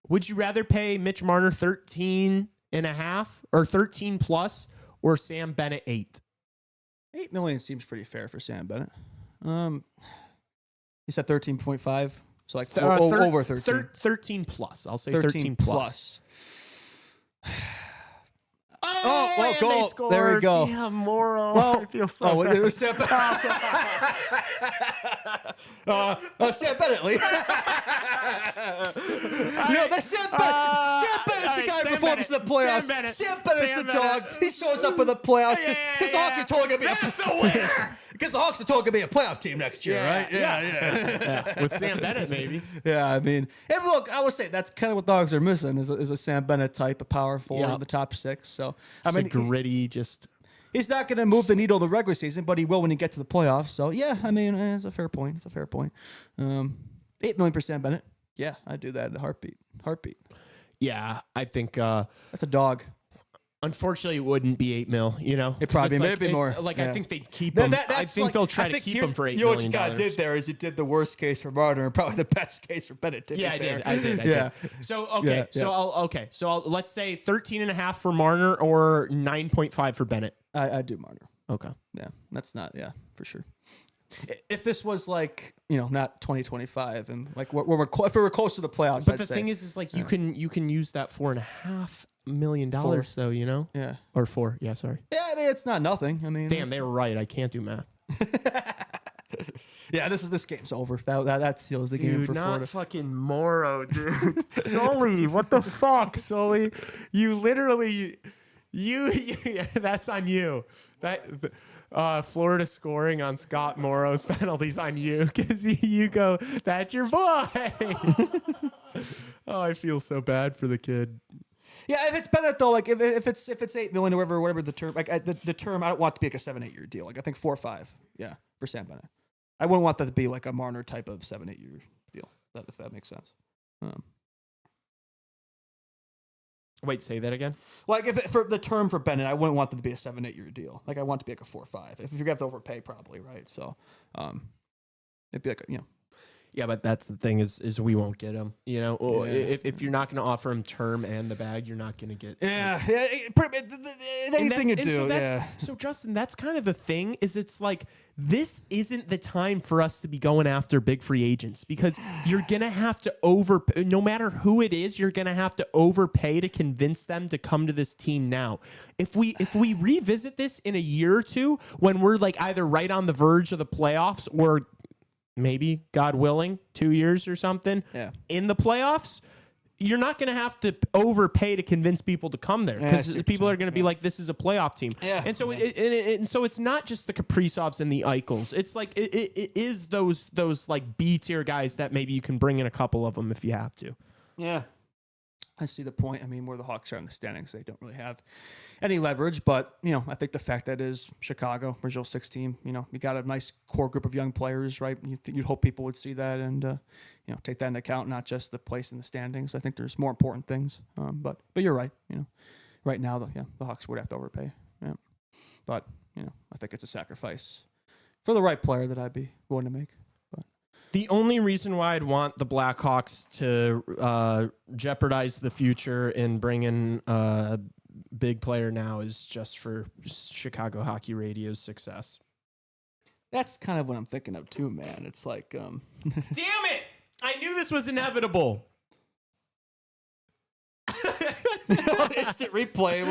Would you rather pay Mitch Marner 13.5 or 13 plus or Sam Bennett 8? $8 million seems pretty fair for Sam Bennett. He said 13.5, so like over 13. 13 plus. I'll say 13 plus. Oh, well, goal. There we go. Damn, Morrow. Well, I feel so bad. It was Sam Bennett. Sam Bennett, Lee. That's Sam Bennett. Sam Bennett's the guy who performs in the playoffs. Sam Bennett's a dog. He shows up in the playoffs because the Hawks are totally going to be That's a winner. Because the Hawks are totally going to be a playoff team next year, right? Yeah. With Sam Bennett, maybe. Yeah, I mean, and look, I would say that's kind of what the Hawks are missing is a Sam Bennett type of power forward in the top 6. So, I mean, gritty, just... He's not going to move the needle the regular season, but he will when he gets to the playoffs. So, yeah, I mean, it's a fair point. It's a fair point. $8 million for Sam Bennett. Yeah, I'd do that in a heartbeat. Yeah, I think... That's a dog. Unfortunately, it wouldn't be $8 million, you know? It probably may be more. Like, yeah. I think they'd keep him. I think they'll try to keep him for $8 million. You know what you got did there is you did the worst case for Marner and probably the best case for Bennett. Yeah, I did. So, okay. So, let's say 13.5 for Marner or 9.5 for Bennett. I do Marner. Okay. Yeah, that's not, for sure. If this was like, not 2025 and like if we were close to the playoffs. But the thing is like you can use that $4.5 million though, you know? Yeah. Or 4. Yeah, sorry. Yeah, I mean it's not nothing. I mean, damn, they were right. I can't do math. Yeah, this game's over. That seals the game for Florida. Not fucking Morrow, dude. Sully, what the fuck, Sully? You literally, you that's on you. Florida scoring on Scott Morrow's penalties on you because you go, that's your boy. Oh, I feel so bad for the kid. Yeah, if it's Bennett though, like if it's $8 million or whatever the term, like the term, I don't want it to be like a 7-8 year deal. Like I think 4 or 5, for Sam Bennett. I wouldn't want that to be like a Marner type of 7-8 year deal. If that makes sense. Wait, say that again. Like for the term for Bennett, I wouldn't want them to be a 7-8 year deal. Like I want it to be like a 4 or 5. If you're gonna have to overpay, probably right. So, it'd be like Yeah, but that's the thing is we won't get him. You know, if you're not going to offer him term and the bag, you're not going to get. Anything you do. So Justin, that's kind of the thing. Is it's like this isn't the time for us to be going after big free agents because you're gonna have to no matter who it is, you're gonna have to overpay to convince them to come to this team now. If we revisit this in a year or two when we're like either right on the verge of the playoffs or maybe, God willing, 2 years or something in the playoffs, you're not going to have to overpay to convince people to come there because people are going to be like, this is a playoff team. Yeah. And so so it's not just the Kaprizovs and the Eichels. It's like it is those like B tier guys that maybe you can bring in a couple of them if you have to. Yeah. I see the point. I mean, where the Hawks are in the standings, they don't really have any leverage. But, I think the fact that is Chicago, Brazil 6 team, you got a nice core group of young players, right? You'd hope people would see that and, take that into account, not just the place in the standings. I think there's more important things. But you're right. Right now, the Hawks would have to overpay. Yeah. But, I think it's a sacrifice for the right player that I'd be willing to make. The only reason why I'd want the Blackhawks to jeopardize the future and bring in a big player now is just for Chicago Hockey Radio's success. That's kind of what I'm thinking of too, man. It's like, damn it! I knew this was inevitable. Instant replay.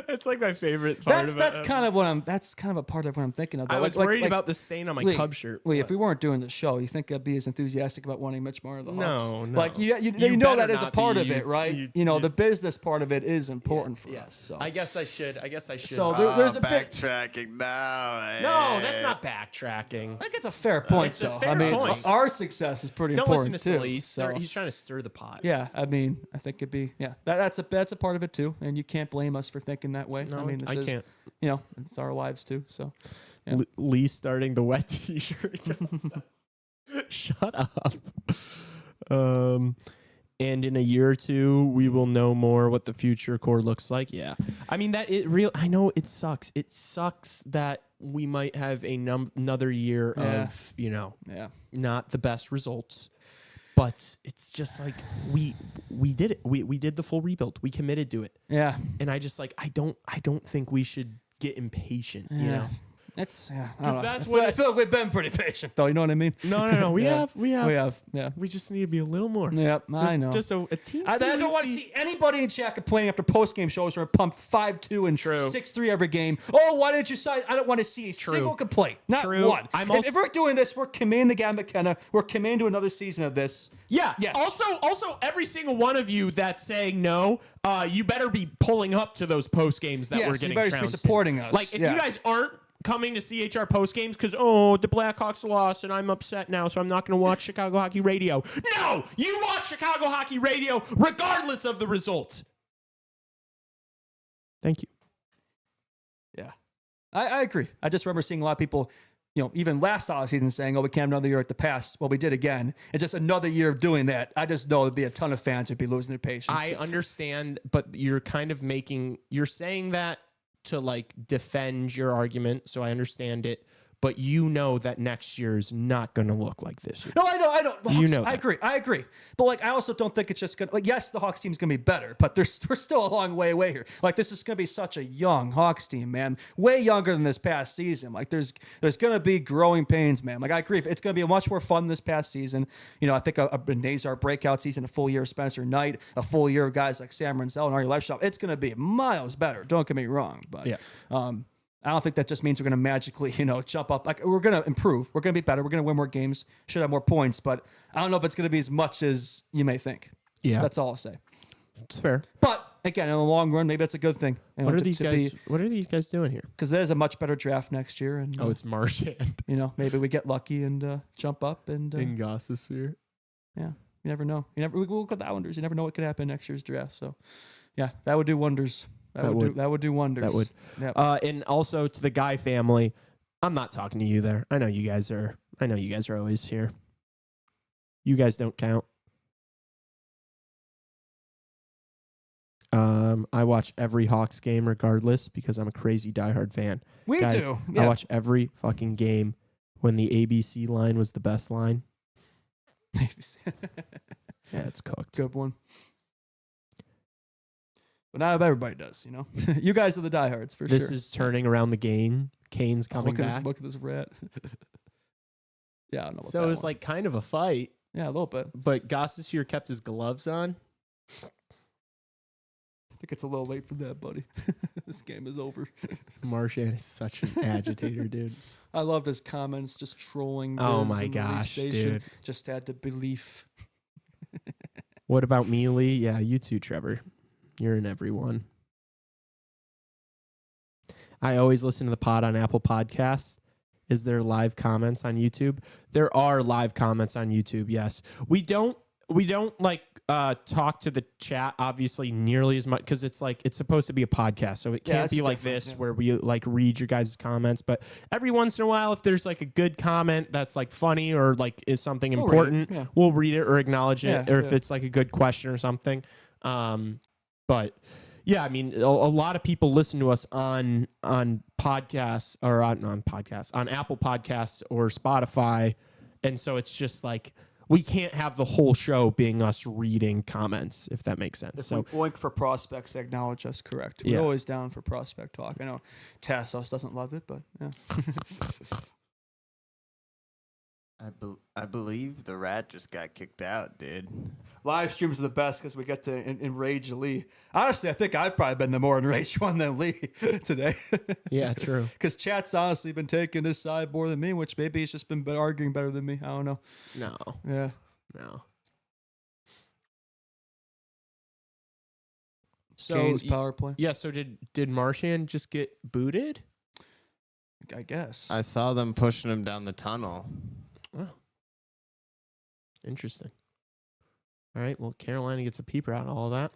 It's like my favorite part of it. That's kind of a part of what I'm thinking of. Though. I was worried about the stain on my Cub shirt. Lee, if we weren't doing the show, you think I'd be as enthusiastic about wanting Mitch Marner the Hawks? No. Like you You know better that is a not part be. of it, right? The business part of it is important for us. So I guess I should. So there's a bit. Backtracking now. No, that's not backtracking. I think it's a fair point, It's a though. fair I mean, point. our success is pretty Don't important listen to too. Lee. So, He's trying to stir the pot. yeah, I mean, I think it'd be that's a part of it too, and you can't blame us for thinking that way. No, I mean, I can't. It's our lives too. So yeah. Lee starting the wet T-shirt. Shut up. And in a year or two, we will know more what the future core looks like. Yeah, I mean I know it sucks. It sucks that we might have another year of not the best results. But it's just like we did it. We did the full rebuild. We committed to it. Yeah. And I just I don't think we should get impatient. You know. It's Because that's I feel like we've been pretty patient, though. You know what I mean? No. We have. Yeah. We just need to be a little more. Yep. I know. Just a teeny. I don't want to see anybody in chat complaining after post-game shows where we're pumped 5-2 and 6-3 every game. Oh, why didn't you sign? I don't want to see a single complaint. Not one. If we're doing this, we're committing the Gavin McKenna. We're committing to another season of this. Yeah. Yes. Also, every single one of you that's saying no, you better be pulling up to those post games that we're getting. You better be trounced supporting in. us. Like if you guys aren't coming to CHR post games because the Blackhawks lost and I'm upset now, so I'm not going to watch Chicago Hockey Radio. No, you watch Chicago Hockey Radio regardless of the result. Thank you. Yeah, I agree. I just remember seeing a lot of people, even last offseason saying, we can't have another year at the pass. Well, we did again. And just another year of doing that. I just know there'd be a ton of fans who'd be losing their patience. I understand, but you're kind of you're saying that to defend your argument, so I understand it. But you know that next year is not going to look like this year. No, I know. The You Hawks, know I agree. But I also don't think it's just going to, yes, the Hawks team's going to be better, but we're still a long way away here. This is going to be such a young Hawks team, man. Way younger than this past season. There's going to be growing pains, man. I agree. It's going to be much more fun this past season. I think a Nazar breakout season, a full year of Spencer Knight, a full year of guys like Sam Renzel and Artie Lifeshop. It's going to be miles better. Don't get me wrong. But I don't think that just means we're going to magically, jump up. We're going to improve. We're going to be better. We're going to win more games. Should have more points. But I don't know if it's going to be as much as you may think. Yeah. That's all I'll say. It's fair. But, again, in the long run, maybe that's a good thing. What are these guys doing here? Because there's a much better draft next year. And it's Marchand. Maybe we get lucky and jump up. And in Goss's here. Yeah. You never know. We'll look at the Islanders. You never know what could happen next year's draft. So, yeah, that would do wonders. That would do wonders. That would. Yep. And also to the Guy family, I'm not talking to you there. I know you guys are always here. You guys don't count. I watch every Hawks game regardless because I'm a crazy diehard fan. We guys, do. Yeah. I watch every fucking game when the ABC line was the best line. Yeah, it's cooked. Good one. But not everybody does, You guys are the diehards for sure. This is turning around the game. Kane's coming back. Look at this rat. Yeah, I don't know. So it was kind of a fight. Yeah, a little bit. But Gossesphere kept his gloves on. I think it's a little late for that, buddy. This game is over. Marchand is such an agitator, dude. I loved his comments, just trolling. Oh my gosh, dude. Just had to believe. What about me, Lee? Yeah, you too, Trevor. You're in every one. I always listen to the pod on Apple Podcasts. Is there live comments on YouTube? There are live comments on YouTube, yes. We don't talk to the chat obviously nearly as much because it's supposed to be a podcast, so it can't be like this where we read your guys' comments. But every once in a while, if there's a good comment that's funny or is something important, we'll read it or acknowledge it, or if it's a good question or something. But yeah, I mean, a lot of people listen to us on podcasts or on Apple Podcasts or Spotify, and so it's just we can't have the whole show being us reading comments, if that makes sense. So oink for prospects, acknowledge us, correct. We're always down for prospect talk. I know Tassos doesn't love it, but yeah. I believe the rat just got kicked out, dude. Live streams are the best because we get to enrage Lee. Honestly, I think I've probably been the more enraged one than Lee today. Yeah, true. Because chat's honestly been taking his side more than me, which maybe he's just been arguing better than me. I don't know. No. Yeah. No. So Kane's power play. Yeah, so did Marchand just get booted? I guess. I saw them pushing him down the tunnel. Oh. Interesting. All right, well, Carolina gets a peeper out of all that.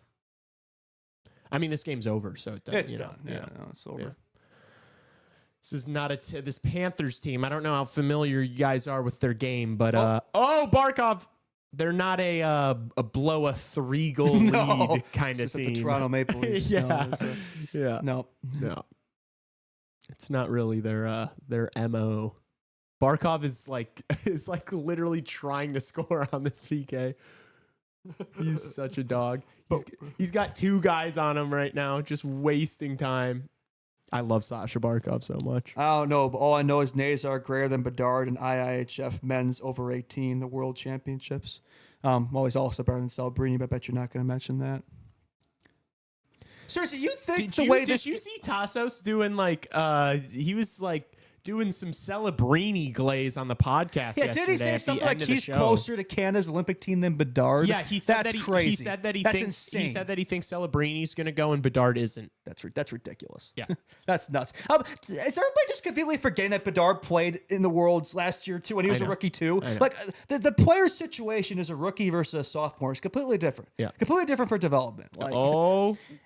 I mean, this game's over, so It's done. Yeah, no, it's over. Yeah. This is not this Panthers team. I don't know how familiar you guys are with their game, but Barkov, they're not a blow a 3-goal lead kind of team. The Toronto Maple Leafs. Yeah. Yeah. No. It's not really their MO. Barkov is like literally trying to score on this PK. He's such a dog. He's got 2 guys on him right now, just wasting time. I love Sasha Barkov so much. I don't know, but all I know is Nazar greater than Bedard and IIHF men's over 18, the world championships. Always also better than Celebrini, but I bet you're not going to mention that. Seriously, you think Did you see Tassos doing he was doing some Celebrini glaze on the podcast yesterday? Did he say something like he's closer to Canada's Olympic team than Bedard? Yeah, he said that's that crazy. He said that that's thinks insane. he said that he thinks Celebrini's going to go and Bedard isn't. That's ridiculous. Yeah. That's nuts. Is everybody just completely forgetting that Bedard played in the Worlds last year too when he was a rookie too? Like the player situation is a rookie versus a sophomore is completely different. Yeah. Completely different for development.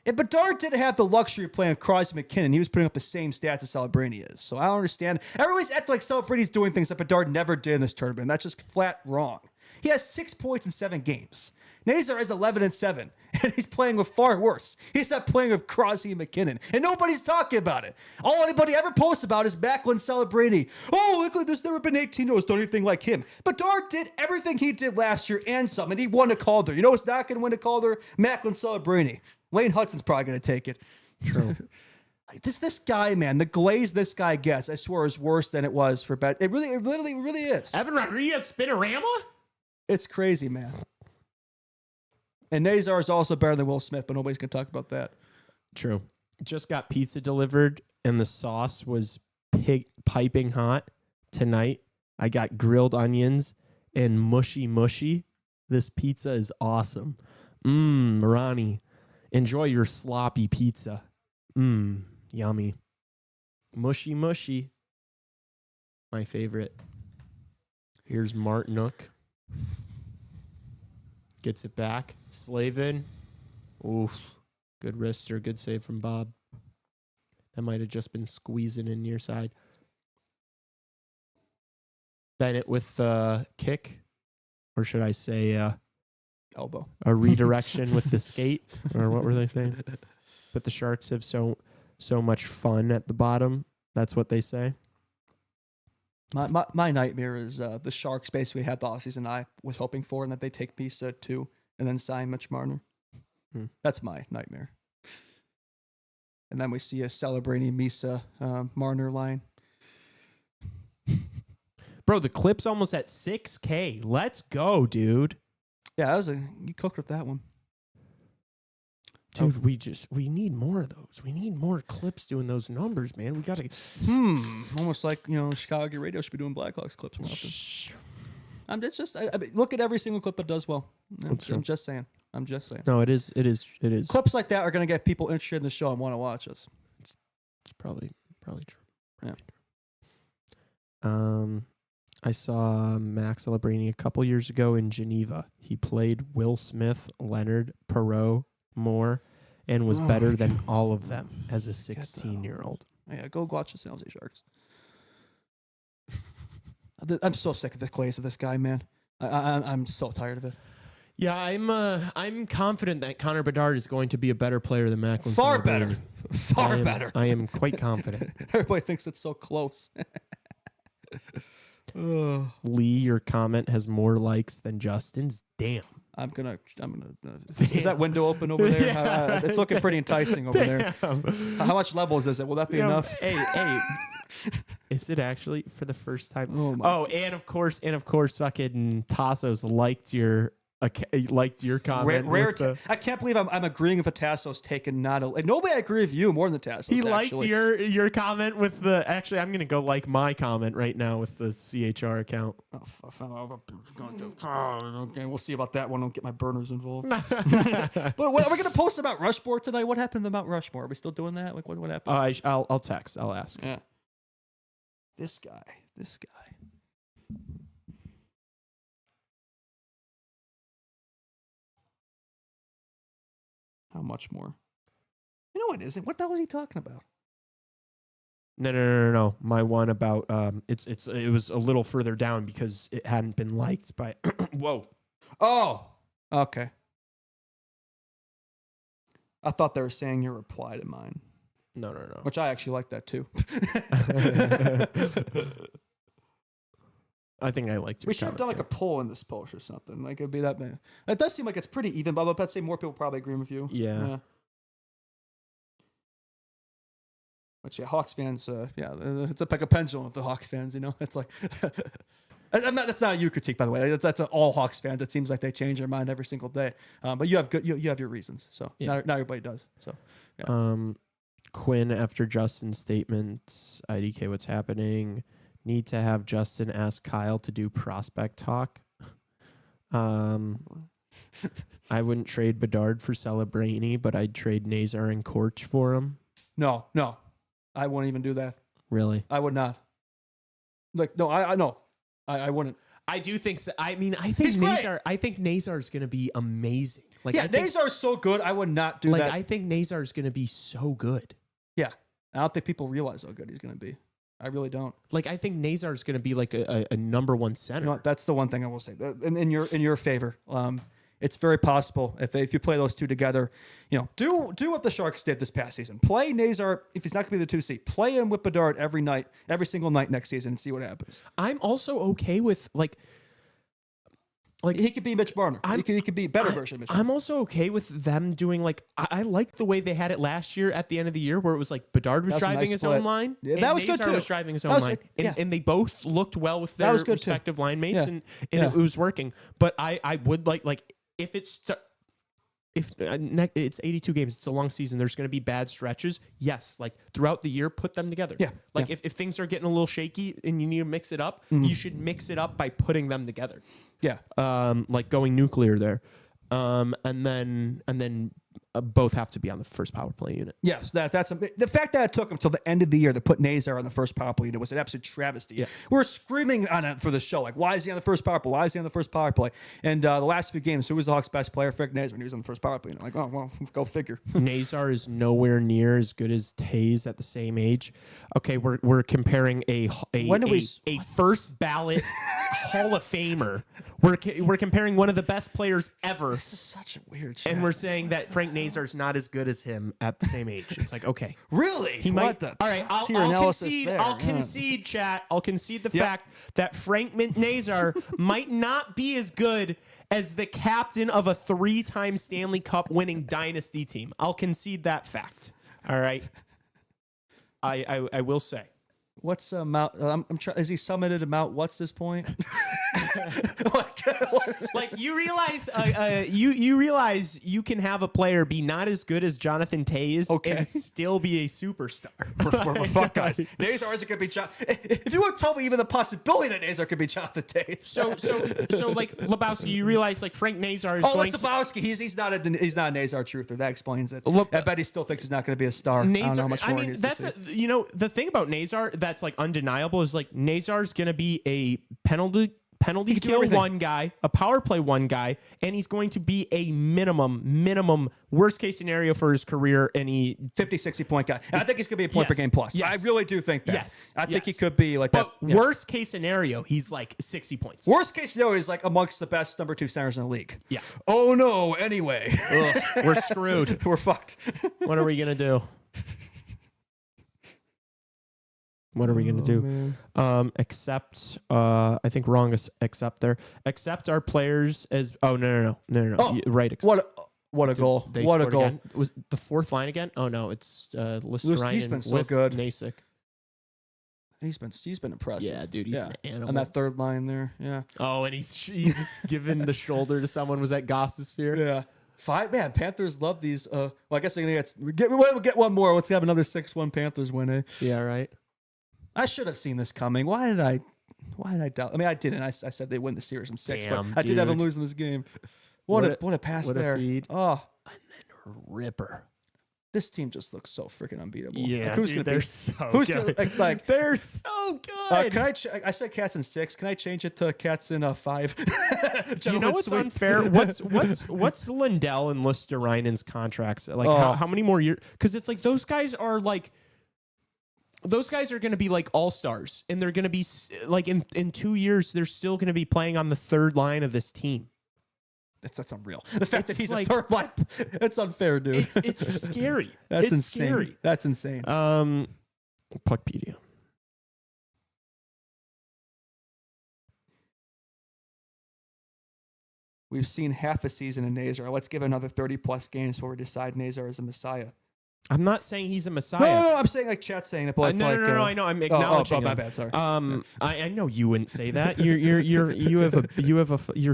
If If Bedard didn't have the luxury of playing Crosby McKinnon, he was putting up the same stats as Celebrini is. So I don't understand. Everybody's acting like Celebrini's doing things that Bedard never did in this tournament. That's just flat wrong. He has 6 points in 7 games. Nazar is 11-7, and he's playing with far worse. He's not playing with Crosby and McKinnon, and nobody's talking about it. All anybody ever posts about is Macklin Celebrini. Oh, look, there's never been 18 who's done anything like him. Bedard did everything he did last year and some, and he won a Calder. You know who's not going to win a Calder? Macklin Celebrini. Lane Hudson's probably going to take it. True. This guy, man, the glaze this guy gets, I swear, is worse than it was for Bet. It really is. Evan Rodriguez Spinorama? It's crazy, man. And Nazar is also better than Will Smith, but nobody's going to talk about that. True. Just got pizza delivered, and the sauce was piping hot tonight. I got grilled onions and mushy. This pizza is awesome. Ronnie, enjoy your sloppy pizza. Yummy. Mushy. My favorite. Here's Martinook. Gets it back. Slavin. Oof. Good wrister. Good save from Bob. That might have just been squeezing in near side. Bennett with the kick. Or should I say elbow? A redirection with the skate? Or what were they saying? But the Sharks have so much fun at the bottom. That's what they say. My nightmare is the Sharks basically had the offseason I was hoping for, and that they take Misa too, and then sign Mitch Marner. That's my nightmare. And then we see a Celebrini Misa Marner line. Bro, the clip's almost at 6K. Let's go, dude. Yeah, you cooked with that one. Dude, we need more of those. We need more clips doing those numbers, man. We got to... Almost like, Chicago Radio should be doing Blackhawks clips more often. I mean, look at every single clip that does well. I'm just saying. No, it is. Clips like that are going to get people interested in the show and want to watch us. It's probably true. Yeah. I saw Max Celebrini a couple years ago in Geneva. He played Will Smith, Leonard, Perreault, Moore, and was better than all of them as a 16-year-old. Yeah, go watch the San Jose Sharks. I'm so sick of the glaze of this guy, man. I'm so tired of it. Yeah, I'm confident that Connor Bedard is going to be a better player than Macklin. Far better. I am quite confident. Everybody thinks it's so close. Lee, your comment has more likes than Justin's. Damn. I'm gonna. Is that window open over there? Yeah. It's looking pretty enticing over there. How much levels is it? Will that be enough? Hey. Is it actually for the first time? Oh, and of course, fucking Tassos liked your comment. I can't believe I'm agreeing with a Tassos take and not a. Nobody agree with you more than the Tassos. He liked your comment with the. Actually, I'm gonna go like my comment right now with the CHR account. Okay, we'll see about that one. Don't get my burners involved. But are we gonna post about Rushmore tonight? What happened to Mount Rushmore? Are we still doing that? Like what happened? I'll text. I'll ask. Yeah. This guy. How much more? You know it isn't. What the hell is he talking about? No. My one about it was a little further down because it hadn't been liked by. Whoa. Oh. Okay. I thought they were saying your reply to mine. No. Which I actually like that too. I think I liked your We should have done like a poll in this post or something. Like it'd be that bad. It does seem like it's pretty even, but I'd say more people probably agree with you. Yeah. But yeah, Hawks fans, it's like a pendulum of the Hawks fans, you know? It's like, that's not a you critique, by the way. That's all Hawks fans. It seems like they change their mind every single day. But you have you have your reasons. So not everybody does. So, yeah. Quinn after Justin's statements, IDK, what's happening? Need to have Justin ask Kyle to do prospect talk. I wouldn't trade Bedard for Celebrini, but I'd trade Nazar and Korch for him. No. I wouldn't even do that. Really? I would not. Like, no, I know. I wouldn't. I do think so. I mean, I think Nazar is going to be amazing. Like, Nazar's so good. I would not do that. I think Nazar is going to be so good. Yeah. I don't think people realize how good he's going to be. I really don't. Like, I think Nazar is going to be like a number one center. You know what? That's the one thing I will say. In your favor, it's very possible if you play those two together. You know, do what the Sharks did this past season. Play Nazar if he's not going to be the 2C. Play him with Bedard every single night next season, and see what happens. I'm also okay with like he could be Mitch Marner. He could be a better version of Mitch Marner. I'm also okay with them doing like I like the way they had it last year at the end of the year where it was like Bedard was driving his own line. Yeah, that was Nazar good too. was driving his own line. And they both looked well with their respective line mates and it was working. But I would like if it's 82 games, it's a long season. There's going to be bad stretches. Yes, like throughout the year, put them together. Yeah. Like if things are getting a little shaky and you need to mix it up, you should mix it up by putting them together. Yeah. Like going nuclear there. And then both have to be on the first power play unit. Yes, that's the fact that it took them till the end of the year to put Nazar on the first power play unit was an absolute travesty. Yeah. We're screaming on it for the show, like, why is he on the first power play? Why is he on the first power play? And the last few games, who was the Hawks' best player? Frank Nazar, when he was on the first power play unit. Like, oh well, go figure. Nazar is nowhere near as good as Tays at the same age. Okay, we're comparing a first ballot Hall of Famer. We're comparing one of the best players ever. This is such a weird chat. And we're saying that Frank Nazar's not as good as him at the same age. It's like, okay. Really? He might. All right, I'll concede, chat. I'll concede the fact that Frank Nazar might not be as good as the captain of a 3-time Stanley Cup winning dynasty team. I'll concede that fact. All right. I will say. What's Mount? Is he summited to Mount? What's this point? Like you realize, you realize you can have a player be not as good as Jonathan Tays and still be a superstar. We're fuck guys. Nazar isn't going to be if you would tell me even the possibility that Nazar could be Jonathan Tays. So like Lebowski, you realize like Frank Nazar is going Lebowski. He's not a Nazar truther. That explains it. I bet he still thinks he's not going to be a star. Nazar, I don't know how much more that's the thing about Nazar that's like undeniable is like Nazar's going to be a penalty kill one guy, a power play one guy, and he's going to be a minimum worst case scenario for his career, any 50-60 point guy. And I think he's going to be a point per game plus. Yes. I really do think that. Yes. I think he could be like but that. Worst case scenario, he's like 60 points. Worst case scenario is like amongst the best number 2 centers in the league. Yeah. Oh no. Anyway, we're screwed. We're fucked. What are we going to do? What are we gonna do? Man. Accept. I think wrong. Accept there. Accept our players as. Oh no. Oh, Right. What a goal! They What a scored goal! again. Was the fourth line again? Oh no, it's Listerine. He's been so with good. Nasic. He's been impressive. Yeah, dude, he's an animal. On that third line there. Yeah. Oh, and he's just giving the shoulder to someone. Was that Goss's fear? Yeah. Panthers love these. Well, I guess they're gonna we'll get one more. Let's have another 6-1 Panthers win. Eh? Yeah, right. I should have seen this coming. Why did I doubt? I mean, I didn't. I said they win the series in 6, Damn, but I did have them dude. losing this game. What a pass what a there. feed. Oh, And then Ripper. this team just looks so freaking unbeatable. Yeah, Like, dude, they're so who's good. gonna, like They're so good. can I said Cats in 6. Can I change it to Cats in 5? You know what's unfair? What's Lindell and Listerainen's contracts? Like how many more years? Because it's like those guys are like. Those guys are going to be like all-stars, and they're going to be like in 2 years, they're still going to be playing on the third line of this team. That's unreal. The fact that It's he's like- a third line, it's unfair, dude. It's scary. That's it's insane. scary. That's insane. Puckpedia. We've seen half a season in Nazar. Let's give another 30+ games before we decide Nazar is a messiah. I'm not saying he's a messiah. No, I'm saying like chat's saying it, but it's no, like no, I know. I'm acknowledging. my him. bad. Sorry. I know you wouldn't say that. You're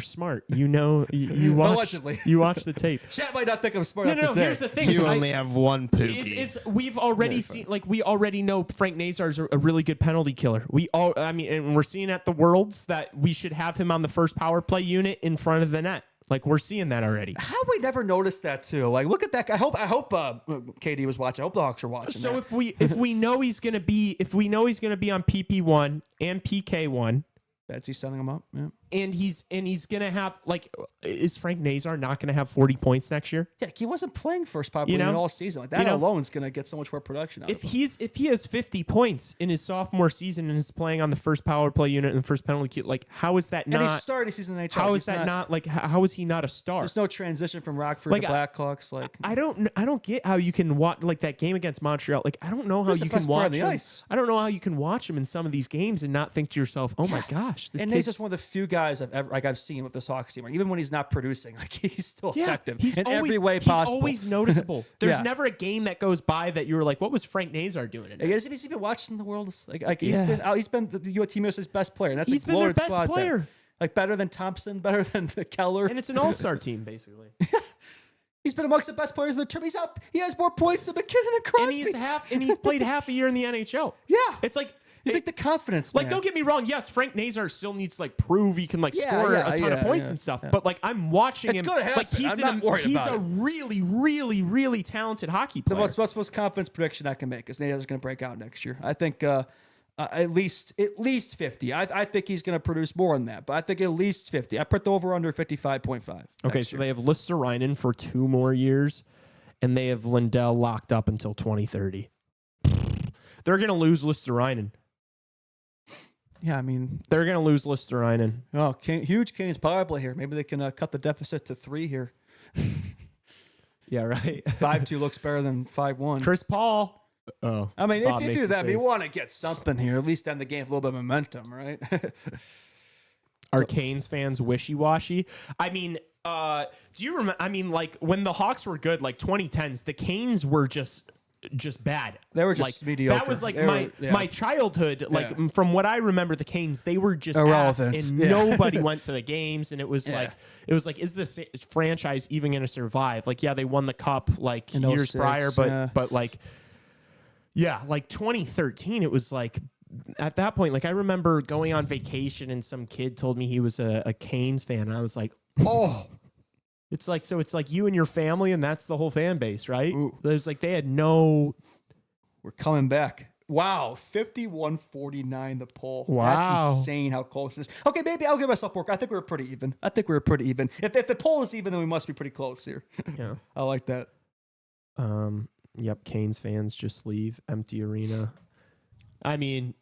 smart. You know, you watch. Allegedly. You watch the tape. Chat might not think I'm smart. No. Here's the thing. You only have one pookie. Is we've already seen, like, we already know Frank Nazar's a really good penalty killer. And we're seeing at the Worlds that we should have him on the first power play unit in front of the net. Like, we're seeing that already. How we never noticed that too? Like, look at that guy. I hope KD was watching. I hope the Hawks are watching. So that. if we know he's gonna be on PP1 and PK1, Betsy setting him up. Yeah. and he's gonna have, like, is Frank Nazar not gonna have 40 points next year? Yeah, he wasn't playing first power play You know? unit all season. Like that alone is gonna get so much more production out If of him. he has 50 points in his sophomore season and is playing on the first power play unit and the first penalty kill, like, how is that And he not? started season in the NHL. How He's is that not like? How is he not a star? There's no transition from Rockford Like, to Blackhawks. Like I don't get how you can watch, like, that game against Montreal. Like, I don't know how He's the you can best player on watch the him. ice. I don't know how you can watch him in some of these games and not think to yourself, "Oh my gosh, this and kid's he's just one of the few guys I've seen with this Hawks team. Like, even when he's not producing, like he's still effective in every way possible. He's always noticeable. There's Yeah. never a game that goes by that you were like, "What was Frank Nazar doing today?" Has he been watching the Worlds? Like Yeah. he's been the Team USA's best player. And that's He's a been their glorious best squad player. there. Like better than Thompson, better than Keller. And it's an all-star team, basically. He's been amongst the best players in the tournament. He's up. He has more points than McKinnon and Crosby. And he's played half a year in the NHL. Yeah. It's like, You think the confidence, like, man. don't get me wrong. Yes, Frank Nazar still needs to, like, prove he can, like, Yeah, score yeah, a ton of yeah, points yeah, and stuff. yeah. But, like, I'm watching It's him. gonna Like, happen. I'm not worried he's about a it. really, really, really talented hockey The player. most confidence prediction I can make is Nazar's going to break out next year. I think at least 50. I think he's going to produce more than that, but I think at least 50. I put the over under 55.5. Okay, so they have Listerainen for 2 more years, and they have Lindell locked up until 2030. They're going to lose Listerainen. Yeah, I mean, They're going to lose Listerainen. huge Canes power play here. Maybe they can cut the deficit to 3 here. Yeah, right. 5-2 looks better than 5-1. Chris Paul. Oh, I mean, Bob if makes you do the that, you save. want to get something here. At least end the game with a little bit of momentum, right? Are Canes fans wishy-washy? I mean, do you remember? I mean, like, when the Hawks were good, like 2010s, the Canes were just bad. They were just like, mediocre. That was like They were- my childhood. Like, Yeah. from what I remember, the Canes, they were just Irrelevant. ass, and Yeah. nobody went to the games, and it was Yeah. like, is this franchise even going to survive? Like, yeah, they won the cup like In years 06, prior, yeah. but like, yeah, like 2013, it was like. At that point, like, I remember going on vacation and some kid told me he was a Canes fan, and I was like, oh. It's like you and your family, and that's the whole fan base, right? There's like they had no. We're coming back. Wow, 51-49 the poll. Wow. That's insane how close this is. Okay, maybe I'll give myself work. I think we were pretty even. If the poll is even, then we must be pretty close here. Yeah. I like that. Yep. Canes fans just leave empty arena. I mean,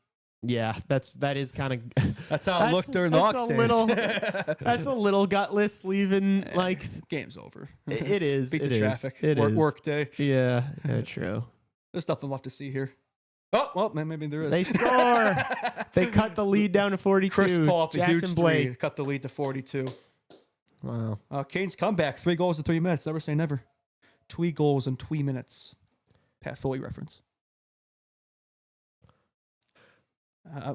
yeah, that is kind of. That's how it looked during the Hawks days. That's a little gutless leaving. Like, Game's over. it is. Beat it the is, traffic. It is. Work day. Yeah. True. There's nothing left to see here. Oh, well, maybe there is. They score. They cut the lead down to 42. Chris Paul off a huge Jackson Blake. three, cut the lead to 42. Wow. Kane's comeback, 3 goals in 3 minutes. Never say never. 2 goals in 2 minutes. Pat Foley reference.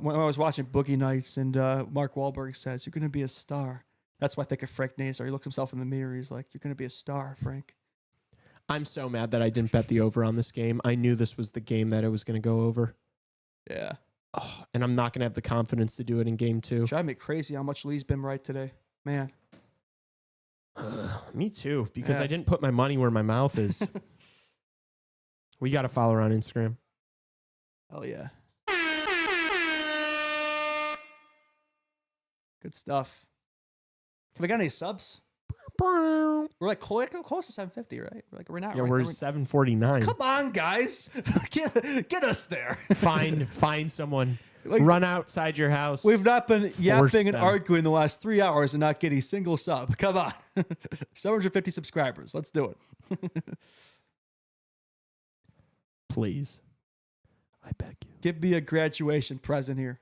When I was watching Boogie Nights and Mark Wahlberg says, "You're going to be a star." That's why I think of Frank Nazar. He looks himself in the mirror. He's like, "You're going to be a star, Frank." I'm so mad that I didn't bet the over on this game. I knew this was the game that it was going to go over. Yeah. Oh, and I'm not going to have the confidence to do it in game 2. Drive me crazy how much Lee's been right today. Man. Me too, because Yeah. I didn't put my money where my mouth is. We got to follow her on Instagram. Hell yeah. Good stuff. Have we got any subs? We're like close to 750, right? We're not. Yeah, we're 749. Come on, guys. Get us there. Find someone. Like, Run outside your house. we've not been yapping and them. arguing the last 3 hours and not getting a single sub. Come on. 750 subscribers. Let's do it. Please. I beg you. Give me a graduation present here.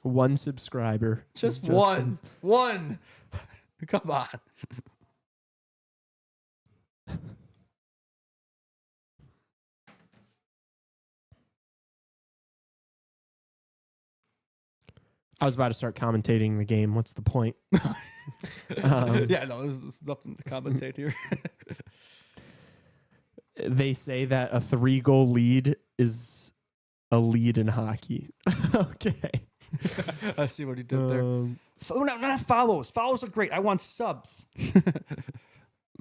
1 subscriber. Just Justin's. one. Come on. I was about to start commentating the game. What's the point? Yeah, no, there's nothing to commentate here. They say that a 3-goal lead is a lead in hockey. Okay. I see what he did there. Not follows. Follows are great. I want subs.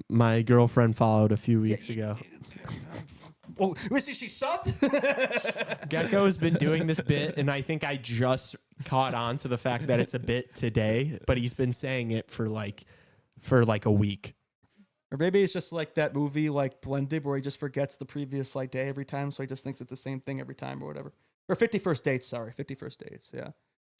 My girlfriend followed a few weeks ago. Oh, she subbed? Gecko has been doing this bit, and I think I just caught on to the fact that it's a bit today, but he's been saying it for like a week. Or maybe it's just like that movie, like Blended, where he just forgets the previous like day every time, so he just thinks it's the same thing every time or whatever. Or 51st Dates, sorry. 51st Dates, yeah.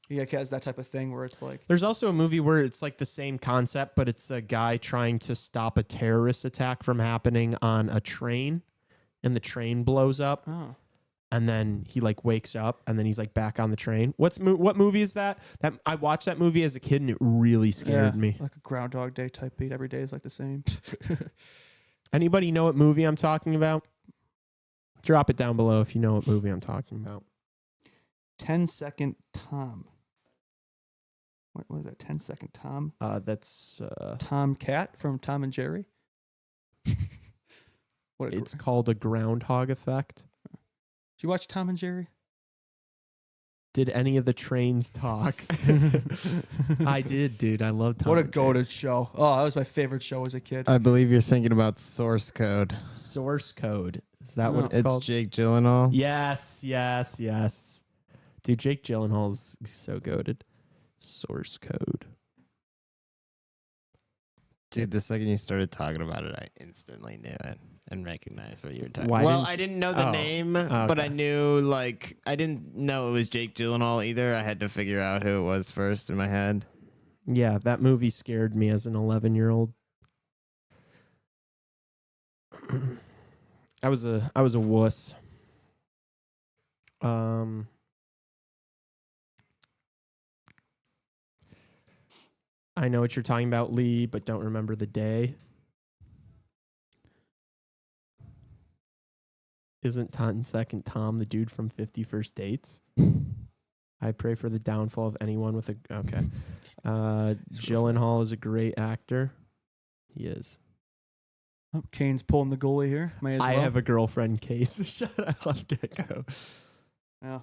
He like has that type of thing where it's like... There's also a movie where it's like the same concept, but it's a guy trying to stop a terrorist attack from happening on a train, and the train blows up. Oh. And then he like wakes up, and then he's like back on the train. What movie is that? That I watched that movie as a kid, and it really scared me. Like a Groundhog Day type beat. Every day is like the same. Anybody know what movie I'm talking about? Drop it down below if you know what movie I'm talking about. 10-Second Tom. What was that? 10-Second Tom? That's Tom Cat from Tom and Jerry. it's called a Groundhog Effect. Did you watch Tom and Jerry? Did any of the trains talk? I did, dude. I love Tom. What a and Jerry. goated show. Oh, that was my favorite show as a kid. I believe you're thinking about Source Code. Source Code. Is that No. what it's It's called? Jake Gyllenhaal. Yes. Dude, Jake Gyllenhaal's so goated. Source Code. Dude, the second you started talking about it, I instantly knew it and recognized what you were talking Why about. Well, didn't I didn't know the Oh. name, Oh, but okay. I knew, like, I didn't know it was Jake Gyllenhaal either. I had to figure out who it was first in my head. Yeah, that movie scared me as an 11-year-old. I was a wuss. I know what you're talking about, Lee, but don't remember the day. Isn't 10-Second Tom the dude from 51st Dates? I pray for the downfall of anyone with a... Okay. Gyllenhaal is a great actor. He is. Oh, Kane's pulling the goalie here. May as I well. have a girlfriend, Case. Shut up, Gecko. Yeah.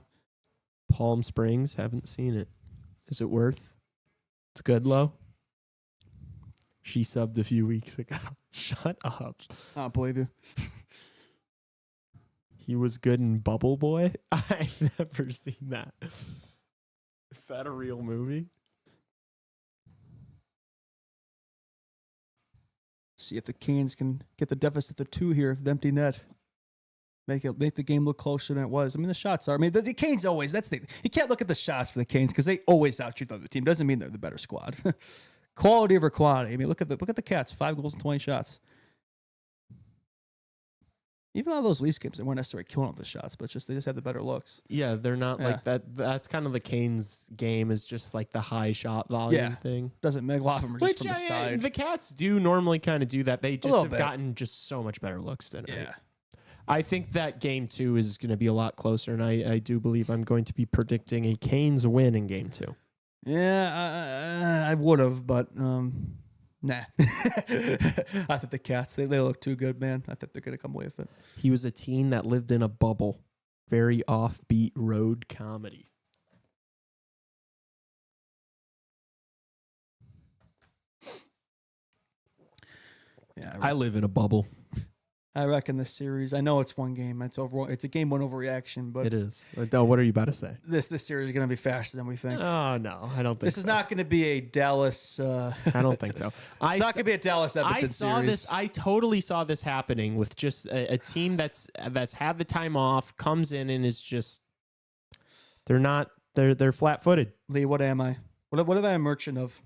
Palm Springs, haven't seen it. Is it worth? It's good, Lo. She subbed a few weeks ago. Shut up. I don't believe you. He was good in Bubble Boy. I've never seen that. Is that a real movie? See if the Canes can get the deficit to 2 here with the empty net. Make the game look closer than it was. I mean, the shots are. I mean, the Canes always. That's the. You can't look at the shots for the Canes because they always outshoot the other team. Doesn't mean they're the better squad. Quality over quantity. I mean, look at the Cats. 5 goals and 20 shots. Even all those Leafs games, they weren't necessarily killing off the shots, but they just had the better looks. Yeah, they're not like that. That's kind of the Canes game is just like the high shot volume thing. Doesn't make a lot of them are just from the side. The Cats do normally kind of do that. They just have bit. gotten just so much better looks tonight. Yeah. I think that game 2 is going to be a lot closer, and I do believe I'm going to be predicting a Canes win in game 2. Yeah, I would have, but nah. I think the Cats, they look too good, man. I think they're going to come away with it. He was a teen that lived in a bubble. Very offbeat road comedy. Yeah, I live in a bubble. I reckon this series. I know it's one game. It's a game one overreaction, but It is. No, what are you about to say? this series is going to be faster than we think. Oh, no, I don't think This so. is not going to be a Dallas. I don't think so. It's not going to be a Dallas Edmonton I saw series. this. I totally saw this happening with just a team that's had the time off, comes in and is just they're flat footed. Lee, what am I? What am I a merchant of?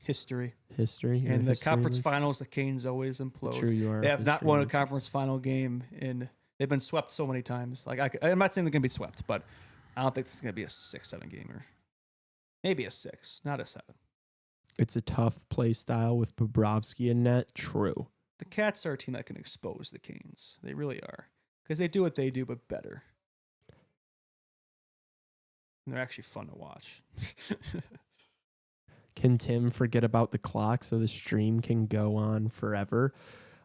History. History. In the conference finals, the Canes always implode. True, you are. They have not won a conference final game they've been swept so many times. Like I'm not saying they're going to be swept, but I don't think this is going to be a 6-7 gamer. Maybe a 6, not a 7. It's a tough play style with Bobrovsky in net. True. The Cats are a team that can expose the Canes. They really are. Because they do what they do, but better. And they're actually fun to watch. Can Tim forget about the clock so the stream can go on forever?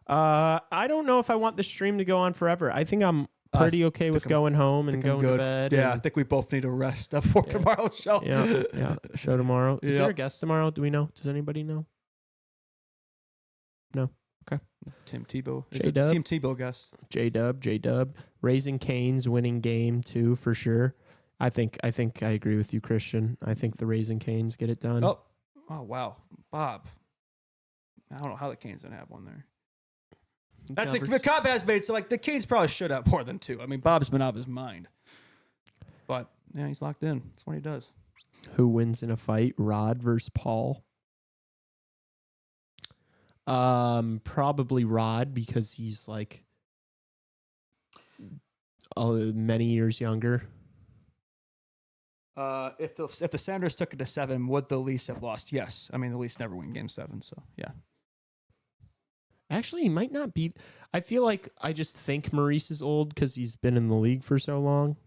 I don't know if I want the stream to go on forever. I think I'm pretty okay with going home and going to bed. Yeah, I think we both need a rest up for tomorrow's show. Yeah. Show tomorrow. Is Yep. there a guest tomorrow? Do we know? Does anybody know? No. Okay. Tim Tebow. Is J-Dub. it Team Tebow guest? J-Dub. Raising Canes winning game 2 for sure. I think I agree with you, Christian. I think the Raising Canes get it done. Oh, wow. Bob. I don't know how the Canes don't have one there. That's the Cobb has made, so like the Canes probably should have more than 2. I mean, Bob's been out of his mind. But, yeah, he's locked in. That's what he does. Who wins in a fight, Rod versus Paul? Probably Rod because he's like many years younger. If the Sounders took it to 7, would the Leafs have lost? Yes. I mean, the Leafs never win Game 7, so yeah. Actually, he might not be. I feel like I just think Maurice is old because he's been in the league for so long.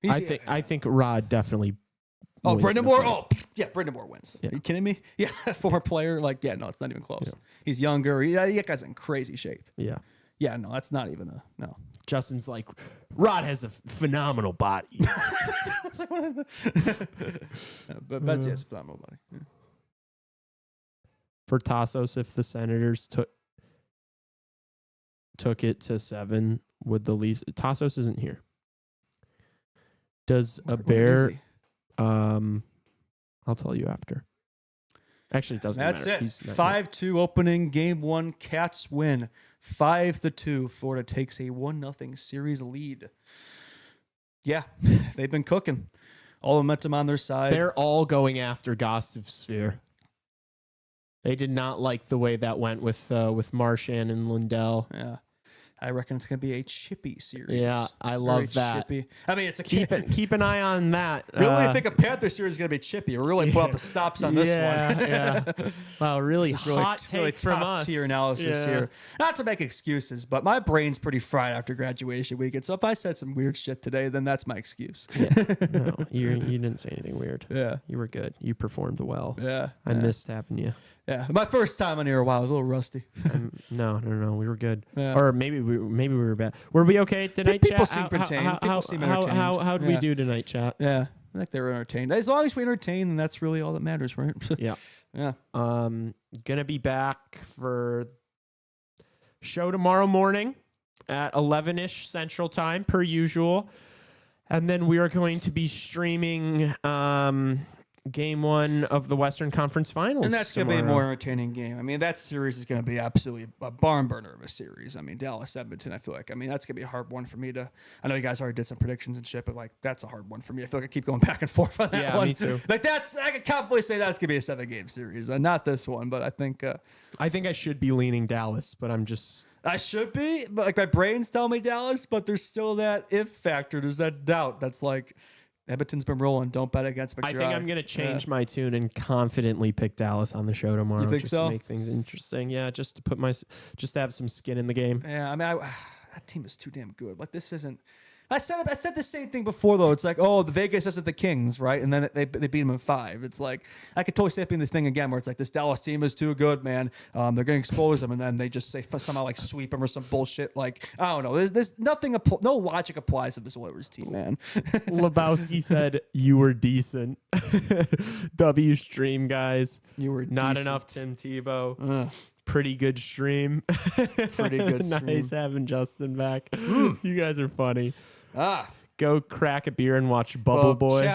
I think Rod definitely. wins Brendan in a Moore. fight. Oh, yeah, Brendan Moore wins. Yeah. Are you kidding me? Yeah, former player. Like, yeah, no, it's not even close. Yeah. He's younger. That guy's in crazy shape. Yeah. Yeah, no, that's not even no. Justin's like, Rod has a phenomenal body. It's like, what? But Betsy has a phenomenal body. Yeah. For Tassos, if the Senators took it to 7, would the Leafs? Tassos isn't here. Does a Where bear? is he? I'll tell you after. Actually, it doesn't That's matter. it. He's not here. 5-2 opening Game 1. Cats win 5-2. Florida takes a 1-0 series lead. Yeah, they've been cooking. All momentum on their side. They're all going after Gossip Sphere. They did not like the way that went with Marchand and Lindell. Yeah. I reckon it's going to be a chippy series. Yeah, I love Very that. Chippy. I mean, it's a Keep an eye on that. Really think a Panther series is going to be chippy. We're really put up the stops on this one. Yeah. Wow, really This is really, hot take really from top us. tier analysis Yeah. here. Not to make excuses, but my brain's pretty fried after graduation weekend. So if I said some weird shit today, then that's my excuse. No, you didn't say anything weird. Yeah. You were good. You performed well. Yeah. I missed having you. Yeah. My first time on here a while. I was a little rusty. No. We were good. Yeah. Or maybe we were bad. Were we okay tonight, People chat? seem entertained. People seem entertained. How did we Yeah. do tonight, chat? Yeah. I think they were entertained. As long as we entertain, then that's really all that matters, right? Yeah. Yeah. Gonna be back for show tomorrow morning at 11-ish Central Time per usual. And then we are going to be streaming game 1 of the Western Conference Finals. And that's going to be a tomorrow. more entertaining game. I mean, that series is going to be absolutely a barn burner of a series. I mean, Dallas Edmonton, I feel like, that's going to be a hard one for me to. I know you guys already did some predictions and shit, but like that's a hard one for me. I feel like I keep going back and forth on that Yeah, one. me too. Like I can confidently say that's going to be a 7-game series. Not this one, but I think I should be leaning Dallas, but I'm just. I should be, but like my brain's telling me Dallas, but there's still that if factor. There's that doubt. That's like Edmonton's been rolling. Don't bet against McGrath. I think I'm gonna change my tune and confidently pick Dallas on the show tomorrow. You think just so? to make things interesting. Yeah, just to have some skin in the game. Yeah, I mean, that team is too damn good. Like this isn't. I said the same thing before though. It's like, oh, the Vegas isn't the Kings, right? And then they beat them in 5. It's like I could totally see it being the thing again, where it's like this Dallas team is too good, man. They're gonna expose them, and then they somehow like sweep them or some bullshit. Like I don't know. There's nothing. No logic applies to this Oilers team, man. Lebowski said you were decent. W stream guys. You were not decent. enough. Tim Tebow. Pretty good stream. Pretty good stream. Nice having Justin back. You guys are funny. Ah. Go crack a beer and watch Bubble Boy.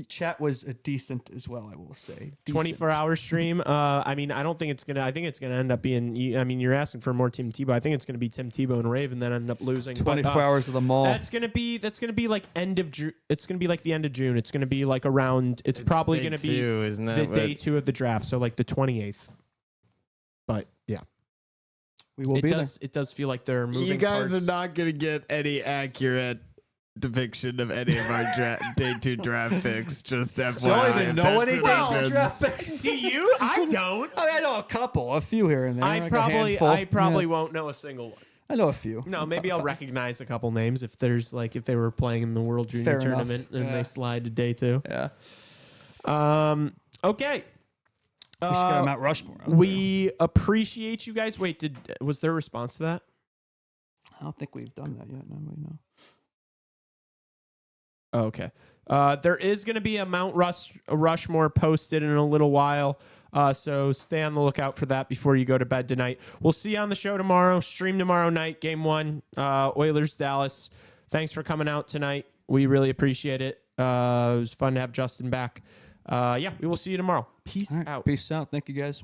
Chat was decent as well, I will say. 24-hour stream. I mean, I think it's gonna end up being. I mean, you're asking for more Tim Tebow. I think it's gonna be Tim Tebow and Raven that end up losing. 24 hours of the mall. That's gonna be like end of June. It's gonna be like the end of June. It's gonna be like around. It's probably day gonna be 2, isn't the it? day 2 of the draft. So like the 28th. But yeah, We will be there. It does feel like they're moving. You guys parts. are not going to get any accurate depiction of any of our day 2 draft picks. Just FYI. I don't even know any That's day what 2 happens. draft picks. Do you? I don't. I mean, I know a few here and there. I like a handful. probably Yeah. won't know a single one. I know a few. No, maybe I'll recognize a couple names if they were playing in the World Junior Fair Tournament enough. and Yeah. they slide to day 2. Yeah. Okay. We should go Mount Rushmore. We appreciate you guys. Wait, was there a response to that? I don't think we've done that yet. No, we know. Oh, okay. There is going to be a Mount Rushmore posted in a little while. So stay on the lookout for that before you go to bed tonight. We'll see you on the show tomorrow. Stream tomorrow night, game 1, Oilers Dallas. Thanks for coming out tonight. We really appreciate it. It was fun to have Justin back. We will see you tomorrow. Peace out. Peace out. Thank you, guys.